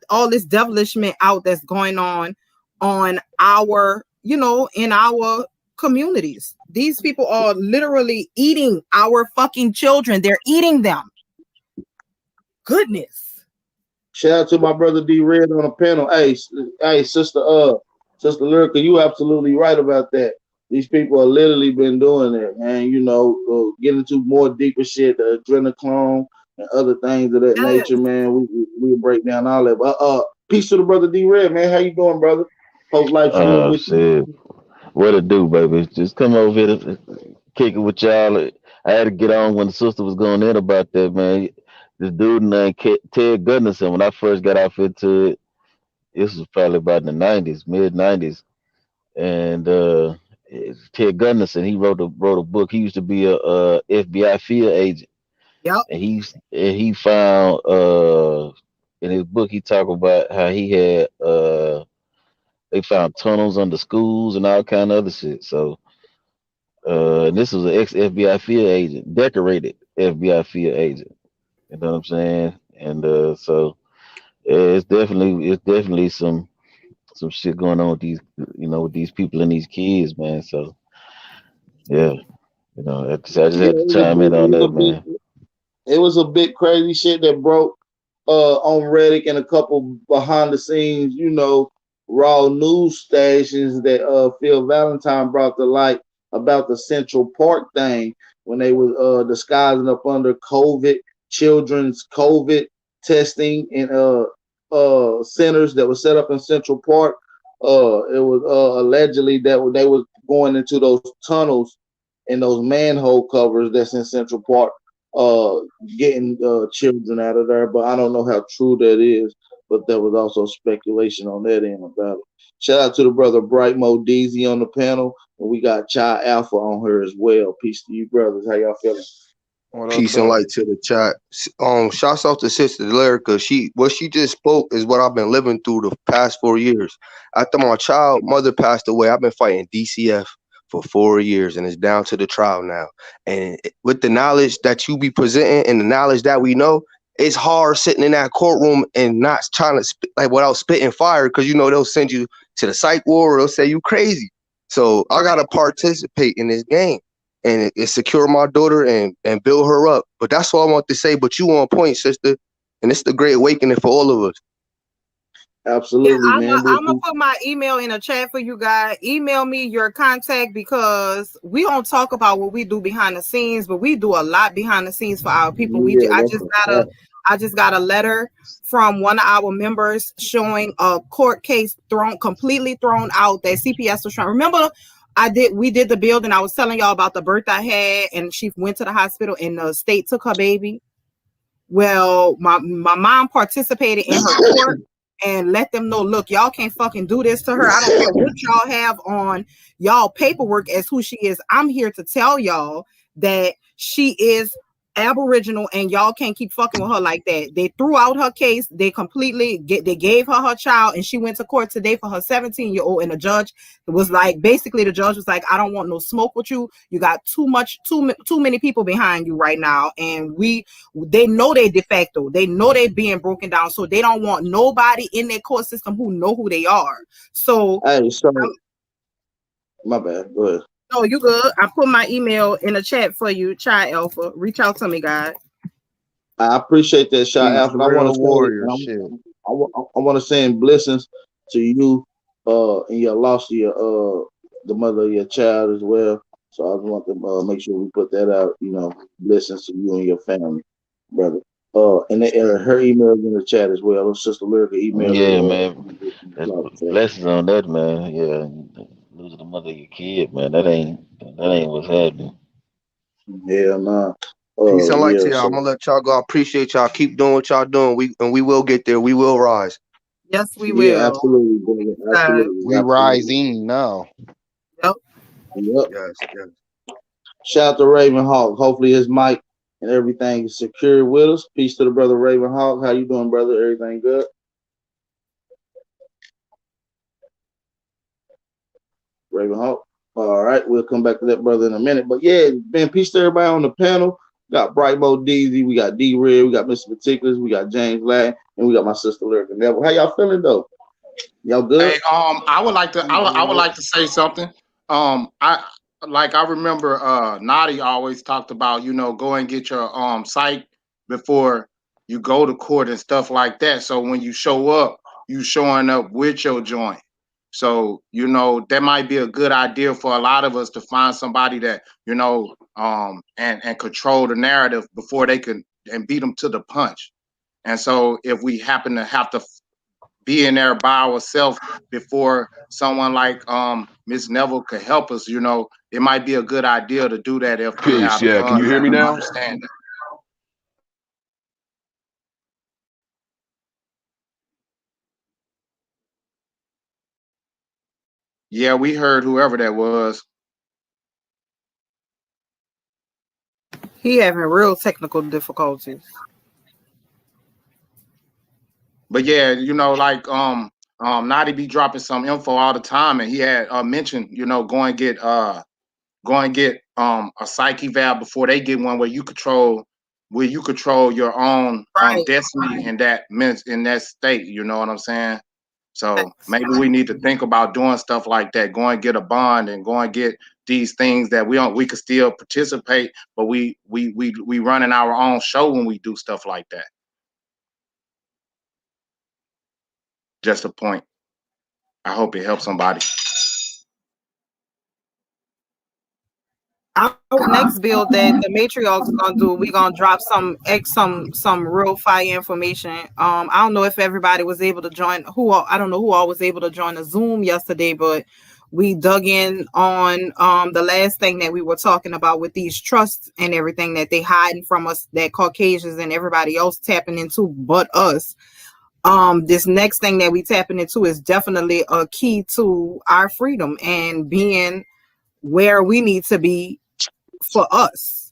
[SPEAKER 17] all this devilishment out that's going on our, in our communities. These people are literally eating our fucking children. They're eating them. Goodness.
[SPEAKER 1] Shout out to my brother D Red on the panel. Hey, Sister Lyrica, you absolutely right about that. These people have literally been doing it, man. Getting into more deeper shit, the adrenochrome and other things of that nature, man. We break down all that. But peace to the brother D Red, man. How you doing, brother? Hope life's good with you.
[SPEAKER 18] What it do, baby? Just come over here to kick it with y'all. I had to get on when the sister was going in about that, man. This dude named Ted Gunderson, when I first got off into it, this was probably about in the 90s, mid 90s. And Ted Gunderson, he wrote a book. He used to be a FBI field agent.
[SPEAKER 17] Yep.
[SPEAKER 18] And he found in his book he talked about how he had they found tunnels under schools and all kind of other shit. So and this was an ex FBI field agent, decorated FBI field agent. You know what I'm saying? And so it's definitely some shit going on with these, with these people and these kids, man. So yeah, I just had to chime in on that, man.
[SPEAKER 1] It was a bit crazy shit that broke on Reddit and a couple behind the scenes, raw news stations that Phil Valentine brought to light about the Central Park thing when they were disguising up under COVID, children's COVID testing, and centers that were set up in Central Park. It was allegedly that they was going into those tunnels and those manhole covers that's in Central Park, getting children out of there. But I don't know how true that is. But there was also speculation on that end about it. Shout out to the brother Bright Mo Deezy on the panel, and we got Chi Alpha on her as well. Peace to you, brothers. How y'all feeling?
[SPEAKER 19] Peace and light to the chat. Shouts out to Sister Lyrica. What she just spoke is what I've been living through the past 4 years. After my child mother passed away, I've been fighting DCF for 4 years, and it's down to the trial now. And with the knowledge that you be presenting and the knowledge that we know, it's hard sitting in that courtroom and not trying to without spitting fire, because they'll send you to the psych ward or they'll say you crazy. So I gotta participate in this game and secure my daughter and build her up. But that's all I want to say. But you on point, sister, and it's the great awakening for all of us.
[SPEAKER 1] Absolutely,
[SPEAKER 17] yeah,
[SPEAKER 1] man.
[SPEAKER 17] I'm gonna put my email in a chat for you guys. Email me your contact, because we don't talk about what we do behind the scenes, but we do a lot behind the scenes for our people.
[SPEAKER 1] Yeah,
[SPEAKER 17] I just got a letter from one of our members showing a court case completely thrown out that CPS was trying. Remember, we did the building. I was telling y'all about the birth I had, and she went to the hospital and the state took her baby. Well, my mom participated in her court and let them know, look, y'all can't fucking do this to her. I don't care what y'all have on y'all paperwork as who she is. I'm here to tell y'all that she is Aboriginal and y'all can't keep fucking with her like that. They threw out her case. They gave her child, and she went to court today for her 17-year-old, and the judge was like, basically the judge was like, I don't want no smoke with you. You got too many people behind you right now, and they know they de facto. They know they being broken down, so they don't want nobody in their court system who know who they are. So,
[SPEAKER 1] my bad. Go ahead.
[SPEAKER 17] No, you good. I put my email in the chat for you, Chi Alpha. Reach out to me, guys.
[SPEAKER 1] I appreciate that, Chi Alpha. I want to
[SPEAKER 19] warrior
[SPEAKER 1] say, I want to send blessings to you, and your loss of your the mother of your child as well. So I just want to make sure we put that out. Blessings to you and your family, brother. And her email is in the chat as well. Sister Lyrica email.
[SPEAKER 18] Yeah, man. That's blessings on that, man. Yeah, losing the mother of your kid, man. That ain't what's happening.
[SPEAKER 1] Yeah, nah.
[SPEAKER 19] Peace and light to y'all.
[SPEAKER 1] So,
[SPEAKER 19] I'm gonna let y'all go. I appreciate y'all. Keep doing what y'all doing. We will get there. We will rise.
[SPEAKER 17] Yes, we
[SPEAKER 1] yeah,
[SPEAKER 17] will.
[SPEAKER 1] absolutely, brother. Absolutely.
[SPEAKER 16] We rising now.
[SPEAKER 17] Yep.
[SPEAKER 19] Yes.
[SPEAKER 1] Shout out to Raven Hawk. Hopefully his mic and everything is secure with us. Peace to the brother Raven Hawk. How you doing, brother? Everything good? Raven Hawk. All right, we'll come back to that brother in a minute. But yeah, man, peace to everybody on the panel. Got Bright Mo Deezy, we got D Red, we got Mr. Particulars, we got James Ladd, and we got my sister Lyrica Neville. How y'all feeling though? Y'all good?
[SPEAKER 16] Hey, I would like to say something. I remember Nadi always talked about, go and get your psych before you go to court and stuff like that. So when you show up, you showing up with your joint. So, that might be a good idea for a lot of us to find somebody that, and control the narrative before they can and beat them to the punch. And so if we happen to have to be in there by ourselves before someone like Miss Neville could help us, it might be a good idea to do that if we have the
[SPEAKER 20] Can you hear me now?
[SPEAKER 16] understanding. Yeah, we heard whoever that was.
[SPEAKER 17] He having real technical difficulties.
[SPEAKER 16] But yeah, Nadi be dropping some info all the time, and he had mentioned, go and get a psych eval before they get one where you control your own destiny in that state. You know what I'm saying? So maybe we need to think about doing stuff like that. Go and get a bond and go and get these things that we could still participate, but we running our own show when we do stuff like that. Just a point. I hope it helps somebody.
[SPEAKER 17] Our next build that the matriarchs gonna do, we gonna drop some real fire information. I don't know if everybody was able to join. I don't know who all was able to join the Zoom yesterday, but we dug in on the last thing that we were talking about with these trusts and everything that they hiding from us, that Caucasians and everybody else tapping into, but us. This next thing that we tapping into is definitely a key to our freedom and being where we need to be for us.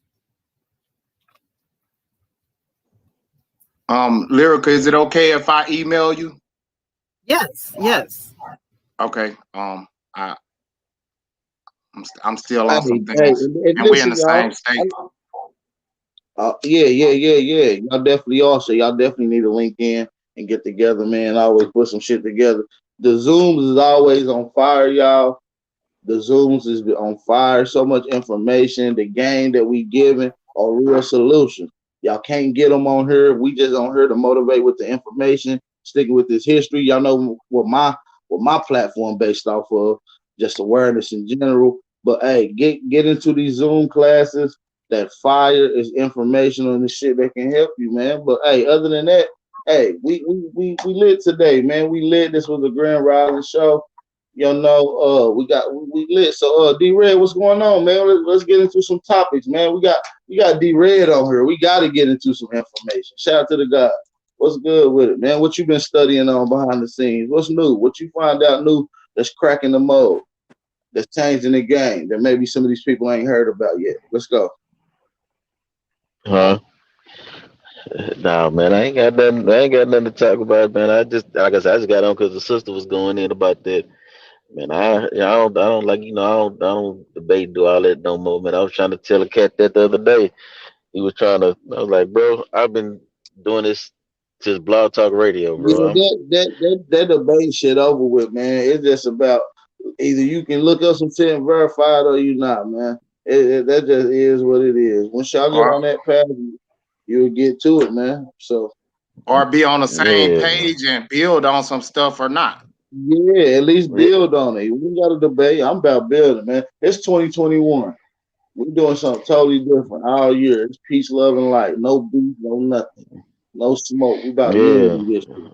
[SPEAKER 16] Lyrica, is it okay if I email you?
[SPEAKER 17] Yes.
[SPEAKER 16] Okay. I'm still on some
[SPEAKER 1] Hey,
[SPEAKER 16] things,
[SPEAKER 1] and
[SPEAKER 16] and we're in
[SPEAKER 1] listen,
[SPEAKER 16] the same
[SPEAKER 1] y'all.
[SPEAKER 16] state.
[SPEAKER 1] Yeah. Y'all definitely also. Y'all definitely need to link in and get together, man. Always put some shit together. The Zooms is always on fire, y'all. The Zooms is on fire. So much information. The game that we giving are real solutions. Y'all can't get them on here. We just on here to motivate with the information, sticking with this history. Y'all know what my platform based off of, just awareness in general. But hey, get into these Zoom classes. That fire is informational and the shit that can help you, man. But hey, other than that, hey, we lit today, man. We lit. This was a Grand Rising show. You know, we lit. So D Red, what's going on, man? Let's get into some topics, man. We got D Red on here. We gotta get into some information. Shout out to the guy. What's good with it, man? What you been studying on behind the scenes? What's new? What you find out new that's cracking the mold, that's changing the game that maybe some of these people ain't heard about yet? Let's go.
[SPEAKER 18] Huh? Nah, man, I ain't got nothing. I ain't got nothing to talk about, man. I just, like I said, I just got on because the sister was going in about that. Man, I don't like, I don't debate and do all that no more, man. I was trying to tell a cat that the other day. He was trying to. I was like, bro, I've been doing this since Blog Talk Radio,
[SPEAKER 1] Yeah,
[SPEAKER 18] bro.
[SPEAKER 1] that debate shit over with, man. It's just about either you can look up some shit and verify it or you not, man. That just is what it is. Once y'all get
[SPEAKER 16] Or
[SPEAKER 1] on that path, you'll get to it, man. So
[SPEAKER 16] be on the same
[SPEAKER 18] Yeah, man.
[SPEAKER 16] page and build on some stuff or not.
[SPEAKER 1] yeah, at least
[SPEAKER 18] Yeah,
[SPEAKER 1] build on it. We got a debate. I'm about building, man. It's 2021. We're doing something totally different all year. It's peace, love, and light. No beef, no nothing. No smoke. We about
[SPEAKER 18] yeah.
[SPEAKER 1] unity this year.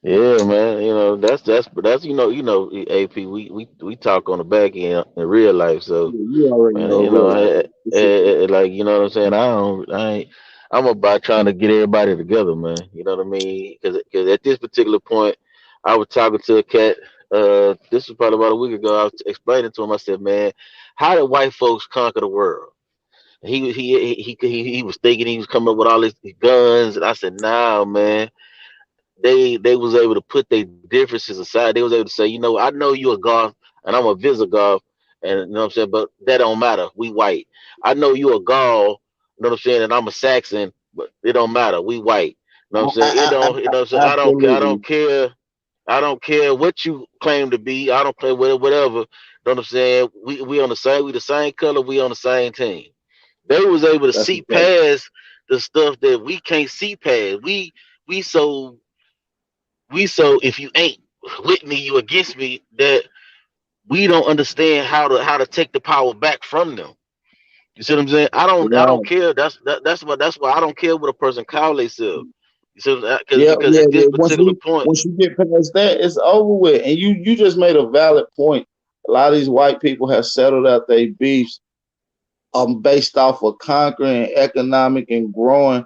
[SPEAKER 18] Yeah, man. That's AP. We talk on the back end in real life, so
[SPEAKER 1] Yeah, you already
[SPEAKER 18] man,
[SPEAKER 1] know real life. This shit
[SPEAKER 18] like you know what I'm saying. I'm about trying to get everybody together, man. You know what I mean? Because at this particular point, I was talking to a cat. This was probably about a week ago. I was explaining to him. I said, man, how did white folks conquer the world? He was thinking he was coming up with all these guns, and I said, nah, man. They was able to put their differences aside. They was able to say, I know you a Goth and I'm a Visigoth, and you know what I'm saying, but that don't matter. We white. I know you a Gaul, you know what I'm saying, and I'm a Saxon, but it don't matter. We white. You know what I'm saying? It don't, you know what I'm saying? I don't
[SPEAKER 1] absolutely.
[SPEAKER 18] care. I don't care what you claim to be. I don't care whatever. You know what I'm saying? We on the same. We the same color. We on the same team. They was able to
[SPEAKER 1] That's a
[SPEAKER 18] see
[SPEAKER 1] fact.
[SPEAKER 18] past the stuff that we can't see past. We so if you ain't with me, you against me. That we don't understand how to take the power back from them. You see what I'm saying? I don't
[SPEAKER 1] Right.
[SPEAKER 18] care. That's why I don't care what a person call themselves. You see,
[SPEAKER 1] Yeah,
[SPEAKER 18] because
[SPEAKER 1] yeah,
[SPEAKER 18] at this
[SPEAKER 1] yeah.
[SPEAKER 18] particular point,
[SPEAKER 1] Once you get past that, it's over with. And you just made a valid point. A lot of these white people have settled out their beefs based off of conquering economic and growing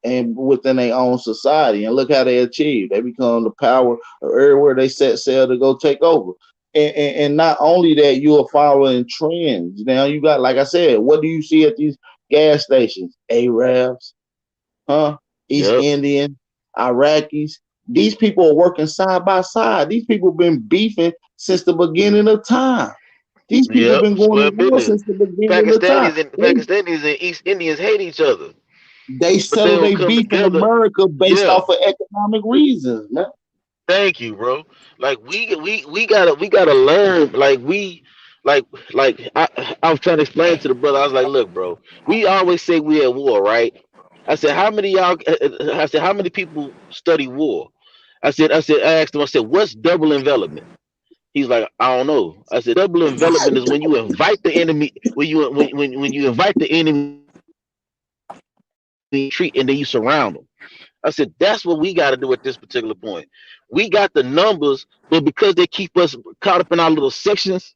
[SPEAKER 1] and within their own society. And look how they achieve. They become the power of everywhere they set sail to go take over. And not only that, you are following trends. Now you got, like I said, what do you see at these gas stations? Arabs, huh? East
[SPEAKER 18] yep,
[SPEAKER 1] Indian, Iraqis. These people are working side by side. These people have been beefing since the beginning of time. These people have
[SPEAKER 18] yep,
[SPEAKER 1] been going to
[SPEAKER 18] square
[SPEAKER 1] war
[SPEAKER 18] business.
[SPEAKER 1] since the beginning of time.
[SPEAKER 18] Pakistanis and East Indians hate each other,
[SPEAKER 1] They
[SPEAKER 18] but they
[SPEAKER 1] settle
[SPEAKER 18] don't
[SPEAKER 1] their
[SPEAKER 18] come
[SPEAKER 1] beef in
[SPEAKER 18] together.
[SPEAKER 1] America based
[SPEAKER 18] Yeah.
[SPEAKER 1] off of economic reasons, man.
[SPEAKER 18] Thank you, bro. Like we gotta learn. I was trying to explain to the brother. I was like, look, bro. We always say we at war, right? I said, how many y'all? I said, how many people study war? I asked them. I said, what's double envelopment? He's like, I don't know. I said, double envelopment is when you invite the enemy, when you invite the enemy treat and then you surround them. I said, that's what we got to do at this particular point. We got the numbers, but because they keep us caught up in our little sections,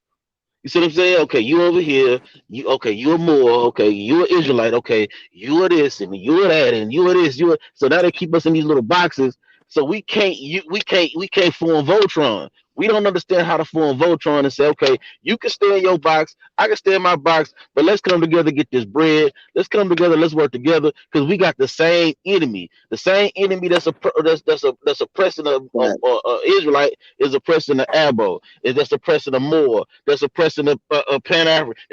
[SPEAKER 18] you see what I'm saying? Okay, you over here. You okay? You a Moor. Okay, you a Israelite. Okay, you are this and you are that and you are this. You are, so now they keep us in these little boxes. So we can't form Voltron. We don't understand how to form Voltron and say, okay, you can stay in your box, I can stay in my box, but let's come together, get this bread. Let's come together, let's work together because we got the same enemy that's oppressing a Israelite is oppressing the Arab, is that's oppressing a Moor, that's oppressing a Pan African.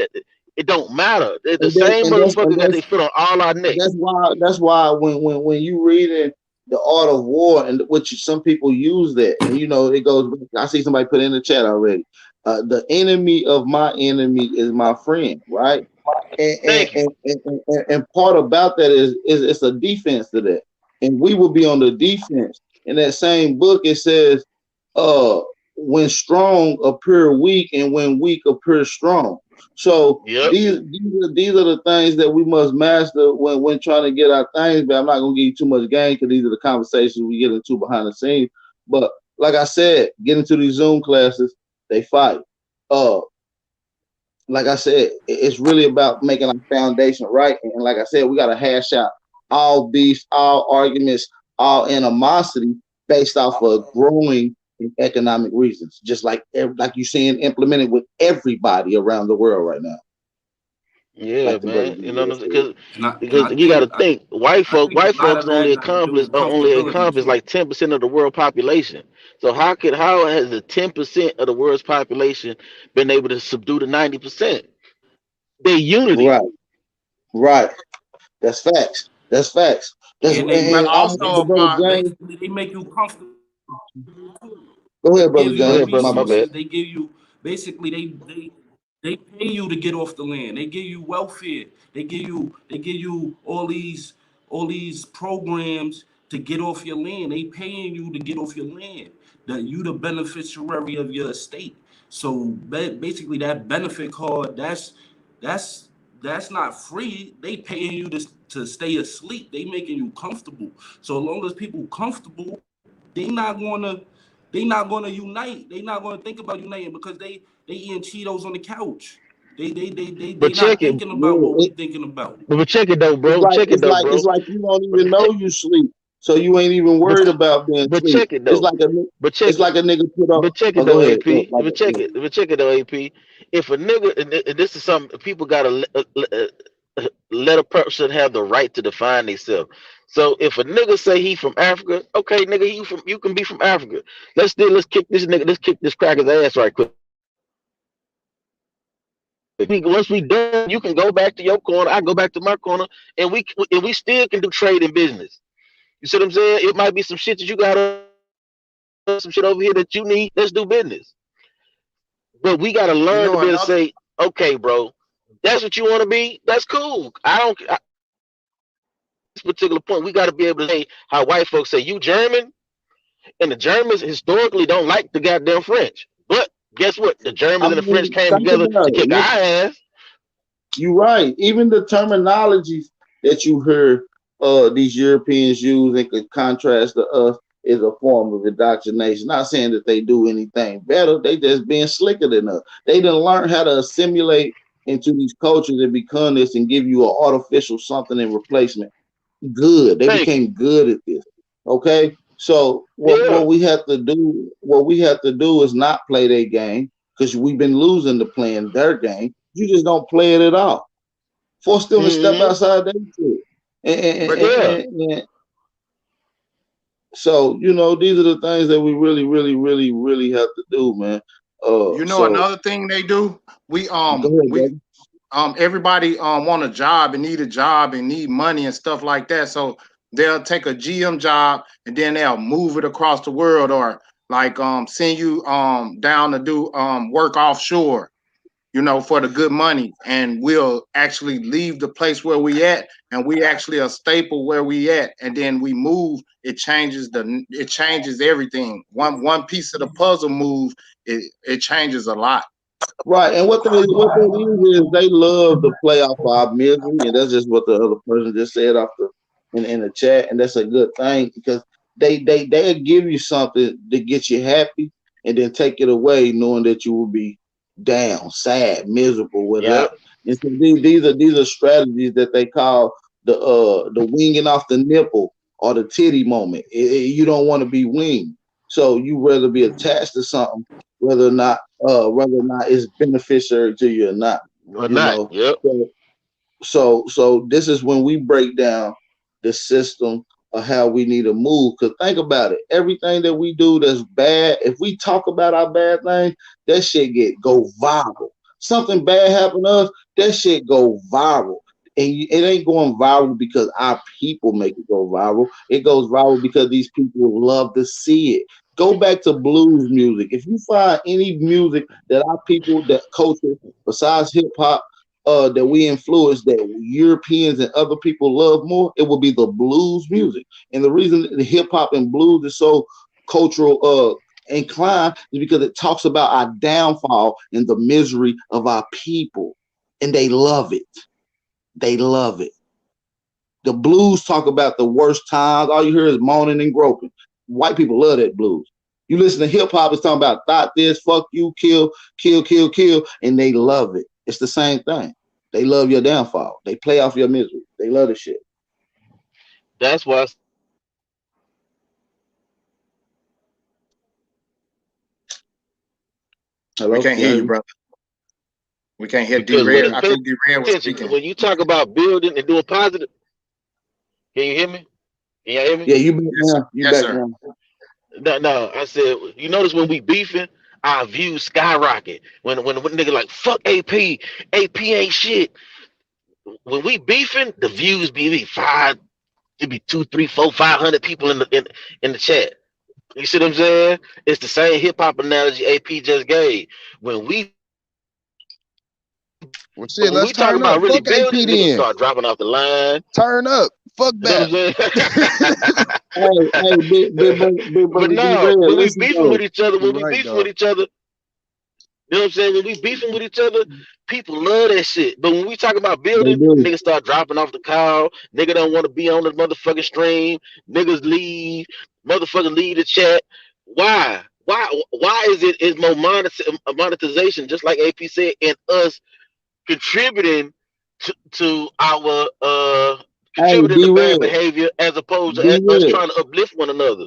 [SPEAKER 18] It don't matter. They're the
[SPEAKER 1] And that,
[SPEAKER 18] same
[SPEAKER 1] and that's and
[SPEAKER 18] motherfucker got
[SPEAKER 1] that's
[SPEAKER 18] their foot on all our
[SPEAKER 1] and
[SPEAKER 18] necks.
[SPEAKER 1] that's why when you reading the art of war, and which some people use that, and it goes. I see somebody put in the chat already. The enemy of my enemy is my friend, right? And and,
[SPEAKER 18] Thank you.
[SPEAKER 1] and, and part about that is it's a defense to that, and we will be on the defense. In that same book, it says, when strong appear weak, and when weak appear strong. So
[SPEAKER 18] Yep.
[SPEAKER 1] these are the things that we must master when trying to get our things. But I'm not gonna give you too much game because these are the conversations we get into behind the scenes. But like I said, get into these Zoom classes, they fight. Uh, like I said, it's really about making our foundation right. And like I said, we got to hash out all beefs, all arguments, all animosity based off of growing in economic reasons, just like you're seeing implemented with everybody around the world right now.
[SPEAKER 18] Yeah,
[SPEAKER 1] Like the brother
[SPEAKER 18] man.
[SPEAKER 1] D
[SPEAKER 18] You know what I'm saying?
[SPEAKER 1] said.
[SPEAKER 15] And
[SPEAKER 18] Because
[SPEAKER 15] I
[SPEAKER 18] you got
[SPEAKER 15] think
[SPEAKER 18] to think, white
[SPEAKER 15] I
[SPEAKER 18] folk,
[SPEAKER 15] think
[SPEAKER 18] white
[SPEAKER 15] a lot
[SPEAKER 18] folks
[SPEAKER 15] of that
[SPEAKER 18] only
[SPEAKER 15] got to do
[SPEAKER 18] accomplish
[SPEAKER 15] with
[SPEAKER 18] only
[SPEAKER 15] comfortability
[SPEAKER 18] accomplish
[SPEAKER 15] too.
[SPEAKER 18] like 10% of the world population. So how has the 10% of the world's population been able to subdue the 90%? They unity.
[SPEAKER 1] Right, right. That's facts. That's facts. That's
[SPEAKER 15] And they
[SPEAKER 16] But
[SPEAKER 1] and I'm with the
[SPEAKER 16] also,
[SPEAKER 1] brother James.
[SPEAKER 15] basically they make you comfortable too.
[SPEAKER 1] Go
[SPEAKER 15] They
[SPEAKER 1] ahead, brother
[SPEAKER 15] give
[SPEAKER 18] Go
[SPEAKER 15] you
[SPEAKER 1] James.
[SPEAKER 18] ahead, brother.
[SPEAKER 1] My
[SPEAKER 18] My
[SPEAKER 1] bad.
[SPEAKER 18] bad.
[SPEAKER 15] resources. They give you basically they pay you to get off the land. They give you welfare. They give you all these programs to get off your land. They paying you to get off your land. That you the beneficiary of your estate. So basically that benefit card that's that's not free. They paying you to stay asleep. They making you comfortable. So long as people comfortable, they not gonna unite. They not gonna think about uniting because they eating Cheetos on the couch. They
[SPEAKER 18] But
[SPEAKER 15] not
[SPEAKER 18] check it.
[SPEAKER 15] thinking about what
[SPEAKER 1] Yeah,
[SPEAKER 15] we thinking about.
[SPEAKER 18] But check it though,
[SPEAKER 1] It's
[SPEAKER 18] bro.
[SPEAKER 1] like
[SPEAKER 18] Check it
[SPEAKER 1] it's
[SPEAKER 18] though,
[SPEAKER 1] like it's
[SPEAKER 18] bro.
[SPEAKER 1] like you don't
[SPEAKER 18] But
[SPEAKER 1] even know you sleep, so you ain't even
[SPEAKER 18] but
[SPEAKER 1] worried about being
[SPEAKER 18] but
[SPEAKER 1] sleep.
[SPEAKER 18] check it
[SPEAKER 1] It's
[SPEAKER 18] though.
[SPEAKER 1] like a
[SPEAKER 18] But
[SPEAKER 1] it's
[SPEAKER 18] check it.
[SPEAKER 1] like a nigga put up.
[SPEAKER 18] But check it
[SPEAKER 1] Oh,
[SPEAKER 18] though,
[SPEAKER 1] go ahead. Go,
[SPEAKER 18] AP. But check it. But check it though, AP. If a nigga, and this is something people gotta let a person have the right to define themselves. So if a nigga say he from Africa, okay, nigga, you can be from Africa. Let's kick this nigga, let's kick this cracker's ass right quick. Once we done, you can go back to your corner, I go back to my corner, and we still can do trade and business. You see what I'm saying? It might be some shit that you got some shit over here that you need. Let's do business. But we gotta
[SPEAKER 16] you
[SPEAKER 18] learn to
[SPEAKER 16] know,
[SPEAKER 18] be able to
[SPEAKER 16] another.
[SPEAKER 18] say, okay, bro, that's what you want to be. That's cool. I don't. This particular point, we got to be able to say how white folks say you German, and the Germans historically don't like the goddamn French. But guess what? The
[SPEAKER 1] I
[SPEAKER 18] Germans and the French
[SPEAKER 1] mean,
[SPEAKER 18] came
[SPEAKER 1] think
[SPEAKER 18] together
[SPEAKER 1] about
[SPEAKER 18] to
[SPEAKER 1] it.
[SPEAKER 18] kick our ass.
[SPEAKER 1] You're right. Even the terminologies that you hear these Europeans use and could contrast to us is a form of indoctrination. Not saying that they do anything better. They just being slicker than us. They didn't learn how to assimilate into these cultures and become this and give you an artificial something in replacement. Good. They
[SPEAKER 18] Thank you.
[SPEAKER 1] became good at this. Okay. So
[SPEAKER 18] Yeah.
[SPEAKER 1] what we have to do is not play their game because we've been losing to playing their game. You just don't play it at all. Force them to step
[SPEAKER 18] Hmm.
[SPEAKER 1] outside their shit. And, and,
[SPEAKER 16] But
[SPEAKER 1] and,
[SPEAKER 18] Yeah.
[SPEAKER 1] and, and so these are the things that we really, really, really, really have to do, man.
[SPEAKER 16] you know,
[SPEAKER 1] So
[SPEAKER 16] another thing they do. We
[SPEAKER 1] go ahead,
[SPEAKER 16] we
[SPEAKER 1] brother.
[SPEAKER 16] everybody want a job and need a job and need money and stuff like that. So they'll take a GM job and then they'll move it across the world or like send you down to do work offshore, for the good money, and we'll actually leave the place where we at, and we actually a staple where we at, and then we move. It changes everything. One piece of the puzzle move, it changes a lot.
[SPEAKER 1] Right, and what that is they love to play off our misery, and that's just what the other person just said off in the chat, and that's a good thing because they'll give you something to get you happy, and then take it away, knowing that you will be down, sad, miserable, without. And so these are strategies that they call the winging off the nipple or the titty moment. You don't want to be winged, so you rather be attached to something, whether or not it's beneficiary to you or not.
[SPEAKER 18] Or
[SPEAKER 1] You
[SPEAKER 18] not.
[SPEAKER 1] know.
[SPEAKER 18] Yep.
[SPEAKER 1] So this is when we break down the system of how we need to move. Because think about it, everything that we do that's bad, if we talk about our bad things, that shit go viral. Something bad happened to us, that shit go viral. And it ain't going viral because our people make it go viral. It goes viral because these people love to see it. Go back to blues music. If you find any music that our people, that culture, besides hip hop, that we influence, that Europeans and other people love more, it will be the blues music. And the reason the hip hop and blues is so cultural inclined is because it talks about our downfall and the misery of our people, and they love it. They love it. The blues talk about the worst times. All you hear is moaning and groping. White people love that blues. You listen to hip hop, it's talking about thought this, fuck you, kill, kill, kill, kill, and they love it. It's the same thing. They love your downfall. They play off your misery. They love the shit.
[SPEAKER 18] That's why.
[SPEAKER 1] Hello?
[SPEAKER 16] We can't hear you, brother. We can't hear
[SPEAKER 18] Because
[SPEAKER 16] D-Red. I think D-Red was
[SPEAKER 18] attention,
[SPEAKER 16] speaking.
[SPEAKER 18] when you talk about building and doing positive, can you hear me? Can y'all hear me?
[SPEAKER 1] Yeah, you back
[SPEAKER 16] Yes, sir.
[SPEAKER 1] now. You
[SPEAKER 16] Yes,
[SPEAKER 1] back
[SPEAKER 16] sir.
[SPEAKER 1] now.
[SPEAKER 18] No, I said, you notice when we beefing, our views skyrocket. When nigga like fuck AP, AP ain't shit. When we beefing, the views be five, it be 2, 3, 4, 500 people in the chat. You see what I'm saying? It's the same hip hop analogy AP just gave. When we
[SPEAKER 20] Well, shit, let's
[SPEAKER 18] talk
[SPEAKER 20] turn
[SPEAKER 18] about
[SPEAKER 20] up.
[SPEAKER 18] really
[SPEAKER 20] Fuck AP
[SPEAKER 18] building, niggas
[SPEAKER 20] then.
[SPEAKER 18] start dropping off the line.
[SPEAKER 20] Turn up. Fuck
[SPEAKER 18] You know
[SPEAKER 20] back.
[SPEAKER 18] what I'm saying?
[SPEAKER 1] Hey, big
[SPEAKER 18] But
[SPEAKER 1] brother
[SPEAKER 18] no,
[SPEAKER 1] D-Red,
[SPEAKER 18] when we
[SPEAKER 1] listen
[SPEAKER 18] beefing
[SPEAKER 1] though.
[SPEAKER 18] with each other,
[SPEAKER 20] You're right, though.
[SPEAKER 18] you know what I'm saying? When we beefing with each other, people love that shit. But when we talk about
[SPEAKER 1] They
[SPEAKER 18] building,
[SPEAKER 1] do.
[SPEAKER 18] niggas start dropping off the call. Nigga don't want to be on the motherfucking stream. Niggas leave. Motherfucker leave the chat. Why? Why is more monetization, just like AP said, and us contributing to our
[SPEAKER 1] Hey,
[SPEAKER 18] contributing to bad
[SPEAKER 1] D-Red.
[SPEAKER 18] behavior as opposed to us
[SPEAKER 1] D-Red.
[SPEAKER 18] trying to uplift one another.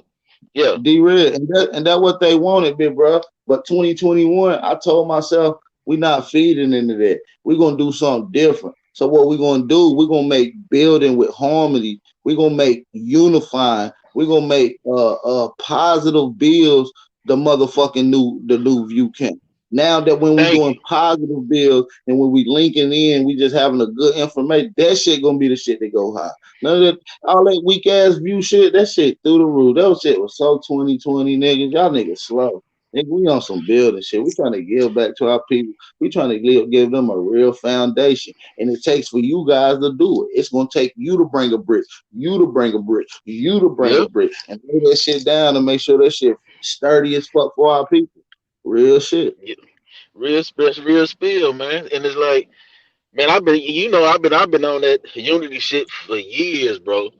[SPEAKER 18] Yeah.
[SPEAKER 1] D-Red. And that what they wanted, big bro. But 2021, I told myself we're not feeding into that. We're gonna do something different. So what we're gonna do, we're gonna make building with harmony. We're gonna make unifying. We're gonna make positive bills the new view camp. Now that when we
[SPEAKER 18] Thank you.
[SPEAKER 1] doing positive bills and when we linking in, we just having a good information, that shit gonna be the shit that go high. None of that all that weak ass view shit, that shit through the roof. That shit was so 2020 niggas. Y'all niggas slow. Nigga, we on some building shit. We trying to give back to our people. We trying to give them a real foundation. And it takes for you guys to do it. It's gonna take you to bring a brick, you to bring a brick, you to bring a brick, and lay that shit down and make sure that shit sturdy as fuck for our people. Real shit.
[SPEAKER 18] Yeah. Real spill, man. And it's like, man, I've been on that unity shit for years, bro.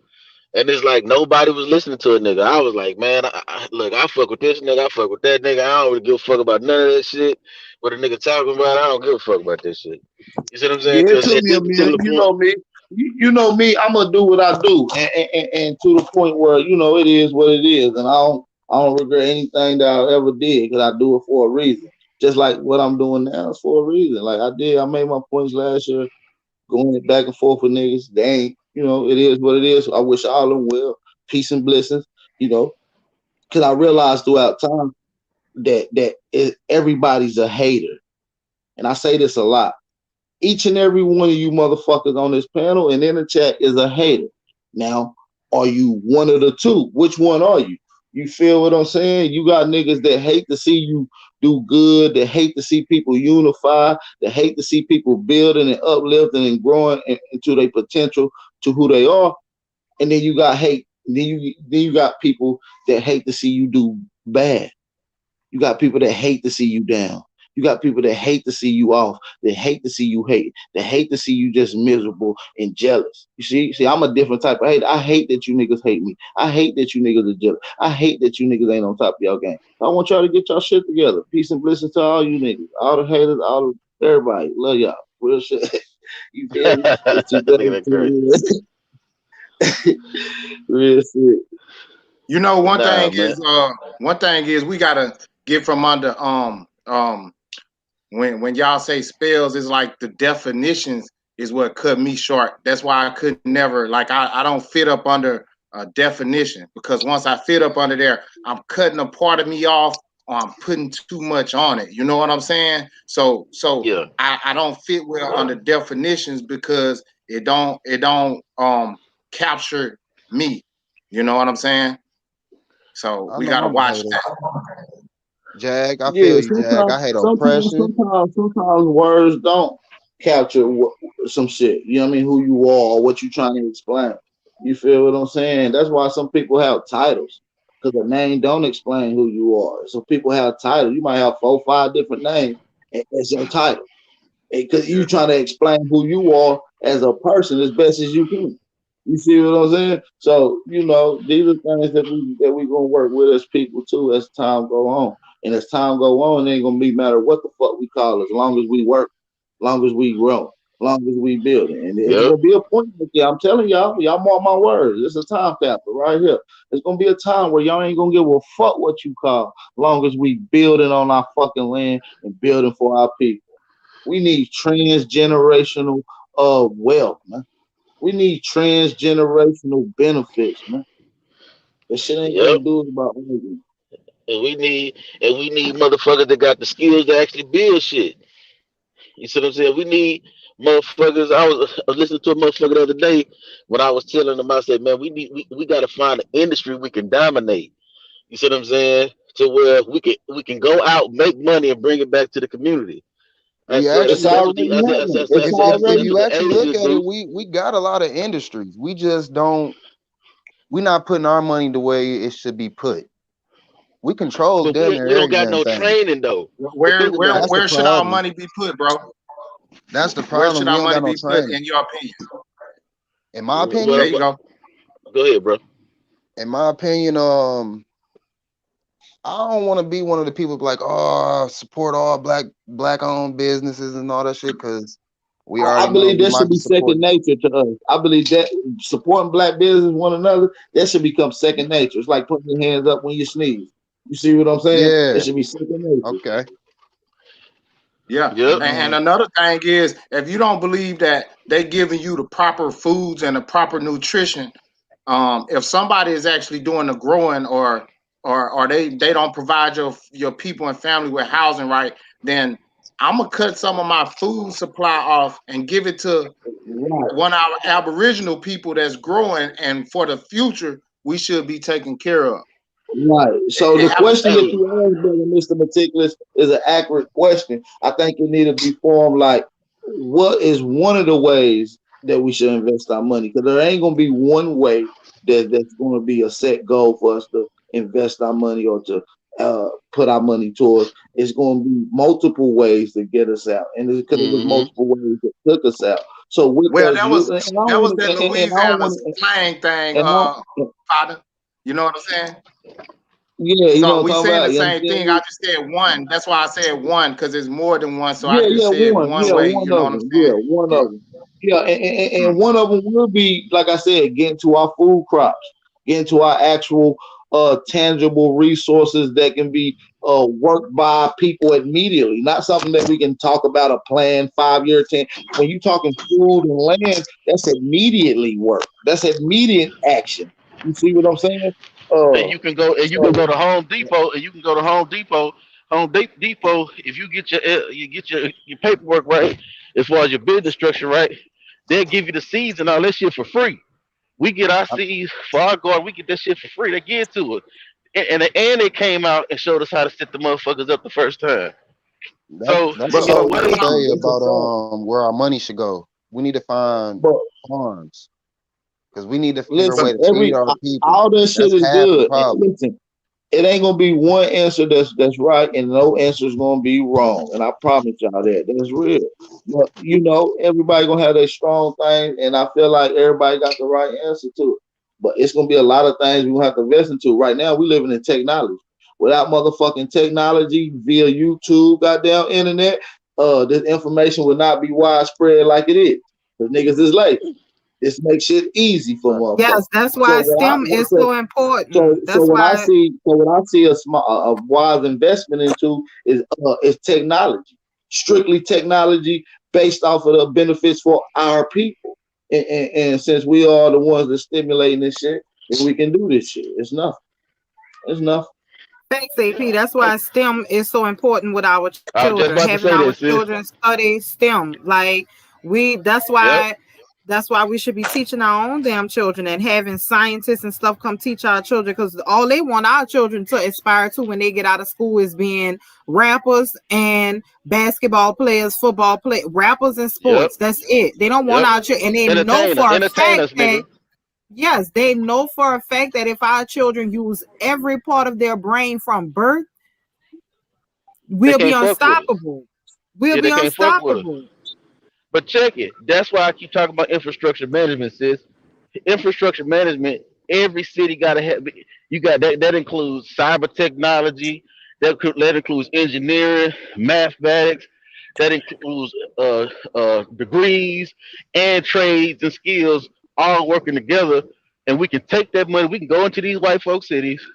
[SPEAKER 18] And it's like nobody was listening to a nigga. I was like, man, look, I fuck with this nigga, I fuck with that nigga. I don't really give a fuck about none of that shit. What a nigga talking about, I don't give a fuck about this shit. You see what I'm saying?
[SPEAKER 1] Yeah, it
[SPEAKER 18] Because
[SPEAKER 1] took
[SPEAKER 18] at
[SPEAKER 1] me
[SPEAKER 18] this
[SPEAKER 1] a minute.
[SPEAKER 18] particular
[SPEAKER 1] You
[SPEAKER 18] point,
[SPEAKER 1] know me. You know me. I'm gonna do what I do, and to the point where it is what it is, and I don't regret anything that I ever did because I do it for a reason. Just like what I'm doing now is for a reason. Like I made my points last year, going back and forth with niggas. They ain't, it is what it is. I wish all of them well, peace and blessings. Because I realized throughout time that everybody's a hater, and I say this a lot. Each and every one of you motherfuckers on this panel and in the chat is a hater. Now, are you one of the two? Which one are you? You feel what I'm saying? You got niggas that hate to see you do good, that hate to see people unify, that hate to see people building and uplifting and growing into their potential to who they are. And then you got hate. Then you got people that hate to see you do bad. You got people that hate to see you down. You got people that hate to see you off, that hate to see you hate, that hate to see you just miserable and jealous. See, I'm a different type of hate. I hate that you niggas hate me. I hate that you niggas are jealous. I hate that you niggas ain't on top of y'all game. I want y'all to get y'all shit together. Peace and blessings to all you niggas, all the haters, all the everybody. Love y'all. Real shit. You feel me? It's real shit.
[SPEAKER 16] You know, one thing is we gotta get from under when y'all say spells, it's like the definitions is what cut me short. That's why I could never, like, I don't fit up under a definition, because once I fit up under there, I'm cutting a part of me off, or I'm putting too much on it. You know what I'm saying? So
[SPEAKER 18] Yeah.
[SPEAKER 16] I don't fit well under definitions because it don't capture me. You know what I'm saying? So
[SPEAKER 20] I
[SPEAKER 16] we
[SPEAKER 20] know
[SPEAKER 16] gotta
[SPEAKER 20] I'm a
[SPEAKER 16] watch
[SPEAKER 20] hater.
[SPEAKER 16] that.
[SPEAKER 20] Jag, I
[SPEAKER 1] Yeah,
[SPEAKER 20] feel you, Jag. I hate oppression.
[SPEAKER 1] sometimes words don't capture some shit. You know what I mean? Who you are, or what you trying to explain. You feel what I'm saying? That's why some people have titles, because a name don't explain who you are. So people have titles. You might have 4, 5 different names as your title, because you trying to explain who you are as a person as best as you can. You see what I'm saying? So these are things that we gonna work with as people too as time go on. And as time go on, it ain't gonna be matter what the fuck we call it, as long as we work, as long as we grow, as long as we build it. And it's gonna be a point. I'm telling y'all mark my words. It's a time factor right here. It's gonna be a time where y'all ain't gonna give a fuck what you call, as long as we building on our fucking land and building for our people. We need transgenerational wealth, man. We need transgenerational benefits, man. That shit ain't
[SPEAKER 18] Yep.
[SPEAKER 1] gonna do it about anything.
[SPEAKER 18] And we need motherfuckers that got the skills to actually build shit. You see what I'm saying? We need motherfuckers. I was listening to a motherfucker the other day when I was telling them, I said, man, we gotta find an industry we can dominate. You see what I'm saying? To where we can go out, make money, and bring it back to the community. I
[SPEAKER 20] We
[SPEAKER 18] said
[SPEAKER 1] It's
[SPEAKER 20] actually,
[SPEAKER 18] that's what the
[SPEAKER 1] already happening. It's
[SPEAKER 20] if
[SPEAKER 1] already
[SPEAKER 20] you
[SPEAKER 18] the
[SPEAKER 20] actually look
[SPEAKER 18] Asians
[SPEAKER 20] at it,
[SPEAKER 18] do.
[SPEAKER 20] we got a lot of industries. We just don't. We're not putting our money the way it should be put. We control
[SPEAKER 18] But
[SPEAKER 20] damn near
[SPEAKER 18] we don't
[SPEAKER 20] every
[SPEAKER 18] got
[SPEAKER 20] damn
[SPEAKER 18] no
[SPEAKER 20] thing.
[SPEAKER 18] training though. But
[SPEAKER 16] Where
[SPEAKER 18] think
[SPEAKER 16] where
[SPEAKER 18] about it.
[SPEAKER 20] That's the
[SPEAKER 16] where should our
[SPEAKER 20] problem.
[SPEAKER 16] money be put, bro?
[SPEAKER 20] That's the
[SPEAKER 16] Where
[SPEAKER 20] problem.
[SPEAKER 16] should
[SPEAKER 20] We
[SPEAKER 16] our
[SPEAKER 20] don't got
[SPEAKER 16] money
[SPEAKER 20] no
[SPEAKER 16] be put,
[SPEAKER 20] training.
[SPEAKER 16] in your opinion?
[SPEAKER 20] In my
[SPEAKER 16] There
[SPEAKER 20] opinion,
[SPEAKER 16] you go.
[SPEAKER 18] Go ahead, bro.
[SPEAKER 20] I don't want to be one of the people like, oh, support all black owned businesses and all that shit, because we
[SPEAKER 1] I
[SPEAKER 20] already know
[SPEAKER 1] believe
[SPEAKER 20] we
[SPEAKER 1] that
[SPEAKER 20] might
[SPEAKER 1] should
[SPEAKER 20] be
[SPEAKER 1] be second
[SPEAKER 20] supporting.
[SPEAKER 1] nature to us. I believe that supporting black business one another, that should become second nature. It's like putting your hands up when you sneeze. You see what I'm saying? It
[SPEAKER 20] Yeah.
[SPEAKER 1] should be second nature.
[SPEAKER 20] Okay.
[SPEAKER 16] Yeah,
[SPEAKER 18] Yep.
[SPEAKER 16] and another thing is, if you don't believe that they giving you the proper foods and the proper nutrition, if somebody is actually doing the growing, or they don't provide your people and family with housing right, then I'm gonna cut some of my food supply off and give it to
[SPEAKER 1] Right.
[SPEAKER 16] one of our Aboriginal people that's growing, and for the future we should be taken care of.
[SPEAKER 1] Right. So
[SPEAKER 16] It
[SPEAKER 1] the
[SPEAKER 16] have to
[SPEAKER 1] question that
[SPEAKER 16] be.
[SPEAKER 1] you asked, brother Mr. Meticulous, is an accurate question. I think it need to be formed like, what is one of the ways that we should invest our money? Because there ain't gonna be one way that's gonna be a set goal for us to invest our money or to put our money towards. It's gonna be multiple ways to get us out, and because it was
[SPEAKER 18] Mm-hmm.
[SPEAKER 1] multiple ways that took us out. So with
[SPEAKER 16] Well,
[SPEAKER 1] us, and I don't
[SPEAKER 16] that was
[SPEAKER 1] want
[SPEAKER 16] that
[SPEAKER 1] to, and I don't
[SPEAKER 16] Louisiana
[SPEAKER 1] want to,
[SPEAKER 16] slang thing,
[SPEAKER 1] and I,
[SPEAKER 16] Father. You know what I'm saying?
[SPEAKER 1] yeah, you know
[SPEAKER 16] So
[SPEAKER 1] what
[SPEAKER 16] we
[SPEAKER 1] I'm talking
[SPEAKER 16] saying the
[SPEAKER 1] about. You
[SPEAKER 16] same
[SPEAKER 1] understand
[SPEAKER 16] thing.
[SPEAKER 1] me?
[SPEAKER 16] I just said one. That's why I said one, because there's more than one. So I
[SPEAKER 1] Yeah,
[SPEAKER 16] just
[SPEAKER 1] yeah,
[SPEAKER 16] said
[SPEAKER 1] one,
[SPEAKER 16] one
[SPEAKER 1] yeah,
[SPEAKER 16] way.
[SPEAKER 1] one
[SPEAKER 16] You know
[SPEAKER 1] of
[SPEAKER 16] what I'm
[SPEAKER 1] them, yeah,
[SPEAKER 16] saying?
[SPEAKER 1] one
[SPEAKER 16] Yeah.
[SPEAKER 1] of them, yeah, and one of them will be, like I said, getting to our food crops, getting to our actual tangible resources that can be worked by people immediately, not something that we can talk about a plan 5 year, 10. When you talking food and land, that's immediately work. That's immediate action. You see what I'm saying?
[SPEAKER 18] And you can go
[SPEAKER 1] So
[SPEAKER 18] to Home Depot, and you can go to Home Depot. Depot, if you get your paperwork right, as far as your business structure right, they'll give you the seeds and all that shit for free. We get our seeds for our garden. We get that shit for free. They give it to us, and they came out and showed us how to set the motherfuckers up the first time. So
[SPEAKER 20] That's
[SPEAKER 16] But
[SPEAKER 20] what I
[SPEAKER 1] so
[SPEAKER 20] was gonna
[SPEAKER 16] hold on.
[SPEAKER 20] say
[SPEAKER 1] that's a
[SPEAKER 20] about
[SPEAKER 1] fact.
[SPEAKER 20] where our money should go. We need to find
[SPEAKER 1] But
[SPEAKER 20] farms, because we need to figure a
[SPEAKER 16] But
[SPEAKER 20] way
[SPEAKER 1] listen,
[SPEAKER 20] to feed our people.
[SPEAKER 1] all that shit
[SPEAKER 20] That's
[SPEAKER 1] is
[SPEAKER 20] half the
[SPEAKER 1] good. And
[SPEAKER 20] problem.
[SPEAKER 1] listen, it ain't gonna be one answer that's right, and no answer is gonna be wrong. And I promise y'all that's real. But you know, everybody gonna have their strong thing, and I feel like everybody got the right answer to it. But it's gonna be a lot of things we gonna have to invest into. Right now, we living in technology. Without motherfucking technology via YouTube, goddamn internet, this information will not be widespread like it is. Because niggas is lazy. This makes shit easy for motherfuckers.
[SPEAKER 17] Yes, that's
[SPEAKER 1] So
[SPEAKER 17] why
[SPEAKER 1] what I
[SPEAKER 17] STEM is
[SPEAKER 1] so
[SPEAKER 17] so
[SPEAKER 1] so
[SPEAKER 17] important.
[SPEAKER 1] so
[SPEAKER 17] That's
[SPEAKER 1] what I
[SPEAKER 17] why.
[SPEAKER 1] see so what I see a wise investment into is technology, strictly technology based off of the benefits for our people. And since we are the ones that stimulating this shit, then we can do this shit. It's nothing. It's nothing.
[SPEAKER 17] Thanks, AP. That's why STEM is so important with our
[SPEAKER 18] I was just
[SPEAKER 17] children,
[SPEAKER 18] about to
[SPEAKER 17] having
[SPEAKER 18] say
[SPEAKER 17] our
[SPEAKER 18] that, sis.
[SPEAKER 17] children study STEM. Like that's
[SPEAKER 18] Yep.
[SPEAKER 17] why we should be teaching our own damn children and having scientists and stuff come teach our children, because all they want our children to aspire to when they get out of school is being rappers and basketball players, football players, rappers and
[SPEAKER 18] Yep.
[SPEAKER 17] sports. That's it. They don't want
[SPEAKER 18] Yep.
[SPEAKER 17] our children, and they know
[SPEAKER 18] Entertain
[SPEAKER 17] for a
[SPEAKER 18] entertain
[SPEAKER 17] fact
[SPEAKER 18] us,
[SPEAKER 17] that.
[SPEAKER 18] nigga.
[SPEAKER 17] Yes, they know for a fact that if our children use every part of their brain from birth,
[SPEAKER 18] They
[SPEAKER 17] we'll be
[SPEAKER 18] can't fuck with us.
[SPEAKER 17] unstoppable. We'll
[SPEAKER 18] Yeah,
[SPEAKER 17] be
[SPEAKER 18] they can't fuck with us.
[SPEAKER 17] unstoppable.
[SPEAKER 18] But check it. That's why I keep talking about infrastructure management, sis. Infrastructure management, every city gotta have, you got that includes cyber technology, that includes engineering, mathematics, that includes degrees and trades and skills all working together. And we can take that money, we can go into these white folk cities,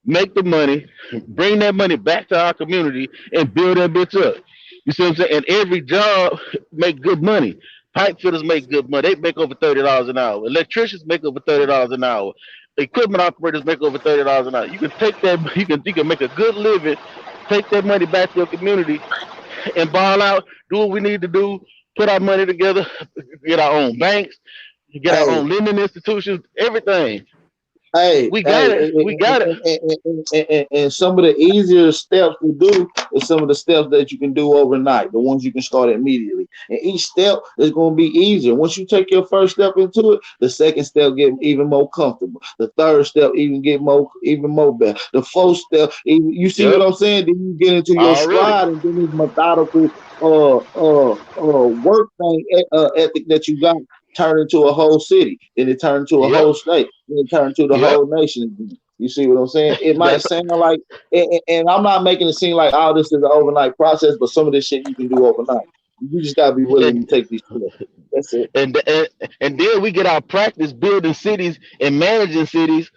[SPEAKER 18] make the money, bring that money back to our community, and build that bitch up. You see what I'm saying? And every job make good money. Pipe fitters make good money. They make over $30 an hour. Electricians make over $30 an hour. Equipment operators make over $30 an hour. You can take that. You can make a good living. Take that money back to your community and ball out. Do what we need to do. Put our money together. Get our own banks. Get our
[SPEAKER 1] Hey,
[SPEAKER 18] own lending institutions. Everything.
[SPEAKER 1] Hey,
[SPEAKER 18] We got
[SPEAKER 1] hey,
[SPEAKER 18] it. We got it.
[SPEAKER 1] and some of the easier steps to do is some of the steps that you can do overnight, the ones you can start immediately. And each step is going to be easier. Once you take your first step into it, the second step get even more comfortable. The third step even more better. The fourth step, you see what
[SPEAKER 18] Yep.
[SPEAKER 1] I'm saying? Then you get into your
[SPEAKER 18] Already.
[SPEAKER 1] stride, and then this methodical work thing ethic that you got turn into a whole city, then it turned into a
[SPEAKER 18] Yep.
[SPEAKER 1] whole state, then it turned to the
[SPEAKER 18] Yep.
[SPEAKER 1] whole nation. You see what I'm saying? It might
[SPEAKER 18] That's
[SPEAKER 1] sound like, and I'm not making it seem like all this is an overnight process, but some of this shit you can do overnight. You just gotta be willing to
[SPEAKER 18] and
[SPEAKER 1] take these steps. That's it.
[SPEAKER 18] and then we get our practice building cities and managing cities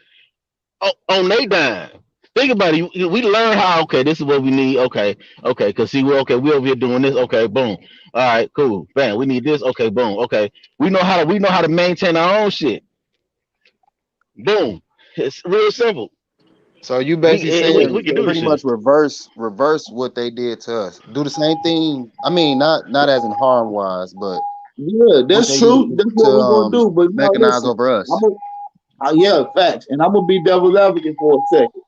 [SPEAKER 18] on their dime. Think about it. We learn how. Okay, this is what we need. Okay, okay. Cause see, we over here doing this. Okay, boom. All right, cool. Bam. We need this. Okay, boom. Okay. We know how to maintain our own shit. Boom. It's real simple.
[SPEAKER 20] So you
[SPEAKER 18] We
[SPEAKER 20] basically
[SPEAKER 18] eh, we,
[SPEAKER 20] saying
[SPEAKER 18] we can do this
[SPEAKER 20] pretty
[SPEAKER 18] shit.
[SPEAKER 20] much reverse what they did to us. Do the same thing. I mean, not as in harm wise, but
[SPEAKER 1] Yeah,
[SPEAKER 20] what
[SPEAKER 1] that's
[SPEAKER 20] they used
[SPEAKER 1] true. That's
[SPEAKER 20] to
[SPEAKER 1] what we're gonna do. But now
[SPEAKER 20] mechanize
[SPEAKER 1] listen,
[SPEAKER 20] over
[SPEAKER 1] I'm
[SPEAKER 20] us.
[SPEAKER 1] gonna, yeah, facts, and I'm gonna be devil's advocate for a second.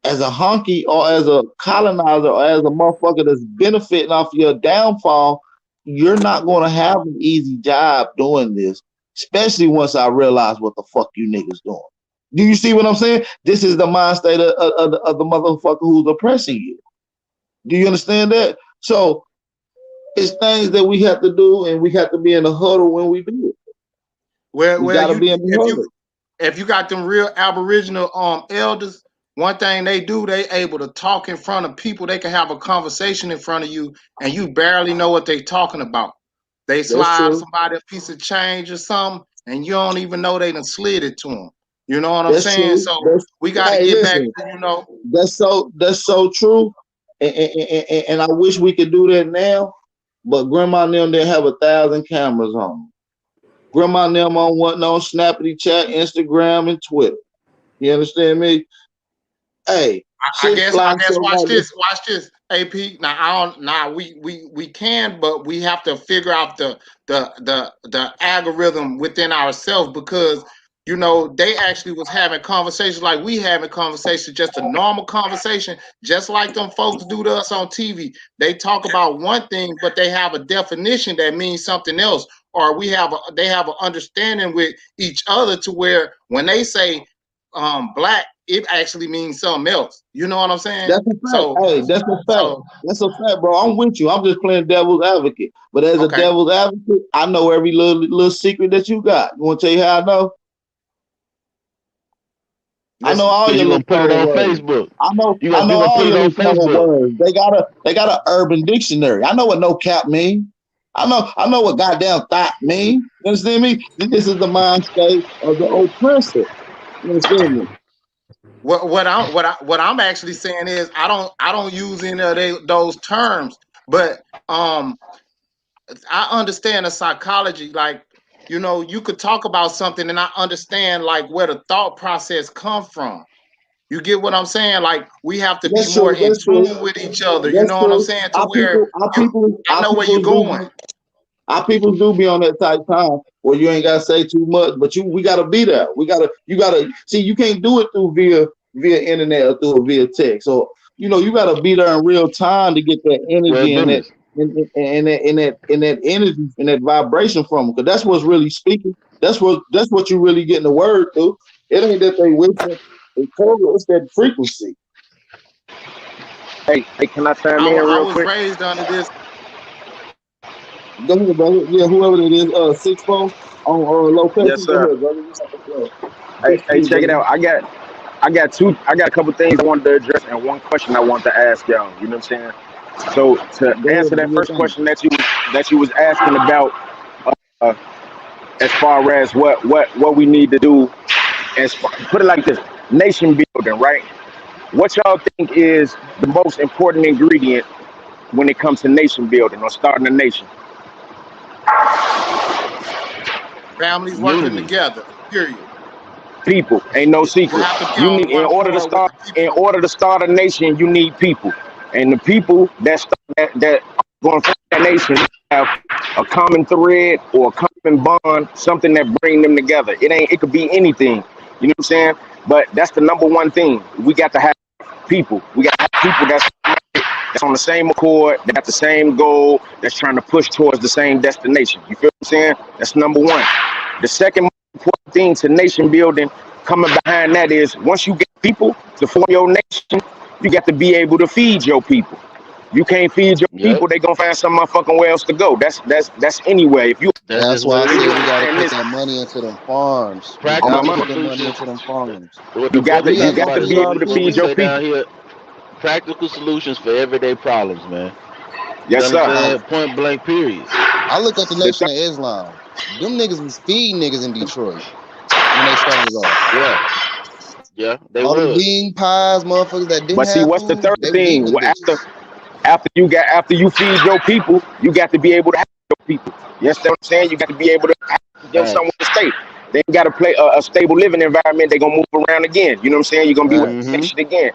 [SPEAKER 1] As a honky or as a colonizer or as a motherfucker that's benefiting off your downfall, you're not going to have an easy job doing this, especially once I realize what the fuck you niggas doing. Do you see what I'm saying? This is the mind state of the motherfucker who's oppressing you. Do you understand that? So it's things that we have to do, and we have to be in the huddle when we do it. We
[SPEAKER 16] Well,
[SPEAKER 1] got to be in the huddle.
[SPEAKER 16] if you got them real Aboriginal elders, one thing they do, they able to talk in front of people. They can have a conversation in front of you, and you barely know what they talking about. They
[SPEAKER 1] That's
[SPEAKER 16] slide
[SPEAKER 1] true.
[SPEAKER 16] somebody a piece of change or something, and you don't even know they done slid it to them. You know what I'm
[SPEAKER 1] That's
[SPEAKER 16] saying?
[SPEAKER 1] true.
[SPEAKER 16] So
[SPEAKER 1] That's
[SPEAKER 16] we got to
[SPEAKER 1] hey,
[SPEAKER 16] get back
[SPEAKER 1] listen.
[SPEAKER 16] to
[SPEAKER 1] That's so true, and I wish we could do that now. But grandma and them didn't have 1,000 cameras on them. Grandma and them wasn't on Snappity Chat, Instagram, and Twitter. You understand me? Hey,
[SPEAKER 16] I
[SPEAKER 1] shit's
[SPEAKER 16] guess
[SPEAKER 1] flying so
[SPEAKER 16] watch
[SPEAKER 1] much.
[SPEAKER 16] this, AP. Now I don't now we can, but we have to figure out the algorithm within ourselves, because you know they actually was having conversations like we having conversations, just a normal conversation, just like them folks do to us on TV. They talk about one thing, but they have a definition that means something else, or they have an understanding with each other to where when they say black, it actually means something else. You know what I'm saying?
[SPEAKER 1] That's a fact.
[SPEAKER 16] So,
[SPEAKER 1] Hey, that's a fact.
[SPEAKER 16] so
[SPEAKER 1] That's a fact, bro. I'm with you. I'm just playing devil's advocate. But as a
[SPEAKER 16] okay.
[SPEAKER 1] devil's advocate, I know every little secret that you got. You want to tell you how I know? I know all your
[SPEAKER 18] You
[SPEAKER 1] little
[SPEAKER 18] gonna put it
[SPEAKER 1] code
[SPEAKER 18] on
[SPEAKER 1] words.
[SPEAKER 18] Facebook.
[SPEAKER 1] I know
[SPEAKER 18] You gonna
[SPEAKER 1] all
[SPEAKER 18] put
[SPEAKER 1] your
[SPEAKER 18] it on
[SPEAKER 1] little code
[SPEAKER 18] Facebook.
[SPEAKER 1] words. They got an urban dictionary. I know what no cap mean. I know what goddamn thought mean. You understand me? This is the mind state of the oppressor. You understand me?
[SPEAKER 16] What I'm actually saying is I don't use any of those terms, but I understand the psychology. Like, you know, you could talk about something and I understand like where the thought process come from. You get what I'm saying? Like, we have to be
[SPEAKER 1] That's
[SPEAKER 16] more
[SPEAKER 1] true.
[SPEAKER 16] in
[SPEAKER 1] That's true.
[SPEAKER 16] tune with each other. You
[SPEAKER 1] That's
[SPEAKER 16] know what I'm
[SPEAKER 1] true.
[SPEAKER 16] saying? To where I
[SPEAKER 1] Our
[SPEAKER 16] know where you're going.
[SPEAKER 1] people do be on that type time where you ain't gotta say too much, but we gotta be there. You gotta see. You can't do it through via internet or through via text. So you know you gotta be there in real time to get that
[SPEAKER 18] Well,
[SPEAKER 1] energy and that
[SPEAKER 18] business.
[SPEAKER 1] that energy and that vibration from them. Because that's what's really speaking. That's what you really getting the word through. It ain't that they whispering. It's that frequency.
[SPEAKER 21] Hey, can I chime in
[SPEAKER 16] I
[SPEAKER 21] real
[SPEAKER 16] was
[SPEAKER 21] quick?
[SPEAKER 16] raised under this.
[SPEAKER 1] Go ahead, brother. Yeah, whoever it is, 6-4 on
[SPEAKER 21] Yes,
[SPEAKER 1] location. Go
[SPEAKER 21] sir.
[SPEAKER 1] ahead, brother. You got the floor.
[SPEAKER 21] Hey,
[SPEAKER 1] Peace to you,
[SPEAKER 21] check it
[SPEAKER 1] brother.
[SPEAKER 21] out. I got a couple things I wanted to address and one question I wanted to ask y'all. You know what I'm saying? So to
[SPEAKER 1] Go
[SPEAKER 21] answer
[SPEAKER 1] ahead, do
[SPEAKER 21] that
[SPEAKER 1] your
[SPEAKER 21] first
[SPEAKER 1] thing.
[SPEAKER 21] question that you was asking about, uh, as far as what we need to do, put it like this: nation building, right? What y'all think is the most important ingredient when it comes to nation building or starting a nation?
[SPEAKER 16] Families working
[SPEAKER 18] Unity.
[SPEAKER 16] together. Period.
[SPEAKER 21] People, ain't no
[SPEAKER 16] You
[SPEAKER 21] secret.
[SPEAKER 16] have to be
[SPEAKER 21] You
[SPEAKER 16] on
[SPEAKER 21] need
[SPEAKER 16] one accord with the
[SPEAKER 21] in
[SPEAKER 16] people.
[SPEAKER 21] order to start a nation, you need people, and the people that going for that nation have a common thread or a common bond, something that bring them together. It could be anything. You know what I'm saying? But that's the number one thing. We got to have people. We got to have people that's on the same accord, that got the same goal, that's trying to push towards the same destination. You feel what I'm saying? That's number one. The second most important thing to nation building coming behind that is once you get people to form your nation, you got to be able to feed your people. You can't feed your
[SPEAKER 18] Yep.
[SPEAKER 21] people, they gonna find some motherfucking where else to go. That's anywhere. If you
[SPEAKER 18] That's just
[SPEAKER 20] why
[SPEAKER 18] what
[SPEAKER 20] I
[SPEAKER 18] it
[SPEAKER 20] said
[SPEAKER 21] you
[SPEAKER 20] we
[SPEAKER 18] is.
[SPEAKER 20] got to
[SPEAKER 21] understand
[SPEAKER 20] put
[SPEAKER 21] this,
[SPEAKER 20] that money into them farms. We
[SPEAKER 21] on my
[SPEAKER 20] got
[SPEAKER 18] Practical
[SPEAKER 20] to
[SPEAKER 21] mama,
[SPEAKER 20] put that money
[SPEAKER 18] solutions.
[SPEAKER 20] into them farms.
[SPEAKER 18] What the
[SPEAKER 21] you got
[SPEAKER 18] brother
[SPEAKER 21] to
[SPEAKER 20] We
[SPEAKER 21] you
[SPEAKER 20] got
[SPEAKER 18] talking
[SPEAKER 21] got to
[SPEAKER 18] about
[SPEAKER 21] be
[SPEAKER 18] is
[SPEAKER 21] able to
[SPEAKER 20] FDR
[SPEAKER 18] what we
[SPEAKER 21] feed
[SPEAKER 20] too.
[SPEAKER 21] your
[SPEAKER 18] say down
[SPEAKER 21] people.
[SPEAKER 18] here. Practical solutions for everyday problems, man. You
[SPEAKER 21] Yes,
[SPEAKER 18] know what I'm
[SPEAKER 21] sir.
[SPEAKER 20] Like,
[SPEAKER 18] saying? Point blank. Period.
[SPEAKER 20] I look at the
[SPEAKER 21] The
[SPEAKER 20] Nation of Islam. Them niggas was feeding niggas in Detroit when they started off.
[SPEAKER 18] Yeah. Yeah. They
[SPEAKER 20] All them
[SPEAKER 18] was.
[SPEAKER 20] bean pies, motherfuckers that didn't
[SPEAKER 21] but see
[SPEAKER 20] have
[SPEAKER 21] what's the
[SPEAKER 20] food,
[SPEAKER 21] third
[SPEAKER 20] they was eating
[SPEAKER 21] thing?
[SPEAKER 20] them bitches.
[SPEAKER 21] After you feed your people, you got to be able to have your people. You understand what I'm saying? You got to be able to have them somewhere
[SPEAKER 18] Facts.
[SPEAKER 21] to stay. They ain't got to play a stable living environment. They gonna move around again. You know what I'm saying? You're gonna be without
[SPEAKER 20] Facts.
[SPEAKER 18] Mm-hmm.
[SPEAKER 21] nation again.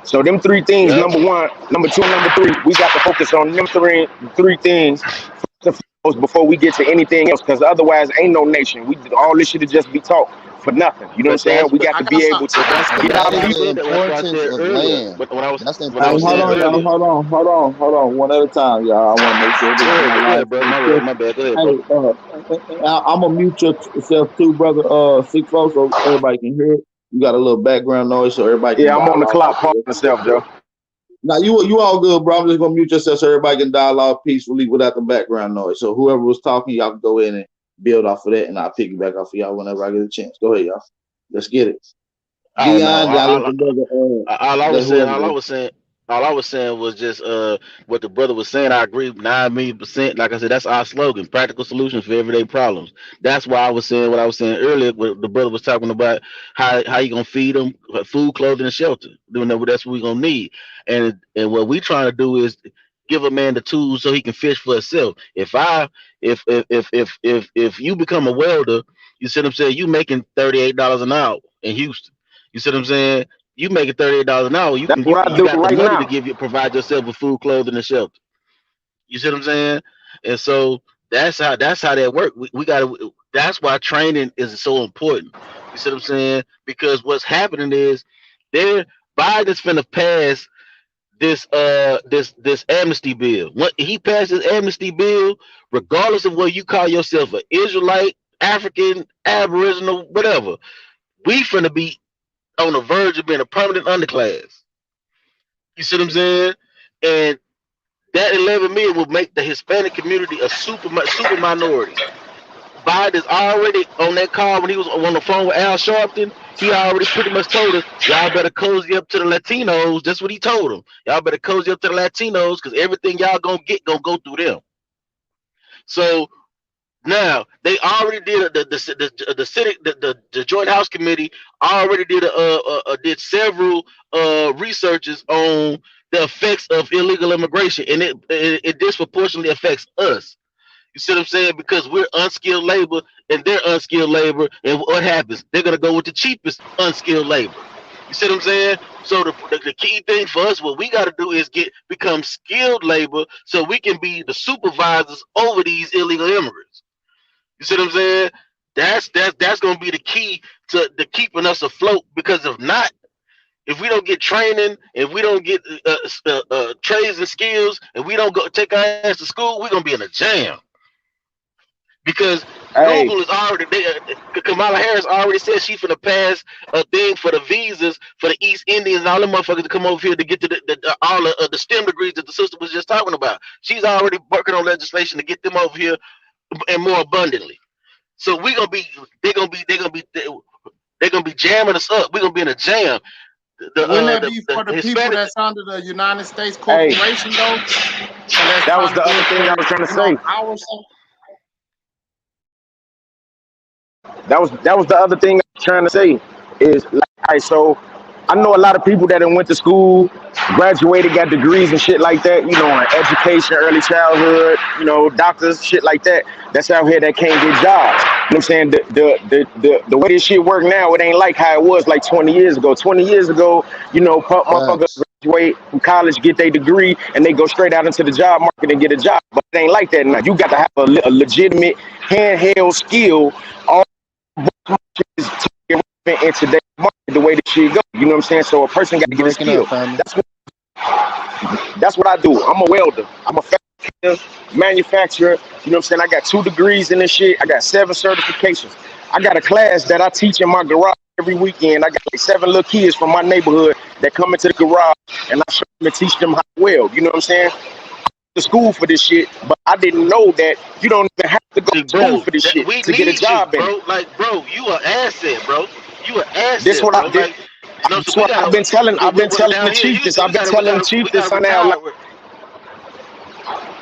[SPEAKER 21] So them three things:
[SPEAKER 18] Yep.
[SPEAKER 21] number one, number two, number three. We got to focus on them three things first and foremost before we get to anything else. Because otherwise, ain't no nation. All this shit just be talk for nothing. You know what I'm
[SPEAKER 18] But
[SPEAKER 21] saying?
[SPEAKER 18] that's
[SPEAKER 21] We got
[SPEAKER 16] I
[SPEAKER 21] to
[SPEAKER 16] got
[SPEAKER 21] be
[SPEAKER 16] some.
[SPEAKER 21] able
[SPEAKER 16] I
[SPEAKER 21] to
[SPEAKER 16] got
[SPEAKER 18] that's the
[SPEAKER 16] some.
[SPEAKER 21] get our
[SPEAKER 20] That's
[SPEAKER 18] that's
[SPEAKER 21] people.
[SPEAKER 20] the
[SPEAKER 18] what I
[SPEAKER 20] importance
[SPEAKER 18] said
[SPEAKER 20] of
[SPEAKER 18] earlier.
[SPEAKER 20] land.
[SPEAKER 18] But when I was
[SPEAKER 20] That's the
[SPEAKER 18] when I
[SPEAKER 1] Hey,
[SPEAKER 18] was
[SPEAKER 20] importance
[SPEAKER 1] hold
[SPEAKER 20] of
[SPEAKER 18] saying
[SPEAKER 1] on,
[SPEAKER 20] land.
[SPEAKER 1] y'all.
[SPEAKER 18] earlier.
[SPEAKER 1] Hold on. One at a time, y'all. I want to make sure
[SPEAKER 18] Go
[SPEAKER 1] everything
[SPEAKER 18] ahead. Go ahead,
[SPEAKER 1] aligned
[SPEAKER 18] bro.
[SPEAKER 1] for
[SPEAKER 18] My
[SPEAKER 1] clear.
[SPEAKER 18] bad. My bad. Go ahead, bro.
[SPEAKER 1] Hey, I'm gonna mute yourself too, brother. 6-4, so everybody can hear it. You got a little background noise, so everybody can
[SPEAKER 21] Yeah, I'm on the
[SPEAKER 1] dialogue
[SPEAKER 21] clock,
[SPEAKER 1] off of
[SPEAKER 21] part
[SPEAKER 1] it.
[SPEAKER 21] myself, Joe.
[SPEAKER 1] Now you all good, bro. I'm just gonna mute yourself so everybody can dialogue peacefully without the background noise. So whoever was talking, y'all can go in and build off of that, and I'll piggyback off of y'all whenever I get a chance. Go ahead, y'all. Let's get it.
[SPEAKER 18] Oh no.
[SPEAKER 1] Dion, y'all let the brother.
[SPEAKER 18] All I
[SPEAKER 1] Let
[SPEAKER 18] was saying,
[SPEAKER 1] whoever go.
[SPEAKER 18] all I was saying was just what the brother was saying. I agree 9,000,000%. Like I said, that's our slogan: practical solutions for everyday problems. That's why I was saying what I was saying earlier. What the brother was talking about how you gonna feed them food, clothing, and shelter. Doing that, that's what we gonna need. And what we trying to do is give a man the tools so he can fish for himself. If you become a welder, you see what I'm saying. You making $38 an hour in Houston. You see what I'm saying? You making $38 an hour.
[SPEAKER 21] That's what I
[SPEAKER 18] You
[SPEAKER 21] do
[SPEAKER 18] got the
[SPEAKER 21] right
[SPEAKER 18] money to
[SPEAKER 21] now.
[SPEAKER 18] provide yourself with food, clothing, and shelter. You see what I'm saying? And so that's how that work. We gotta. That's why training is so important. You see what I'm saying? Because what's happening is there Biden's finna pass this amnesty bill. When he passes amnesty bill, regardless of whether you call yourself an Israelite, African, Aboriginal, whatever, we finna be on the verge of being a permanent underclass. You see what I'm saying? And that 11 million will make the Hispanic community a super minority. Biden is already on that call when he was on the phone with Al Sharpton. He already pretty much told us, y'all better cozy up to the Latinos. That's what he told them. Y'all better cozy up to the Latinos because everything y'all gonna get gonna go through them. So now they already did the city the Joint House Committee already did several researches on the effects of illegal immigration, and it disproportionately affects us. You see what I'm saying? Because we're unskilled labor and they're unskilled labor, and what happens? They're gonna go with the cheapest unskilled labor. You see what I'm saying? So the key thing for us, what we got to do is become skilled labor, so we can be the supervisors over these illegal immigrants. You see what I'm saying? That's gonna be the key to keeping us afloat. Because if not, if we don't get training, if we don't get trades and skills, and we don't go take our ass to school, we're gonna be in a jam. Because
[SPEAKER 21] Hey,
[SPEAKER 18] Google is already Kamala Harris already said she's finna pass a thing for the visas for the East Indians and all them motherfuckers to come over here to get to all the STEM degrees that the sister was just talking about. She's already working on legislation to get them over here and more abundantly. So they're gonna be jamming us up. We're gonna be in a jam.
[SPEAKER 16] Wouldn't that be
[SPEAKER 18] The
[SPEAKER 16] for the people
[SPEAKER 18] Hispanic.
[SPEAKER 16] that's under the United States
[SPEAKER 21] hey,
[SPEAKER 16] corporation though? And that's
[SPEAKER 21] that was
[SPEAKER 16] trying to
[SPEAKER 21] the
[SPEAKER 16] do
[SPEAKER 21] other
[SPEAKER 16] it
[SPEAKER 21] thing I
[SPEAKER 16] for,
[SPEAKER 21] was trying to
[SPEAKER 16] you know,
[SPEAKER 21] say.
[SPEAKER 16] our side?
[SPEAKER 21] That was the other thing I was trying to say is like, all right, so I know a lot of people that went to school, graduated, got degrees and shit like that, you know, in education, early childhood, you know, doctors, shit like that. That's out here that can't get jobs. You know what I'm saying? The way this shit work now, it ain't like how it was like 20 years ago. 20 years ago, you know, motherfuckers
[SPEAKER 19] Facts.
[SPEAKER 21] graduate from college, get their degree, and they go straight out into the job market and get a job. But it ain't like that now. You got to have a legitimate handheld skill. All is in today's market the way that shit go. You know what I'm saying? So a person got
[SPEAKER 19] You
[SPEAKER 21] to get a
[SPEAKER 19] breaking up,
[SPEAKER 21] skill.
[SPEAKER 19] family.
[SPEAKER 21] That's what I do. I'm a welder. I'm a fabricator, manufacturer. You know what I'm saying? I got 2 degrees in this shit. I got 7 certifications. I got a class that I teach in my garage every weekend. I got like 7 little kids from my neighborhood that come into the garage, and I show them and teach them how to weld. You know what I'm saying? To school for this shit, but I didn't know that you don't even have to go
[SPEAKER 18] See,
[SPEAKER 21] to school
[SPEAKER 18] bro,
[SPEAKER 21] for this shit
[SPEAKER 18] we
[SPEAKER 21] to get a
[SPEAKER 18] need you,
[SPEAKER 21] job in it.
[SPEAKER 18] bro. Like, bro, you an asset, bro. You an
[SPEAKER 21] This
[SPEAKER 18] asset,
[SPEAKER 21] what I
[SPEAKER 18] bro.
[SPEAKER 21] did.
[SPEAKER 18] Like, no, so
[SPEAKER 21] That's
[SPEAKER 18] we
[SPEAKER 21] what
[SPEAKER 18] gotta
[SPEAKER 21] I've been telling
[SPEAKER 18] down
[SPEAKER 21] the
[SPEAKER 18] here in
[SPEAKER 21] chief this.
[SPEAKER 18] Houston.
[SPEAKER 21] I've been telling the chief
[SPEAKER 18] We
[SPEAKER 21] this
[SPEAKER 18] gotta
[SPEAKER 21] son now. Like,
[SPEAKER 18] retire.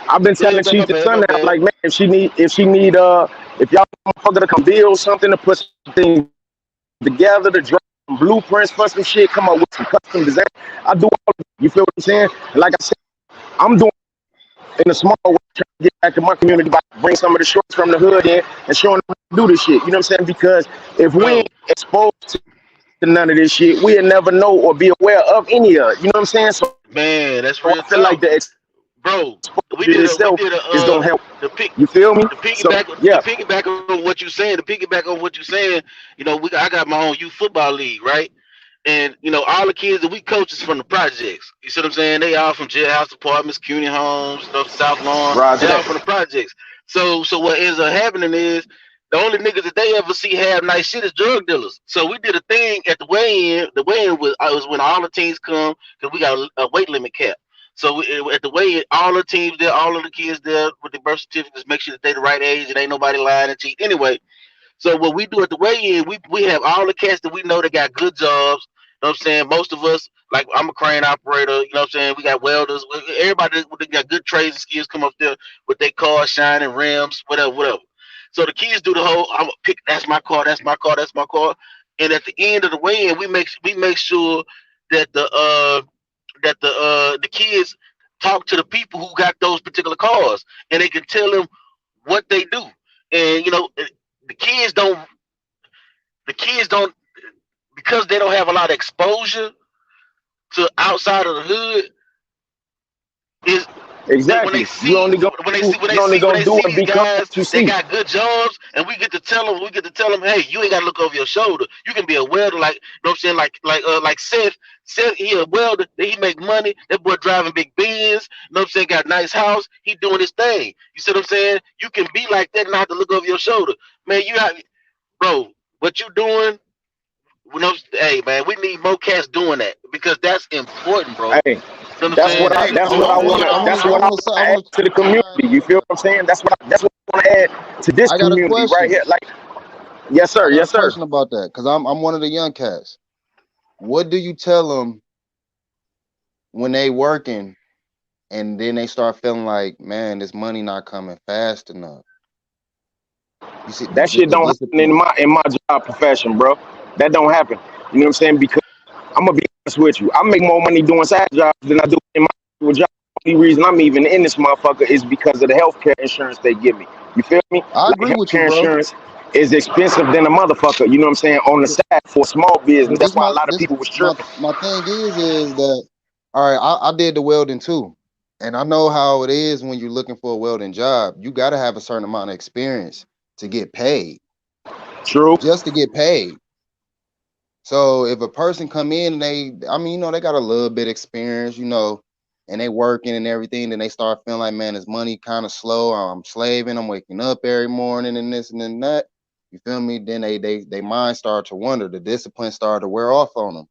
[SPEAKER 21] I've been
[SPEAKER 18] Go
[SPEAKER 21] telling
[SPEAKER 18] ahead,
[SPEAKER 21] chief
[SPEAKER 18] my
[SPEAKER 21] this
[SPEAKER 18] bad,
[SPEAKER 21] son
[SPEAKER 18] my
[SPEAKER 21] now.
[SPEAKER 18] bad.
[SPEAKER 21] Like, man, if y'all motherfucker to come build something to put something together, to draw some blueprints for some shit, come up with some custom design. I do all of it. You feel what I'm saying? And like I said, I'm doing in a small way, trying to get back in my community by bring some of the shorts from the hood in and showing them how to do this shit. You know what I'm saying? Because if we
[SPEAKER 18] Bro,
[SPEAKER 21] ain't exposed to none of this shit, we'll never know or be aware of any of it. You know what I'm saying? So
[SPEAKER 18] man, that's
[SPEAKER 21] I
[SPEAKER 18] real
[SPEAKER 21] feel like
[SPEAKER 18] talk.
[SPEAKER 21] the
[SPEAKER 18] Bro,
[SPEAKER 21] exposure itself is gonna help.
[SPEAKER 18] the pick
[SPEAKER 21] You feel me?
[SPEAKER 18] the
[SPEAKER 21] So
[SPEAKER 18] piggyback
[SPEAKER 21] yeah,
[SPEAKER 18] on what you're saying, you know, I got my own youth football league, right? And you know, all the kids that we coaches from the projects. You see what I'm saying? They all from jailhouse apartments, CUNY homes, stuff, South Lawn.
[SPEAKER 21] Roger
[SPEAKER 18] They all
[SPEAKER 21] that.
[SPEAKER 18] from the projects. So what ends up happening is the only niggas that they ever see have nice shit is drug dealers. So we did a thing at the weigh-in. The weigh-in was when all the teams come because we got a weight limit cap. So at the weigh-in, all the teams there, all of the kids there with the birth certificates, make sure that they the right age and ain't nobody lying and cheat. Anyway, so what we do at the weigh-in, we have all the cats that we know that got good jobs. You know what I'm saying? Most of us, like I'm a crane operator, you know what I'm saying? We got welders, everybody that got good trades and skills come up there with their cars shining, rims, whatever. So the kids do the whole I'm a pick, that's my car, that's my car, that's my car. And at the end of the weigh-in, we make sure that the kids talk to the people who got those particular cars and they can tell them what they do. And you know, the kids don't the kids don't because they don't have a lot of exposure to outside of the hood is that when they
[SPEAKER 21] Exactly.
[SPEAKER 18] see when
[SPEAKER 21] Gonna
[SPEAKER 18] they
[SPEAKER 21] do
[SPEAKER 18] see
[SPEAKER 21] and
[SPEAKER 18] these
[SPEAKER 21] become
[SPEAKER 18] guys
[SPEAKER 21] what you
[SPEAKER 18] they
[SPEAKER 21] see.
[SPEAKER 18] got good jobs and we get to tell them hey, you ain't got to look over your shoulder, you can be a welder, like you know what I'm saying, like Seth he a welder, he make money, that boy driving big Benz, you know what I'm saying, got a nice house, he doing his thing, you see what I'm saying, you can be like that and not have to look over your shoulder, man. You have, bro, what you doing Hey man, we need more cats doing that because that's important, bro.
[SPEAKER 21] Hey,
[SPEAKER 18] You know what I'm
[SPEAKER 21] that's
[SPEAKER 18] saying?
[SPEAKER 21] what I want to add to the community. You feel what I'm saying? That's what I want to add to this
[SPEAKER 20] I got a
[SPEAKER 21] community right
[SPEAKER 20] question.
[SPEAKER 21] here. Like, yes sir,
[SPEAKER 20] I got a
[SPEAKER 21] yes sir.
[SPEAKER 20] question about that because I'm one of the young cats. What do you tell them when they working and then they start feeling like, man, this money not coming fast enough? You see,
[SPEAKER 21] That shit don't happen in my job profession, bro. That don't happen. You know what I'm saying? Because I'm gonna be honest with you. I make more money doing side jobs than I do in my actual job. The only reason I'm even in this motherfucker is because of the healthcare insurance they give me. You feel me?
[SPEAKER 20] I
[SPEAKER 21] Like
[SPEAKER 20] agree with you,
[SPEAKER 21] healthcare
[SPEAKER 20] bro.
[SPEAKER 21] insurance is expensive than a motherfucker. You know what I'm saying? On the side for a small business.
[SPEAKER 20] But
[SPEAKER 21] That's why a lot of people was tripping.
[SPEAKER 20] my thing is that all right, I did the welding too. And I know how it is when you're looking for a welding job. You gotta have a certain amount of experience to get paid.
[SPEAKER 21] True.
[SPEAKER 20] Just to get paid. So if a person come in and they got a little bit of experience, and they working and everything, then they start feeling like, man, this money kind of slow. I'm slaving, I'm waking up every morning and this and then that. You feel me? Then they mind start to wonder. The discipline start to wear off on them.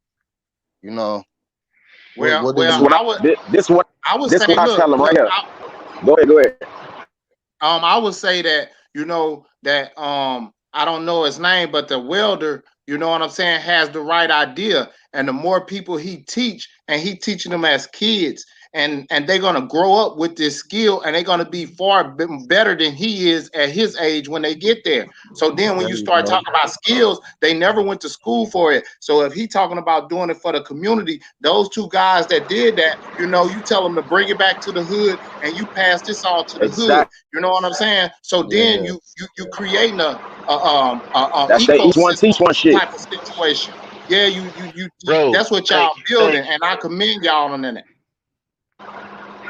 [SPEAKER 16] Well,
[SPEAKER 20] What do
[SPEAKER 16] well,
[SPEAKER 20] you?
[SPEAKER 21] This what
[SPEAKER 16] I would
[SPEAKER 21] this
[SPEAKER 16] say,
[SPEAKER 21] what I tell them right
[SPEAKER 16] look,
[SPEAKER 21] here. Go ahead.
[SPEAKER 16] I would say that that I don't know his name, but the welder, you know what I'm saying, has the right idea, and the more people he teach, and he teaching them as kids, and they're gonna grow up with this skill, and they're gonna be far better than he is at his age when they get there. So then when you start talking about skills, they never went to school for it. So if he talking about doing it for the community, those two guys that did that, you tell them to bring it back to the hood, and you pass this on to the hood. You know what I'm saying? So then you creating a
[SPEAKER 21] That's that each one
[SPEAKER 16] ecosystem
[SPEAKER 21] teach one shit.
[SPEAKER 16] type of situation. Yeah, you
[SPEAKER 18] Bro,
[SPEAKER 16] that's what y'all building, and I commend y'all on that.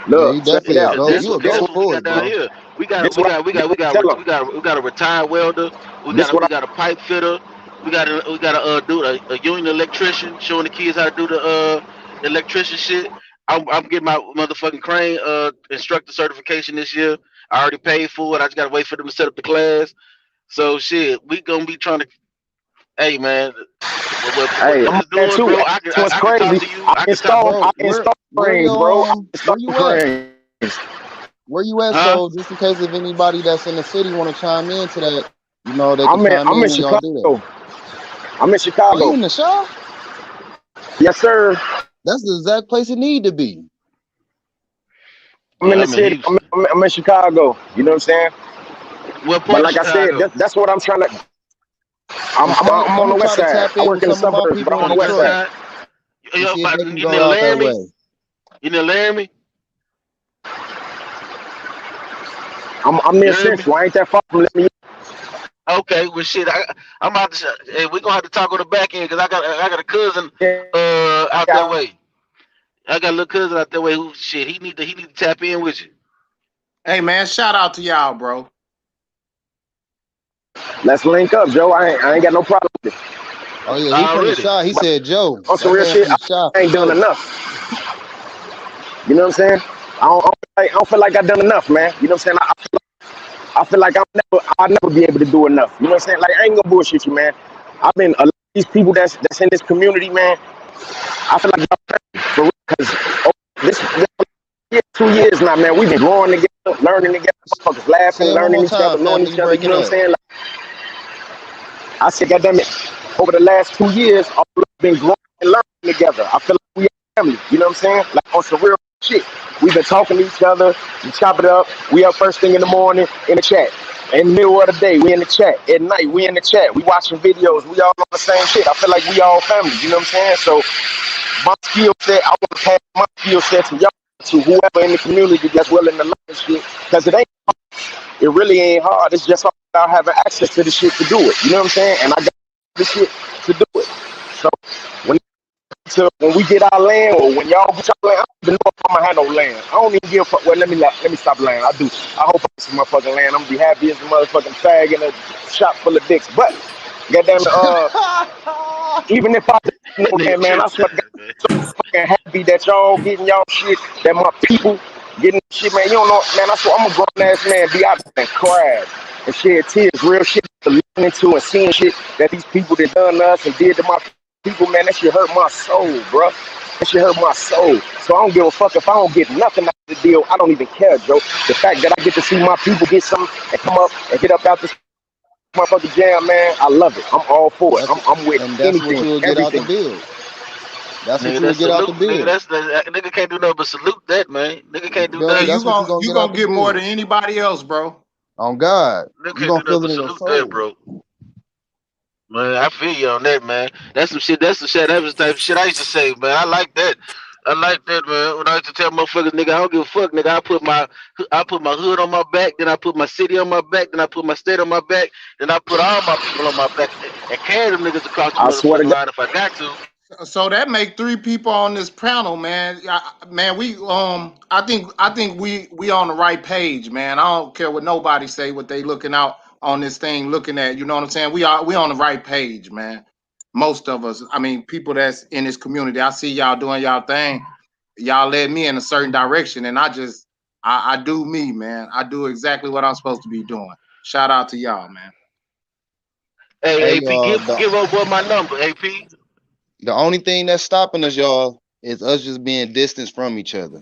[SPEAKER 21] Look, check it out.
[SPEAKER 18] That's what we got down here. We got a retired welder. We got a pipe fitter. We got a union electrician showing the kids how to do the electrician shit. I'm getting my motherfucking crane instructor certification this year. I already paid for it. I just gotta wait for them to set up the class. So shit, we gonna be trying to. Hey man,
[SPEAKER 21] Hey, I'm
[SPEAKER 18] doing,
[SPEAKER 21] too.
[SPEAKER 18] bro,
[SPEAKER 21] That's what's crazy. I install cranes, bro. I install cranes.
[SPEAKER 20] Where you at? So just in case if anybody that's in the city want to chime into that, they can
[SPEAKER 21] I'm
[SPEAKER 20] chime in
[SPEAKER 21] in
[SPEAKER 20] when y'all do
[SPEAKER 21] Chicago.
[SPEAKER 20] that.
[SPEAKER 21] I'm in Chicago.
[SPEAKER 20] Are you in the shop?
[SPEAKER 21] Yes, sir.
[SPEAKER 20] That's the exact place it need to be.
[SPEAKER 21] I'm in the city. I'm in Chicago. You know what I'm saying?
[SPEAKER 18] What
[SPEAKER 21] but like I said, that's what I'm trying to. I'm on the west side. I work in the suburbs, but I'm on the west side.
[SPEAKER 18] You
[SPEAKER 20] see if they can go out that way.
[SPEAKER 18] You near Laramie?
[SPEAKER 21] I'm near Central. I ain't that far from Laramie.
[SPEAKER 18] Okay, well shit, I'm about to. Hey, we're gonna have to talk on the back end because I got a cousin out that way. I got a little cousin out that way who shit he need to tap in with you.
[SPEAKER 16] Hey man, shout out to y'all, bro.
[SPEAKER 21] Let's link up, Joe. I ain't got no problem with it.
[SPEAKER 20] Oh yeah, he from the shot. He said, Joe.
[SPEAKER 21] On some real shit, I ain't done enough. You know what I'm saying? I don't feel like I done enough, man. You know what I'm saying? I feel like I'll never be able to do enough. You know what I'm saying? Like I ain't gonna bullshit you, man. I've been a lot of these people that's in this community, man. I feel like for real, because this 2 years now, man. We've been growing together, learning together, motherfuckers laughing, learning each other, knowing each other. You know what I'm saying? Like, I said, goddamn it, over the last 2 years, all of us been growing and learning together. I feel like we are family. You know what I'm saying? Like on some real shit. We've been talking to each other. We chop it up. We up first thing in the morning in the chat. In the middle of the day, we in the chat. At night, we in the chat. We watching videos. We all on the same shit. I feel like we all family. You know what I'm saying? So my skill set, I want to pass my skill set to y'all, to whoever in the community that's willing to learn this shit. Because it ain't hard. It really ain't hard. It's just about having access to the shit to do it. You know what I'm saying? And I got the shit to do it. So when we get our land, or when y'all get your land, I don't even know if I'm gonna have no land. I don't even give a fuck. Well, let me stop lying. I do. I hope I get some motherfucking land. I'm gonna be happy as a motherfucking fag in a shop full of dicks. But goddamn, even if I know that, man, I swear to God, I'm so fucking happy that y'all getting y'all shit. That my people getting shit, man. You don't know, man. I swear I'm a grown ass man. Be out there and cry and shed tears, real shit to listen to and seeing shit that these people that done to us and did to my people, man, that shit hurt my soul, bro. That shit hurt my soul. So I don't give a fuck if I don't get nothing out of the deal. I don't even care, Joe. The fact that I get to see my people get something and come up and get up out this motherfucking jam, man, I love it. I'm all for it. I'm with
[SPEAKER 20] And that's what
[SPEAKER 21] anything,
[SPEAKER 20] you'll get out the
[SPEAKER 21] everything.
[SPEAKER 20] build. That's what
[SPEAKER 18] Nigga,
[SPEAKER 20] you'll
[SPEAKER 18] that's
[SPEAKER 20] get out the
[SPEAKER 18] salute. Nigga,
[SPEAKER 20] build.
[SPEAKER 18] that nigga can't do nothing but salute that, man. Nigga can't do
[SPEAKER 20] Dog,
[SPEAKER 16] Hey,
[SPEAKER 18] nothing.
[SPEAKER 16] you
[SPEAKER 20] that's what you're
[SPEAKER 16] gonna
[SPEAKER 20] gonna
[SPEAKER 16] you
[SPEAKER 20] get out
[SPEAKER 16] gonna
[SPEAKER 20] the
[SPEAKER 16] get more
[SPEAKER 20] build.
[SPEAKER 16] than anybody else, bro.
[SPEAKER 20] On God.
[SPEAKER 18] Nigga
[SPEAKER 20] You're
[SPEAKER 18] can't do
[SPEAKER 20] gonna
[SPEAKER 18] nothing
[SPEAKER 20] feel
[SPEAKER 18] but
[SPEAKER 20] it in your
[SPEAKER 18] salute that,
[SPEAKER 20] soul.
[SPEAKER 18] bro. Man, I feel you on that, man. That's some shit. That's the shit. That was the type of shit I used to say, man. I like that. I like that, man. When I used to tell motherfuckers, nigga, I don't give a fuck, nigga. I put my hood on my back, then I put my city on my back, then I put my state on my back, then I put all my people on my back and carry them niggas across the
[SPEAKER 21] I swear to
[SPEAKER 18] motherfucking
[SPEAKER 21] God.
[SPEAKER 18] line if I got to.
[SPEAKER 16] So that make 3 people on this panel, man. Man, we I think we on the right page, man. I don't care what nobody say, what they looking out on this thing, looking at. You know what I'm saying? We on the right page, man. Most of us, I mean, people that's in this community. I see y'all doing y'all thing. Y'all led me in a certain direction, and I do me, man. I do exactly what I'm supposed to be doing. Shout out to y'all, man.
[SPEAKER 18] Hey,
[SPEAKER 20] Hey,
[SPEAKER 18] AP, give old boy my number, AP.
[SPEAKER 20] the only thing that's stopping us, y'all, is us just being distanced from each other.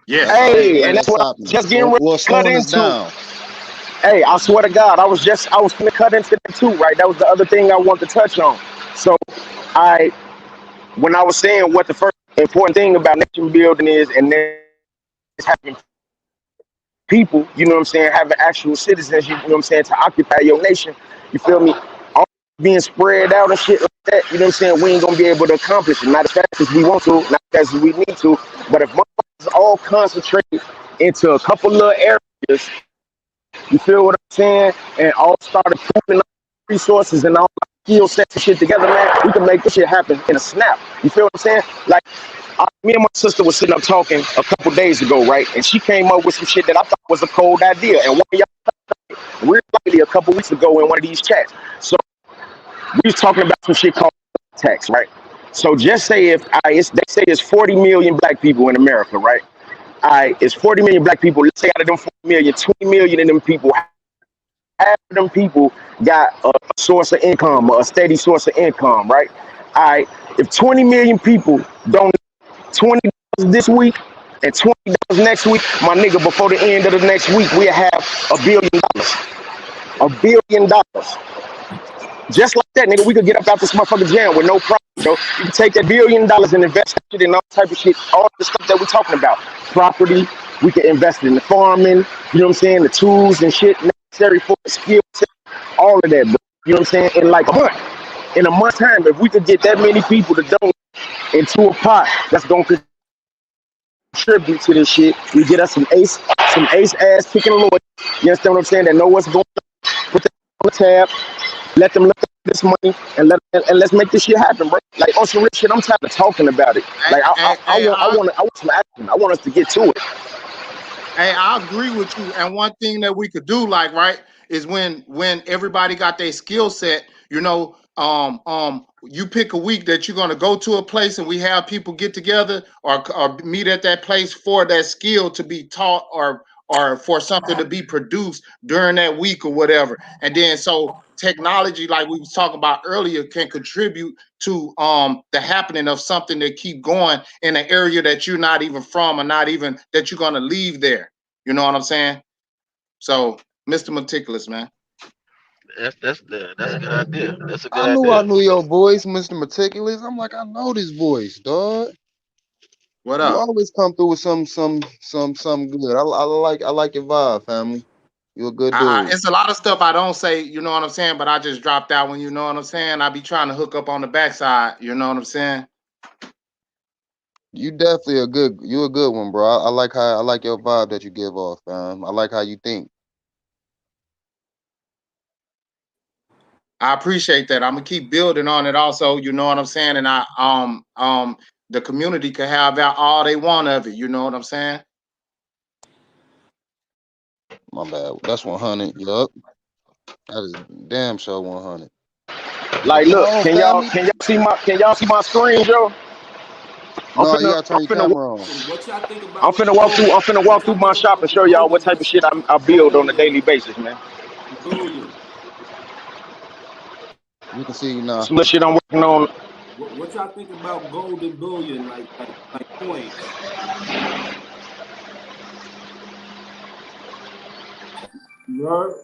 [SPEAKER 16] Yes.
[SPEAKER 20] That's the only
[SPEAKER 21] Hey,
[SPEAKER 20] thing
[SPEAKER 21] and that's
[SPEAKER 20] that's
[SPEAKER 21] what I
[SPEAKER 20] stopping
[SPEAKER 21] was
[SPEAKER 20] us.
[SPEAKER 21] just getting ready
[SPEAKER 20] Or
[SPEAKER 21] to cut
[SPEAKER 20] slowing us
[SPEAKER 21] into.
[SPEAKER 20] down.
[SPEAKER 21] Hey, I swear to God, I was gonna cut into that too, right? That was the other thing I wanted to touch on. So I when I was saying what the first important thing about nation building is, and then having people, you know what I'm saying, having actual citizens, you know what I'm saying, to occupy your nation, you feel me? All being spread out and shit like that, you know what I'm saying, we ain't gonna be able to accomplish it, not as fast as we want to, not as fast as we need to, but if motherfuckers all concentrate into a couple little areas, you feel what I'm saying, and all started pooling resources and all skill sets and shit together, man, we can make this shit happen in a snap. You feel what I'm saying? Like, me and my sister was sitting up talking a couple days ago, right? And she came up with some shit that I thought was a cold idea. And one of y'all real likely a couple weeks ago in one of these chats. So we was talking about some shit called tax, right? So just say they say there's 40 million black people in America, right? It's 40 million black people. Let's say out of them 40 million, 20 million of them people, half of them people got a source of income, a steady source of income, right? If 20 million people don't $20 this week and $20 next week, my nigga, before the end of the next week, we'll have $1 billion. $1 billion. Just like that, nigga, we could get up out this motherfucking jam with no problem, bro. You can take that $1 billion and invest it in all type of shit, all the stuff that we're talking about. Property, we can invest in the farming, you know what I'm saying, the tools and shit necessary for the skill set, all of that, bro. You know what I'm saying? In like a month. In a month's time, if we could get that many people to donate into a pot that's gonna contribute to this shit. We get us some ace ass kicking lawyers. You understand what I'm saying? That know what's going on. Put that on the tab. Let them look at this money and let's make this shit happen, bro. Like on some real shit, I'm tired of talking about it. Like I want some action. I want us to get to it.
[SPEAKER 16] Hey, I agree with you. And one thing that we could do, like, right, is when everybody got their skill set, you know, you pick a week that you're gonna go to a place and we have people get together or meet at that place for that skill to be taught or for something to be produced during that week or whatever. And then so technology, like we was talking about earlier, can contribute to the happening of something that keep going in an area that you're not even from or not even that you're gonna leave there. You know what I'm saying? So, Mr. Meticulous, man.
[SPEAKER 18] That's a good idea. That's a good
[SPEAKER 20] I
[SPEAKER 18] idea.
[SPEAKER 20] knew your voice, Mr. Meticulous. I'm like, I know this voice, dog.
[SPEAKER 16] What
[SPEAKER 20] You
[SPEAKER 16] up?
[SPEAKER 20] always come through with something good. I like your vibe, family. You a good dude.
[SPEAKER 16] It's a lot of stuff I don't say, you know what I'm saying, but I just dropped out when you know what I'm saying. I be trying to hook up on the backside, you know what I'm saying?
[SPEAKER 20] You definitely you a good one, bro. I like your vibe that you give off, fam. I like how you think.
[SPEAKER 16] I appreciate that. I'm gonna keep building on it also, you know what I'm saying? And the community can have out all they want of it, you know what I'm saying?
[SPEAKER 20] My bad. That's 100. Yup. That is damn sure 100. But
[SPEAKER 21] Like,
[SPEAKER 20] come
[SPEAKER 21] look,
[SPEAKER 20] on,
[SPEAKER 21] can
[SPEAKER 20] family.
[SPEAKER 21] y'all see my screen, Joe?
[SPEAKER 20] No, you gotta turn your camera on.
[SPEAKER 15] What y'all think about
[SPEAKER 21] I'm
[SPEAKER 15] what
[SPEAKER 21] finna
[SPEAKER 15] the
[SPEAKER 21] walk through.
[SPEAKER 15] goal?
[SPEAKER 21] I'm finna
[SPEAKER 15] What
[SPEAKER 21] walk through
[SPEAKER 15] y'all
[SPEAKER 21] my
[SPEAKER 15] think
[SPEAKER 21] shop and
[SPEAKER 15] about the
[SPEAKER 21] show y'all what
[SPEAKER 15] goals
[SPEAKER 21] type
[SPEAKER 15] that
[SPEAKER 21] of shit
[SPEAKER 15] set
[SPEAKER 21] I build on a daily
[SPEAKER 15] earlier?
[SPEAKER 21] basis, man.
[SPEAKER 15] Bullion.
[SPEAKER 20] We can see you now.
[SPEAKER 21] Some of the shit I'm working on.
[SPEAKER 15] What y'all think about gold and bullion, like coins? You heard?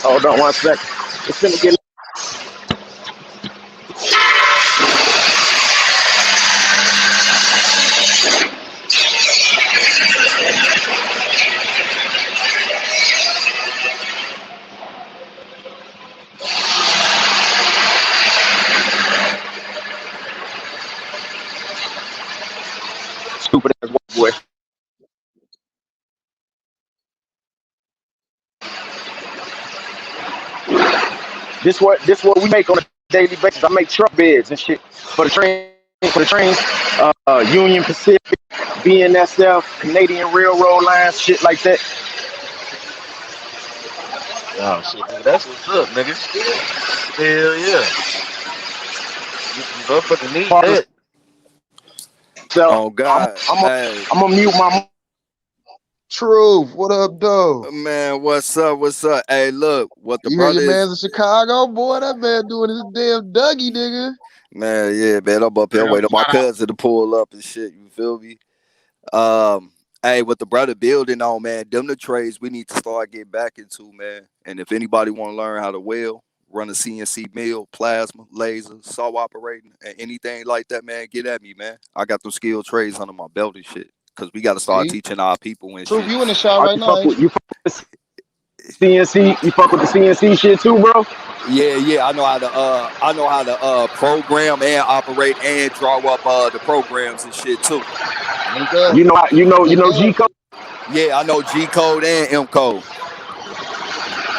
[SPEAKER 21] Hold on 1 second. It's gonna get. Stupid ass white boy. This what we make on a daily basis. I make truck beds and shit for the trains, Union Pacific, BNSF, Canadian Railroad lines, shit like that.
[SPEAKER 18] Oh shit, nigga, that's what's up, nigga. Hell yeah. You motherfucking need that.
[SPEAKER 21] So
[SPEAKER 3] Oh God, hey
[SPEAKER 21] I'm gonna mute my.
[SPEAKER 20] Truth, what up, though?
[SPEAKER 3] man, what's up? What's up? Hey, look, what the
[SPEAKER 20] You hear your
[SPEAKER 3] brother is,
[SPEAKER 20] man's in Chicago, boy? That man doing his damn Dougie, nigga.
[SPEAKER 3] man. Yeah, man, I'm up here
[SPEAKER 16] Yeah,
[SPEAKER 3] waiting on my
[SPEAKER 16] shout out.
[SPEAKER 3] cousin to pull up and shit. You feel me? Hey, what the brother building on, man? Them the trades we need to start getting back into, man. And if anybody want to learn how to weld, run a CNC mill, plasma, laser, saw operating, and anything like that, man, get at me, man. I got those skilled trades under my belt and shit. Cause we got to start
[SPEAKER 20] See?
[SPEAKER 3] teaching our people and
[SPEAKER 20] Truth,
[SPEAKER 3] shit.
[SPEAKER 20] you in the shop
[SPEAKER 21] Are
[SPEAKER 20] right
[SPEAKER 21] you
[SPEAKER 20] now,
[SPEAKER 21] fuck
[SPEAKER 20] ain't
[SPEAKER 21] with
[SPEAKER 20] you?
[SPEAKER 21] CNC? You fuck with the CNC shit too, bro?
[SPEAKER 3] Yeah, I know how to program and operate and draw up the programs and shit too.
[SPEAKER 20] Link up.
[SPEAKER 21] You
[SPEAKER 20] Link
[SPEAKER 21] know
[SPEAKER 20] up.
[SPEAKER 21] G code.
[SPEAKER 3] Yeah, I know G code and M code.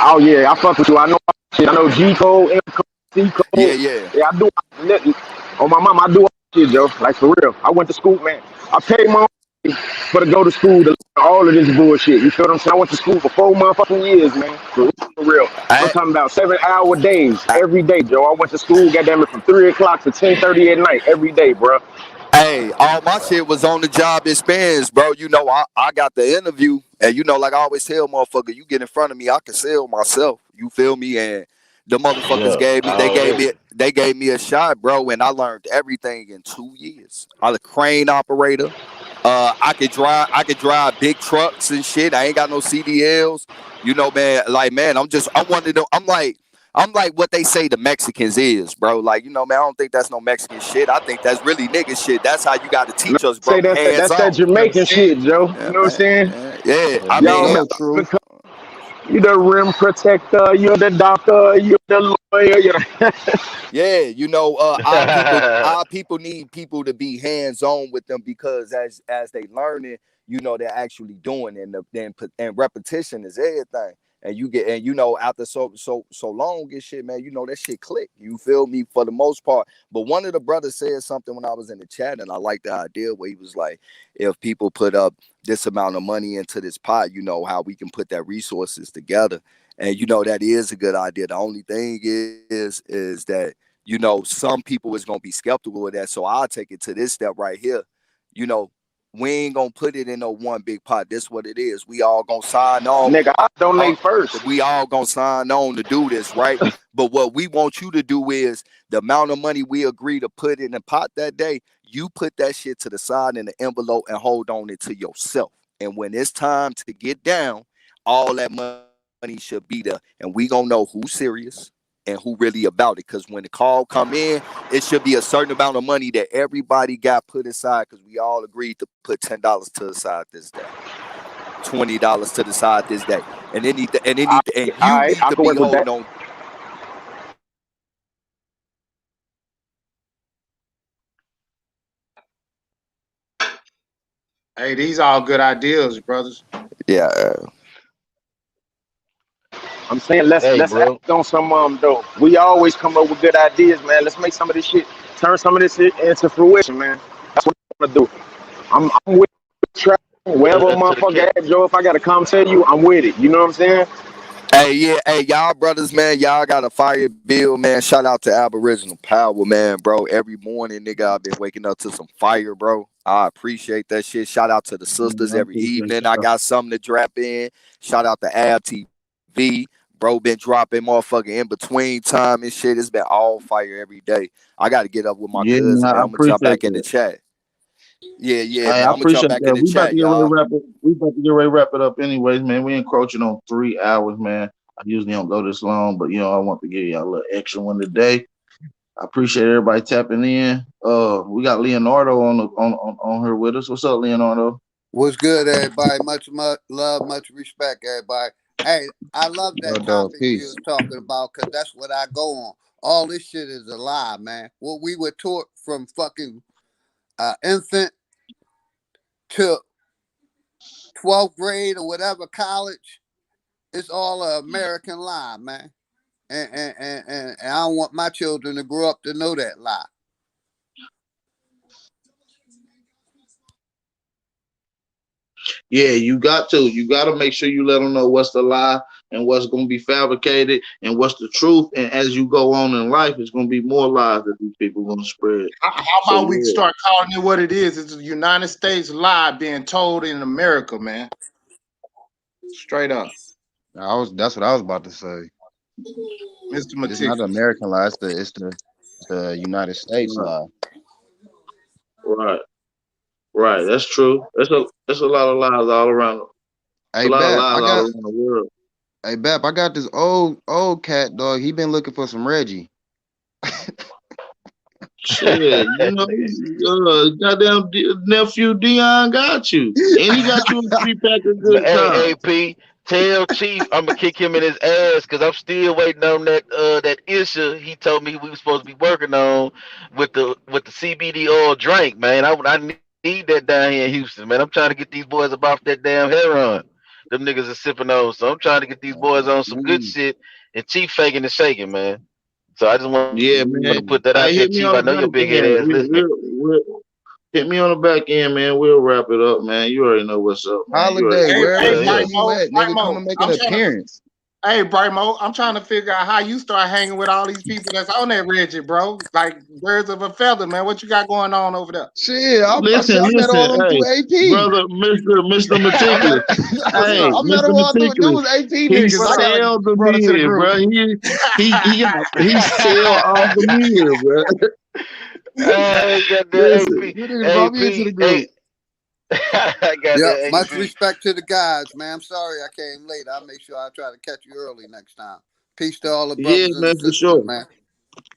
[SPEAKER 21] Oh yeah, I fuck with you. I know shit. I know G code, M code, C code.
[SPEAKER 3] Yeah.
[SPEAKER 21] Yeah, I do. On my mom, I do all shit, Joe. Like for real. I went to school, man. I paid my own money for to go to school to learn all of this bullshit. You feel what I'm saying? I went to school for 4 motherfucking years, man. For real. I'm
[SPEAKER 3] I,
[SPEAKER 21] talking about 7-hour days
[SPEAKER 3] I,
[SPEAKER 21] every day, Joe. I went to school, goddamn it, from 3 o'clock to 10:30 at night every day, bro.
[SPEAKER 3] hey, all my shit was on the job experience, bro. You know, I got the interview, and you know, like I always tell motherfucker, you get in front of me, I can sell myself. You feel me? And the motherfuckers
[SPEAKER 18] Yeah,
[SPEAKER 3] gave me,
[SPEAKER 18] already.
[SPEAKER 3] they gave me a shot, bro, and I learned everything in 2 years. I'm a crane operator. I could drive big trucks and shit. I ain't got no CDLs. You know, man, I'm one of them. I'm like what they say the Mexicans is, bro. Like, you know, man, I don't think that's no Mexican shit. I think that's really nigga shit. That's how you got to teach us,
[SPEAKER 21] Say
[SPEAKER 3] bro. Hands
[SPEAKER 21] that's that
[SPEAKER 3] on.
[SPEAKER 21] Jamaican shit, Joe. You
[SPEAKER 3] Yeah,
[SPEAKER 21] know what I'm saying?
[SPEAKER 3] yeah.
[SPEAKER 20] Yeah,
[SPEAKER 3] I
[SPEAKER 20] you
[SPEAKER 3] mean,
[SPEAKER 21] Y'all
[SPEAKER 20] know, Truth.
[SPEAKER 21] you the rim protector, you're the doctor, you're the lawyer, you're the
[SPEAKER 3] yeah, you know, our people need people to be hands on with them because as they learning, you know, they're actually doing it, and repetition is everything. And you know, after so long and shit, man, you know that shit click. You feel me for the most part. But one of the brothers said something when I was in the chat, and I like the idea where he was like, if people put up this amount of money into this pot, you know how we can put that resources together. And you know that is a good idea. The only thing is that you know some people is gonna be skeptical of that. So I'll take it to this step right here. You know, we ain't gonna put it in no one big pot. This what it is. We all gonna sign on.
[SPEAKER 21] nigga. I donate first.
[SPEAKER 3] We all gonna sign on to do this, right? But what we want you to do is the amount of money we agree to put in the pot that day, you put that shit to the side in the envelope and hold on it to yourself. And when it's time to get down, all that money should be there. And we gonna know who's serious and who really about it. Cause when the call come in, it should be a certain amount of money that everybody got put aside because we all agreed to put $10 to the side this day. $20 to the side this day, and you need
[SPEAKER 21] I
[SPEAKER 3] to
[SPEAKER 21] can
[SPEAKER 3] be
[SPEAKER 21] work with that.
[SPEAKER 3] holding on.
[SPEAKER 16] Hey, these all good ideas, brothers.
[SPEAKER 3] Yeah,
[SPEAKER 21] I'm saying let's
[SPEAKER 18] Hey,
[SPEAKER 21] act
[SPEAKER 18] bro.
[SPEAKER 21] on some though. We always come up with good ideas, man. Let's make some of this shit, turn some of this shit into fruition, man. That's what I'm gonna do. I'm with Wherever a
[SPEAKER 18] to the
[SPEAKER 21] motherfucker
[SPEAKER 18] cat.
[SPEAKER 21] at, Joe, if I gotta come tell you, I'm with it. You know what I'm saying?
[SPEAKER 3] Hey, yeah, hey, y'all brothers, man, y'all got a fire bill, man. Shout out to Aboriginal Power, man, bro. Every morning, nigga, I've been waking up to some fire, bro. I appreciate that shit. Shout out to the sisters
[SPEAKER 1] I
[SPEAKER 3] every
[SPEAKER 1] appreciate
[SPEAKER 3] evening. I
[SPEAKER 1] y'all.
[SPEAKER 3] got something to drop in. Shout out to Ab TV. Bro, been dropping motherfucking in between time and shit. It's been all fire every day. I got to get up with my
[SPEAKER 1] Yeah, man,
[SPEAKER 3] cousin, man.
[SPEAKER 1] I
[SPEAKER 3] I'm going to jump
[SPEAKER 1] appreciate
[SPEAKER 3] back in the
[SPEAKER 1] that.
[SPEAKER 3] chat. Yeah,
[SPEAKER 1] I
[SPEAKER 3] man. I'm going to jump
[SPEAKER 1] appreciate
[SPEAKER 3] back in
[SPEAKER 1] that.
[SPEAKER 3] the
[SPEAKER 1] We about to
[SPEAKER 3] chat,
[SPEAKER 1] get ready to
[SPEAKER 3] y'all.
[SPEAKER 1] wrap it. We about to get ready to wrap it up anyways, man. We encroaching on 3 hours, man. I usually don't go this long, but I want to give y'all a little extra one today. I appreciate everybody tapping in. We got Leonardo on here with us. What's up, Leonardo?
[SPEAKER 5] What's good, everybody? Much love, much respect, everybody. Hey, I love
[SPEAKER 20] Yo,
[SPEAKER 5] that
[SPEAKER 20] dog,
[SPEAKER 5] topic you
[SPEAKER 20] peace.
[SPEAKER 5] was talking about because that's what I go on. All this shit is a lie, man. What we were taught from fucking infant to 12th grade or whatever college, it's all an American lie, man. And I don't want my children to grow up to know that lie.
[SPEAKER 1] Yeah, you got to. You got to make sure you let them know what's the lie and what's going to be fabricated and what's the truth. And as you go on in life, it's going to be more lies that these people going to spread.
[SPEAKER 16] How
[SPEAKER 1] So
[SPEAKER 16] about we
[SPEAKER 1] yeah,
[SPEAKER 16] start calling it what it is? It's a United States lie being told in America, man. Straight up.
[SPEAKER 20] That's what I was about to say.
[SPEAKER 16] Mr.
[SPEAKER 20] It's not the
[SPEAKER 16] Meticulous.
[SPEAKER 20] American lie. It's the United States
[SPEAKER 1] right,
[SPEAKER 20] lie.
[SPEAKER 1] right, right. That's true. That's a lot of lies all around. A
[SPEAKER 20] Hey,
[SPEAKER 1] lot of
[SPEAKER 20] Bap,
[SPEAKER 1] lies all around the world.
[SPEAKER 20] I got this old cat dog. He been looking for some Reggie.
[SPEAKER 1] Shit, goddamn nephew Dion got you, and he got you a 3-pack of good
[SPEAKER 18] Hey,
[SPEAKER 1] times.
[SPEAKER 18] AP, tell Chief I'm gonna kick him in his ass because I'm still waiting on that issue he told me we were supposed to be working on with the CBD oil drink, man. I need that down here in Houston, man. I'm trying to get these boys up off that damn heroin. Them niggas are sipping on, so I'm trying to get these boys on some good
[SPEAKER 20] Mm,
[SPEAKER 18] shit. And Chief faking and shaking, man. So I just want to put
[SPEAKER 1] Yeah,
[SPEAKER 18] that out there,
[SPEAKER 1] man.
[SPEAKER 18] Chief. I know
[SPEAKER 1] Hey,
[SPEAKER 18] your
[SPEAKER 1] hit
[SPEAKER 18] big
[SPEAKER 1] me
[SPEAKER 18] head
[SPEAKER 1] on the
[SPEAKER 18] ass
[SPEAKER 1] back
[SPEAKER 18] listening.
[SPEAKER 1] end. Hit me on the back end, man. We'll wrap it up, man. You already know what's up, man. You already
[SPEAKER 20] Holiday,
[SPEAKER 1] know
[SPEAKER 16] Hey,
[SPEAKER 1] what's
[SPEAKER 20] where
[SPEAKER 16] hey,
[SPEAKER 20] the
[SPEAKER 1] up.
[SPEAKER 20] hell you
[SPEAKER 16] Brightmo,
[SPEAKER 20] at, nigga? Come
[SPEAKER 16] Brightmo.
[SPEAKER 20] and make an
[SPEAKER 16] I'm trying to.
[SPEAKER 20] appearance.
[SPEAKER 16] Hey, Brightmo, I'm trying to figure out how you start hanging with all these people that's on that Reggie, bro. Like birds of a feather, man. What you got going on over there?
[SPEAKER 20] Shit, I met
[SPEAKER 1] Listen.
[SPEAKER 20] all them through
[SPEAKER 1] Hey,
[SPEAKER 20] AP.
[SPEAKER 1] brother, Mister
[SPEAKER 20] I met
[SPEAKER 1] Meticulous.
[SPEAKER 16] What's
[SPEAKER 1] Hey,
[SPEAKER 16] up?
[SPEAKER 20] I met
[SPEAKER 1] Mister
[SPEAKER 20] them all through. Them
[SPEAKER 1] Meticulous.
[SPEAKER 20] was AP
[SPEAKER 1] He
[SPEAKER 20] niggas.
[SPEAKER 16] What's
[SPEAKER 20] I
[SPEAKER 16] up?
[SPEAKER 20] gotta
[SPEAKER 1] sell the
[SPEAKER 20] brought it to the
[SPEAKER 1] mirror,
[SPEAKER 20] group.
[SPEAKER 1] bro. He sell all the mirror, bro.
[SPEAKER 18] Hey, got that
[SPEAKER 1] Listen.
[SPEAKER 18] AP,
[SPEAKER 20] You niggas brought me into the
[SPEAKER 18] AP, hey,
[SPEAKER 20] group.
[SPEAKER 18] I got
[SPEAKER 5] Yep.
[SPEAKER 18] that
[SPEAKER 5] Much
[SPEAKER 18] AP.
[SPEAKER 5] respect to the guys, man. I'm sorry I came late. I'll make sure I try to catch you early next time. Peace to all the
[SPEAKER 1] Yeah,
[SPEAKER 5] brothers and the
[SPEAKER 1] man, for
[SPEAKER 5] sisters,
[SPEAKER 1] sure.
[SPEAKER 5] man.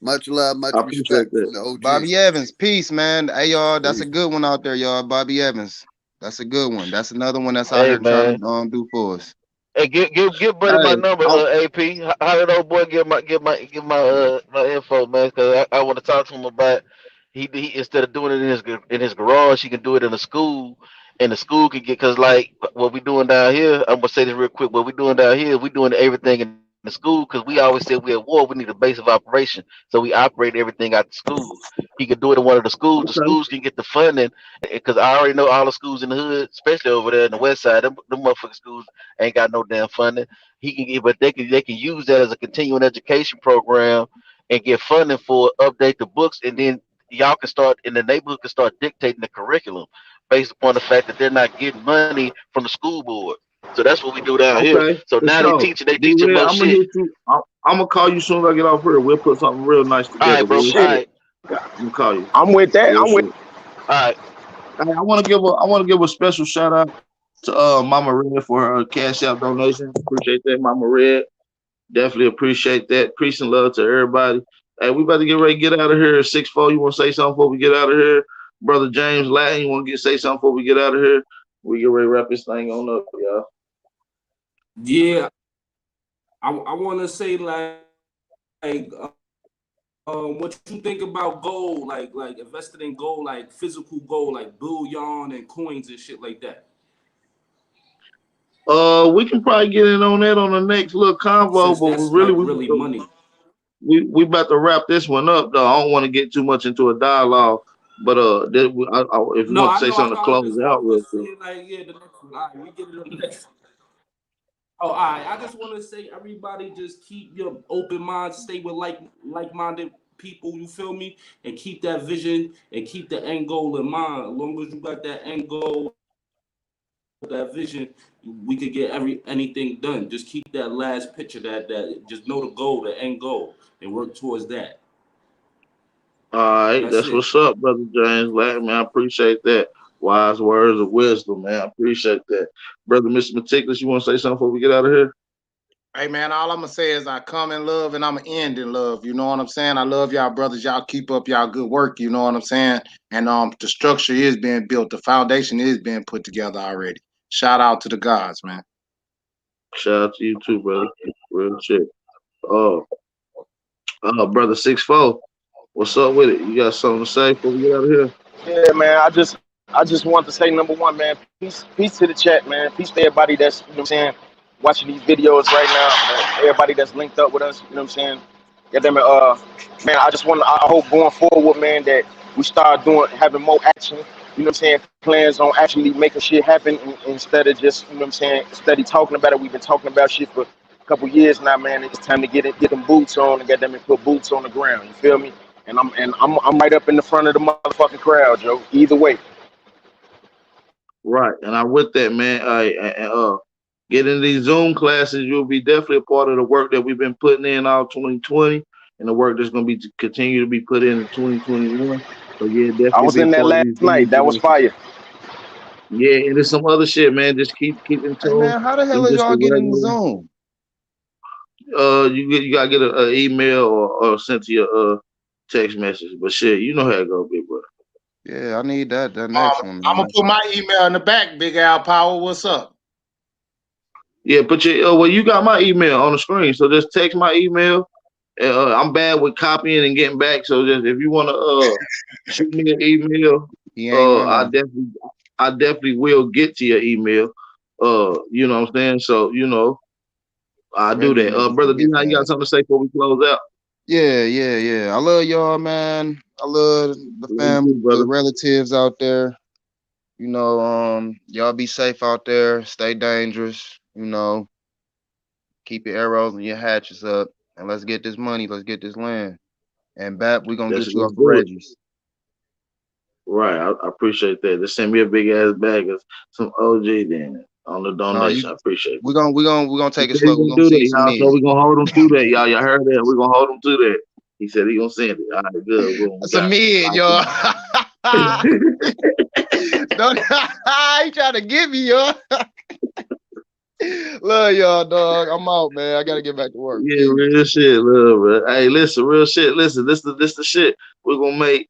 [SPEAKER 5] Much love,
[SPEAKER 1] I
[SPEAKER 5] much
[SPEAKER 1] appreciate
[SPEAKER 5] respect
[SPEAKER 1] that.
[SPEAKER 5] from the OG.
[SPEAKER 20] Bobby Evans, peace, man. Hey, y'all, that's a good one out there, y'all. Bobby Evans, that's a good one. That's another one that's out
[SPEAKER 18] Hey,
[SPEAKER 20] here trying
[SPEAKER 18] man.
[SPEAKER 20] to do for us.
[SPEAKER 18] Hey, give buddy my
[SPEAKER 1] Hey,
[SPEAKER 18] number, AP. How did old boy get my info, man? Cause I want to talk to him about he instead of doing it in his garage, he can do it in a school, and the school can get cause like what we doing down here. I'm gonna say this real quick. What we doing down here, we doing everything in the school because we always said we at war. We need a base of operation, so we operate everything out the schools. He could do it in one of the schools. The
[SPEAKER 1] okay.
[SPEAKER 18] schools can get the funding because I already know all the schools in the hood, especially over there in the west side. Them motherfucking schools ain't got no damn funding. He can get, but they can use that as a continuing education program and get funding for it, update the books, and then y'all can start in the neighborhood can start dictating the curriculum based upon the fact that they're not getting money from the school board. So that's what we do down here.
[SPEAKER 1] Okay,
[SPEAKER 18] So
[SPEAKER 1] for
[SPEAKER 18] now
[SPEAKER 1] sure.
[SPEAKER 18] they
[SPEAKER 1] D
[SPEAKER 18] teaching
[SPEAKER 1] Red,
[SPEAKER 18] more
[SPEAKER 1] I'm gonna
[SPEAKER 18] shit.
[SPEAKER 1] hit you. I'm gonna call you as soon as I get off here. We'll put something real nice
[SPEAKER 18] All
[SPEAKER 1] together,
[SPEAKER 18] right, bro. All
[SPEAKER 1] real
[SPEAKER 16] Shit.
[SPEAKER 1] shit.
[SPEAKER 18] right,
[SPEAKER 1] I'm gonna call you
[SPEAKER 21] I'm with that.
[SPEAKER 1] real
[SPEAKER 21] I'm with
[SPEAKER 1] shit.
[SPEAKER 18] all right.
[SPEAKER 1] Hey, I want to give a special shout out to Mama Red for her cash out donation. Appreciate that, Mama Red. Definitely appreciate that. Peace and love to everybody. Hey, we about to get ready to get out of here. 6-4, you want to say something before we get out of here? Brother James Latin, you want to say something before we get out of here? We get ready to wrap this thing on up, y'all.
[SPEAKER 15] Yeah, I want to say what you think about gold, like invested in gold, like physical gold, like bullion and coins and shit like that.
[SPEAKER 1] We can probably get in on that on the next little convo,
[SPEAKER 15] Since
[SPEAKER 1] but we
[SPEAKER 15] that's
[SPEAKER 1] really
[SPEAKER 15] like really money.
[SPEAKER 1] we about to wrap this one up though. I don't want to get too much into a dialogue. But if you
[SPEAKER 15] No,
[SPEAKER 1] want to
[SPEAKER 15] I
[SPEAKER 1] say
[SPEAKER 15] know. I
[SPEAKER 1] something to
[SPEAKER 15] know. I was
[SPEAKER 1] close
[SPEAKER 15] just, I
[SPEAKER 1] out
[SPEAKER 15] was
[SPEAKER 1] real
[SPEAKER 15] just
[SPEAKER 1] quick.
[SPEAKER 15] saying, like, yeah, the next one. All right, we get it on the next. Oh, all right. I just want to say, everybody, just keep your open mind, stay with like-minded people. You feel me? And keep that vision and keep the end goal in mind. As long as you got that end goal, that vision, we could get anything done. Just keep that last picture. That just know the goal, the end goal, and work towards that.
[SPEAKER 1] All right,
[SPEAKER 15] That's
[SPEAKER 1] that's
[SPEAKER 15] it.
[SPEAKER 1] what's up, brother James. Man, I appreciate that. Wise words of wisdom, man. I appreciate that, brother. Mr. Meticulous, you want to say something before we get out of here?
[SPEAKER 16] Hey man, all I'm gonna say is I come in love and I'm gonna end in love. You know what I'm saying? I love y'all brothers. Y'all keep up y'all good work. You know what I'm saying? And the structure is being built. The foundation is being put together already. Shout out to the gods, man.
[SPEAKER 1] Shout out to you too, brother. Real shit. Uh, brother 6'4", what's up with it? You got something to say before we get out of here?
[SPEAKER 21] Yeah, man. I just want to say number one, man. Peace to the chat, man. Peace to everybody that's watching these videos right now. Man. Everybody that's linked up with us. You know what I'm saying? Yeah, damn it. Man, I hope going forward, man, that we start having more action. You know what I'm saying? Plans on actually making shit happen instead of just steady talking about it. We've been talking about shit for a couple years now, man. It's time to get them boots on and get them and put boots on the ground. You feel me? And I'm right up in the front of the motherfucking crowd, Joe. Either way.
[SPEAKER 1] Right, and I'm with that, man. Get into these Zoom classes. You'll be definitely a part of the work that we've been putting in all 2020, and the work that's going to be continue to be put in 2021. So yeah,
[SPEAKER 21] I
[SPEAKER 1] definitely
[SPEAKER 21] was
[SPEAKER 1] be a
[SPEAKER 21] in that
[SPEAKER 1] part of
[SPEAKER 21] last
[SPEAKER 1] these
[SPEAKER 21] night.
[SPEAKER 1] Zoom
[SPEAKER 21] That was
[SPEAKER 1] classes.
[SPEAKER 21] fire.
[SPEAKER 1] Yeah, and there's some other shit, man. Just keep in
[SPEAKER 20] Hey
[SPEAKER 1] tune.
[SPEAKER 20] man, how the hell
[SPEAKER 1] It's
[SPEAKER 20] is
[SPEAKER 1] just
[SPEAKER 20] y'all
[SPEAKER 1] the
[SPEAKER 20] getting the
[SPEAKER 1] regular.
[SPEAKER 20] Zoom?
[SPEAKER 1] You gotta get an email or sent to your text message. But shit, you know how it go, big bro.
[SPEAKER 20] Yeah, I need that next one,
[SPEAKER 16] I'm gonna
[SPEAKER 20] man.
[SPEAKER 16] put my email in the back, Big Al Power. What's up?
[SPEAKER 1] Yeah, put your well, you got my email on the screen, so just text my email. I'm bad with copying and getting back, so just if you wanna shoot me an email,
[SPEAKER 20] He ain't
[SPEAKER 1] I
[SPEAKER 20] lying.
[SPEAKER 1] definitely will get to your email. You know what I'm saying? So I do
[SPEAKER 20] Ready,
[SPEAKER 1] that.
[SPEAKER 20] nigga,
[SPEAKER 1] Brother
[SPEAKER 20] forget
[SPEAKER 1] Dion, you got
[SPEAKER 20] that.
[SPEAKER 1] something to say before we close out?
[SPEAKER 20] Yeah. I love y'all, man. I love the
[SPEAKER 1] Love you
[SPEAKER 20] family,
[SPEAKER 1] too,
[SPEAKER 20] the
[SPEAKER 1] brother.
[SPEAKER 20] relatives out there. Y'all be safe out there. Stay dangerous. Keep your arrows and your hatchets up. And let's get this money. Let's get this land. And Bap, we gonna
[SPEAKER 1] Let's
[SPEAKER 20] get you off of
[SPEAKER 1] do it.
[SPEAKER 20] Reggie's.
[SPEAKER 1] Right, I appreciate that. Just send me a big ass bag of some OG then on the
[SPEAKER 20] No,
[SPEAKER 1] donation. I appreciate it.
[SPEAKER 20] we gonna
[SPEAKER 1] He
[SPEAKER 20] take it
[SPEAKER 1] said he
[SPEAKER 20] slow. We're
[SPEAKER 1] gonna
[SPEAKER 20] gonna
[SPEAKER 1] do
[SPEAKER 20] send
[SPEAKER 1] that,
[SPEAKER 20] you some
[SPEAKER 1] y'all. So
[SPEAKER 20] mid.
[SPEAKER 1] we gonna hold him to that, y'all. Y'all heard that? We gonna hold him to that. He said he gonna send it. All right, good. Boom, we
[SPEAKER 20] Some
[SPEAKER 1] got
[SPEAKER 20] mid, y'all.
[SPEAKER 1] it.
[SPEAKER 20] Don't he trying to get me, y'all. Love y'all, dog. I'm out, man. I gotta get back to work.
[SPEAKER 1] Yeah,
[SPEAKER 20] Peace.
[SPEAKER 1] real shit, love, bro. Hey, listen, real shit. Listen, this the shit. We're gonna make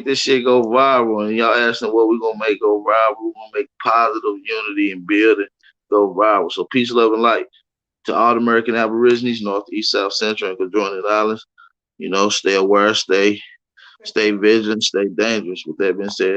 [SPEAKER 1] this shit go viral. And y'all asking what we're gonna make go viral. We're gonna make positive unity and building go viral. So peace, love, and light to all the American Aborigines, North, East, South, Central, and Conjoined Islands. Stay aware, stay vigilant, stay dangerous. With that being said,